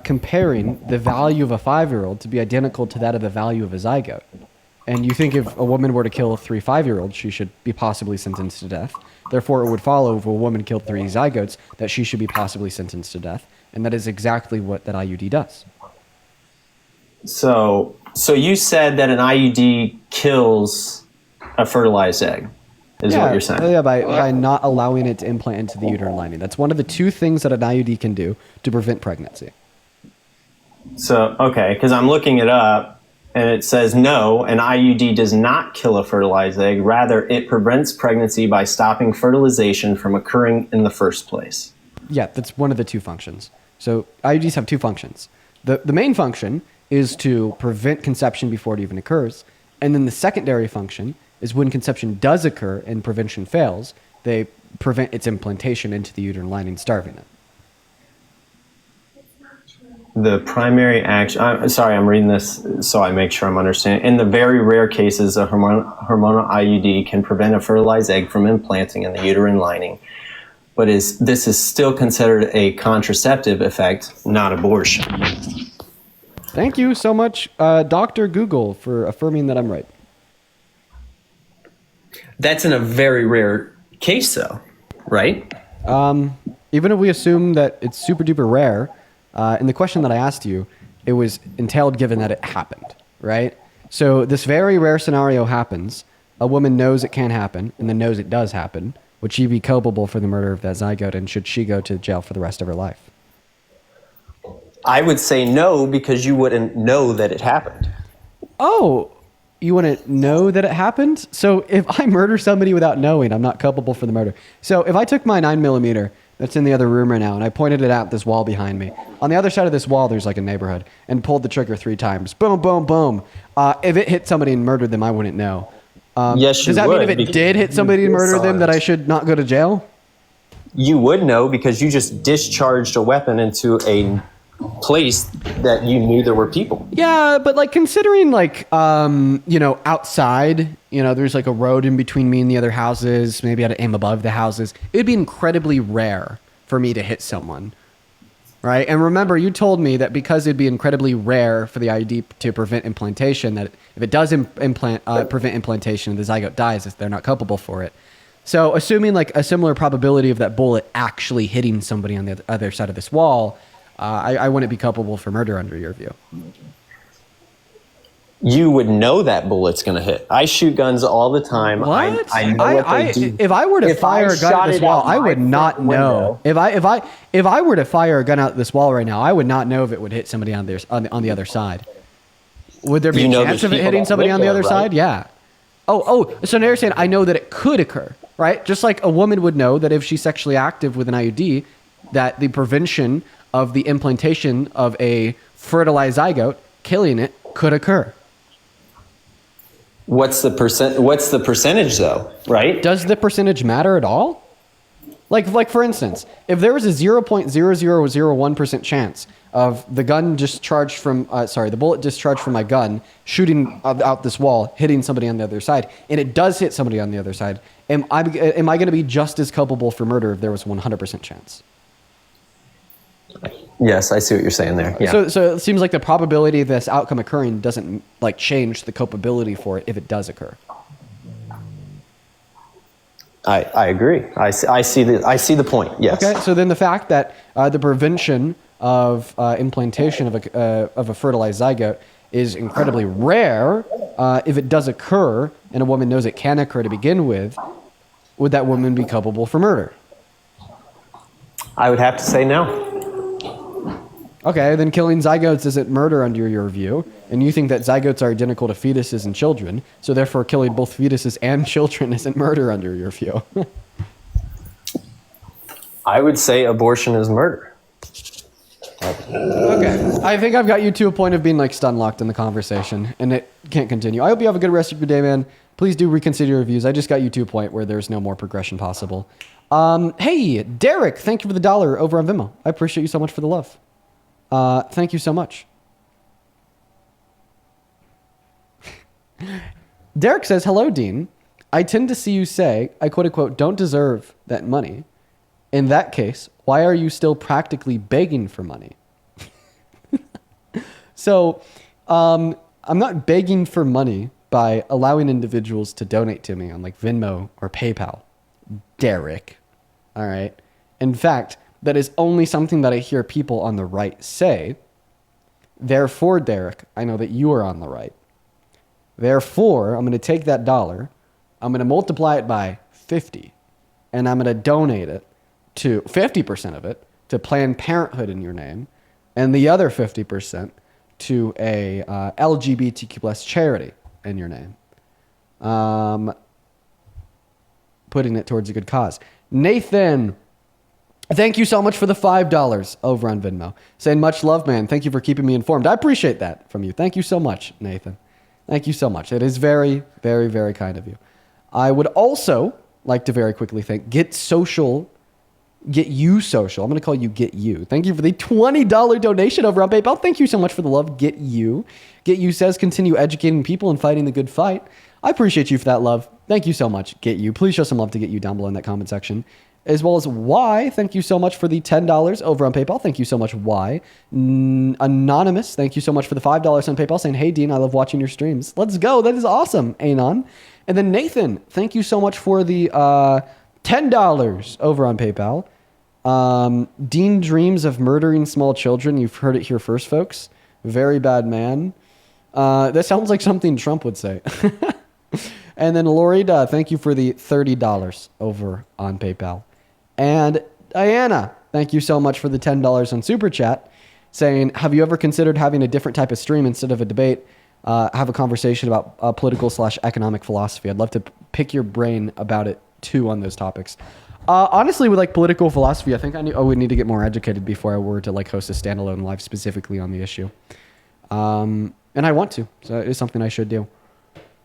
comparing the value of a 5-year-old to be identical to that of the value of a zygote. And you think if a woman were to kill 3 5-year-olds, she should be possibly sentenced to death. Therefore, it would follow if a woman killed 3 zygotes that she should be possibly sentenced to death. And that is exactly what that IUD does. So you said that an IUD kills a fertilized egg, is what you're saying? Yeah, by not allowing it to implant into the uterine lining. That's one of the 2 things that an IUD can do to prevent pregnancy. So, okay, because I'm looking it up, and it says, no, an IUD does not kill a fertilized egg. Rather, it prevents pregnancy by stopping fertilization from occurring in the first place. Yeah, that's one of the 2 functions. So IUDs have 2 functions. The main function is to prevent conception before it even occurs. And then the secondary function is when conception does occur and prevention fails, they prevent its implantation into the uterine lining, starving it. The primary action, I'm reading this so I make sure I'm understanding. In the very rare cases, a hormonal IUD can prevent a fertilized egg from implanting in the uterine lining. But this is still considered a contraceptive effect, not abortion. Thank you so much, Dr. Google, for affirming that I'm right. That's in a very rare case, though, right? Even if we assume that it's super duper rare, in the question that I asked you, it was entailed given that it happened, right? So this very rare scenario happens. A woman knows it can happen and then knows it does happen. Would she be culpable for the murder of that zygote, and should she go to jail for the rest of her life? I would say no, because you wouldn't know that it happened. Oh, you wouldn't know that it happened? So if I murder somebody without knowing, I'm not culpable for the murder. So if I took my 9mm that's in the other room right now and I pointed it at this wall behind me, on the other side of this wall there's like a neighborhood, and pulled the trigger 3 times, boom, boom, boom. If it hit somebody and murdered them, I wouldn't know. Yes, you does that would, mean if it did hit somebody and murder them that I should not go to jail? You would know, because you just discharged a weapon into a place that you knew there were people. Yeah, but like considering outside, there's like a road in between me and the other houses, maybe I had to aim above the houses. It'd be incredibly rare for me to hit someone, right? And remember, you told me that because it'd be incredibly rare for the IUD to prevent implantation, that if it does prevent implantation and the zygote dies, they're not culpable for it. So assuming like a similar probability of that bullet actually hitting somebody on the other side of this wall, I wouldn't be culpable for murder under your view. You would know that bullet's going to hit. I shoot guns all the time. What? I know what they do. If I were to If fire I a gun shot at this it wall, out I my would not front know. window- If I were to fire a gun out this wall right now, I would not know if it would hit somebody on the other side. Would there be You a know chance there's of it people hitting that somebody live on the there, other right? side? Yeah. So now you're saying I know that it could occur, right? Just like a woman would know that if she's sexually active with an IUD, that the prevention of the implantation of a fertilized zygote, killing it, could occur. What's the percentage though, right? Does the percentage matter at all? Like for instance, if there was a 0.0001% chance of the gun discharged from, the bullet discharged from my gun shooting out this wall, hitting somebody on the other side, and it does hit somebody on the other side, am I going to be just as culpable for murder if there was 100% chance? Yes, I see what you're saying there. Yeah. So it seems like the probability of this outcome occurring doesn't like change the culpability for it if it does occur. I agree. I see the point. Yes. Okay. So then the fact that the prevention of implantation of a fertilized zygote is incredibly rare, if it does occur and a woman knows it can occur to begin with, would that woman be culpable for murder? I would have to say no. Okay, then killing zygotes isn't murder under your view, and you think that zygotes are identical to fetuses and children, so therefore killing both fetuses and children isn't murder under your view. I would say abortion is murder. Okay, I think I've got you to a point of being like stun locked in the conversation, and it can't continue. I hope you have a good rest of your day, man. Please do reconsider your views. I just got you to a point where there's no more progression possible. Hey, Derek, thank you for the $1 over on Venmo. I appreciate you so much for the love. Thank you so much. Derek says, hello, Dean. I tend to see you say, I quote unquote, don't deserve that money. In that case, why are you still practically begging for money? So, I'm not begging for money by allowing individuals to donate to me on like Venmo or PayPal. Derek. All right. In fact, that is only something that I hear people on the right say. Therefore, Derek, I know that you are on the right. Therefore, I'm going to take that $1, I'm going to multiply it by 50, and I'm going to donate it to 50% of it to Planned Parenthood in your name, and the other 50% to a LGBTQ plus charity in your name. Putting it towards a good cause. Nathan, thank you so much for the $5 over on Venmo. Saying much love, man. Thank you for keeping me informed. I appreciate that from you. Thank you so much, Nathan. Thank you so much. It is very, very, very kind of you. I would also like to very quickly thank Get You Social. I'm going to call you Get You. Thank you for the $20 donation over on PayPal. Thank you so much for the love, Get You. Get You says continue educating people and fighting the good fight. I appreciate you for that love. Thank you so much, Get You. Please show some love to Get You down below in that comment section. As well as Y, thank you so much for the $10 over on PayPal. Thank you so much, Y. Anonymous, thank you so much for the $5 on PayPal, saying, hey, Dean, I love watching your streams. Let's go. That is awesome, Anon. And then Nathan, thank you so much for the $10 over on PayPal. Dean dreams of murdering small children. You've heard it here first, folks. Very bad man. That sounds like something Trump would say. And then Lori, thank you for the $30 over on PayPal. And Diana, thank you so much for the $10 on Super Chat, saying, have you ever considered having a different type of stream instead of a debate? Have a conversation about political/economic philosophy. I'd love to pick your brain about it too on those topics. Honestly, with like political philosophy, I think I would need to get more educated before I were to like host a standalone live specifically on the issue. And I want to, so it's something I should do.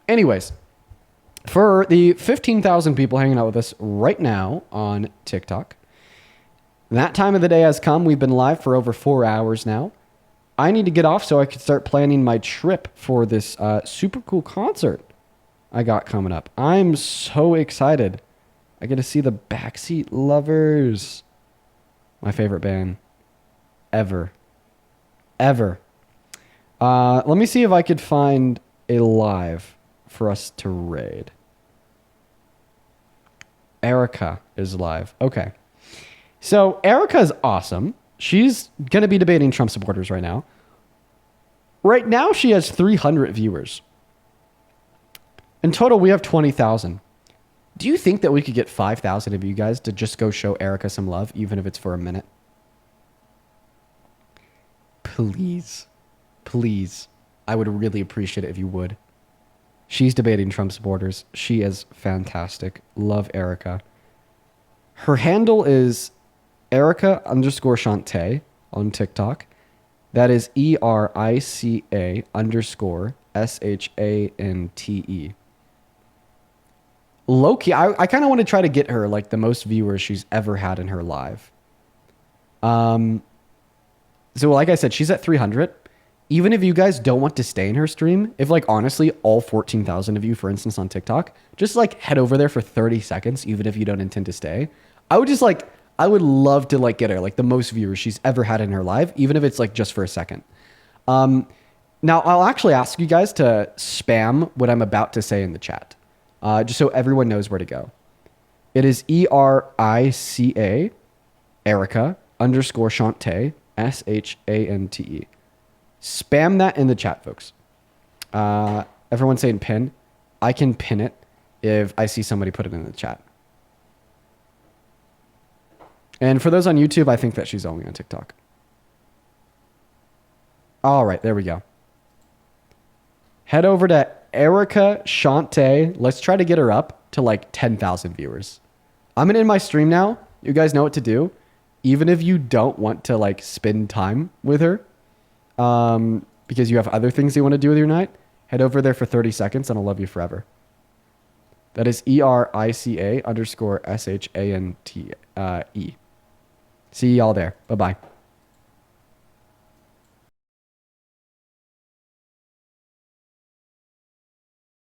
Anyways, for the 15,000 people hanging out with us right now on TikTok, that time of the day has come. We've been live for over 4 hours now. I need to get off so I can start planning my trip for this super cool concert I got coming up. I'm so excited. I get to see the Backseat Lovers. My favorite band ever. Ever. Let me see if I could find a live for us to raid. Erica is live. Okay. So Erica is awesome. She's going to be debating Trump supporters right now. Right now, she has 300 viewers. In total, we have 20,000. Do you think that we could get 5,000 of you guys to just go show Erica some love, even if it's for a minute? Please. Please. I would really appreciate it if you would. She's debating Trump supporters. She is fantastic. Love Erica. Her handle is Erica_Shante on TikTok. That is ERICA_SHANTE. Low-key, I kind of want to try to get her like the most viewers she's ever had in her live. So like I said, she's at 300. Even if you guys don't want to stay in her stream, if like honestly all 14,000 of you, for instance, on TikTok, just like head over there for 30 seconds, even if you don't intend to stay. I would love to like get her like the most viewers she's ever had in her live, even if it's like just for a second. Now I'll actually ask you guys to spam what I'm about to say in the chat, just so everyone knows where to go. It is ERICA, Erica_Shante, SHANTE. Spam that in the chat, folks. Everyone's saying pin. I can pin it if I see somebody put it in the chat. And for those on YouTube, I think that she's only on TikTok. All right, there we go. Head over to Erica Shante. Let's try to get her up to like 10,000 viewers. I'm gonna end my stream now. You guys know what to do. Even if you don't want to like spend time with her, because you have other things you want to do with your night, head over there for 30 seconds and I'll love you forever. That is ERICA_SHANTE. See y'all there. Bye-bye.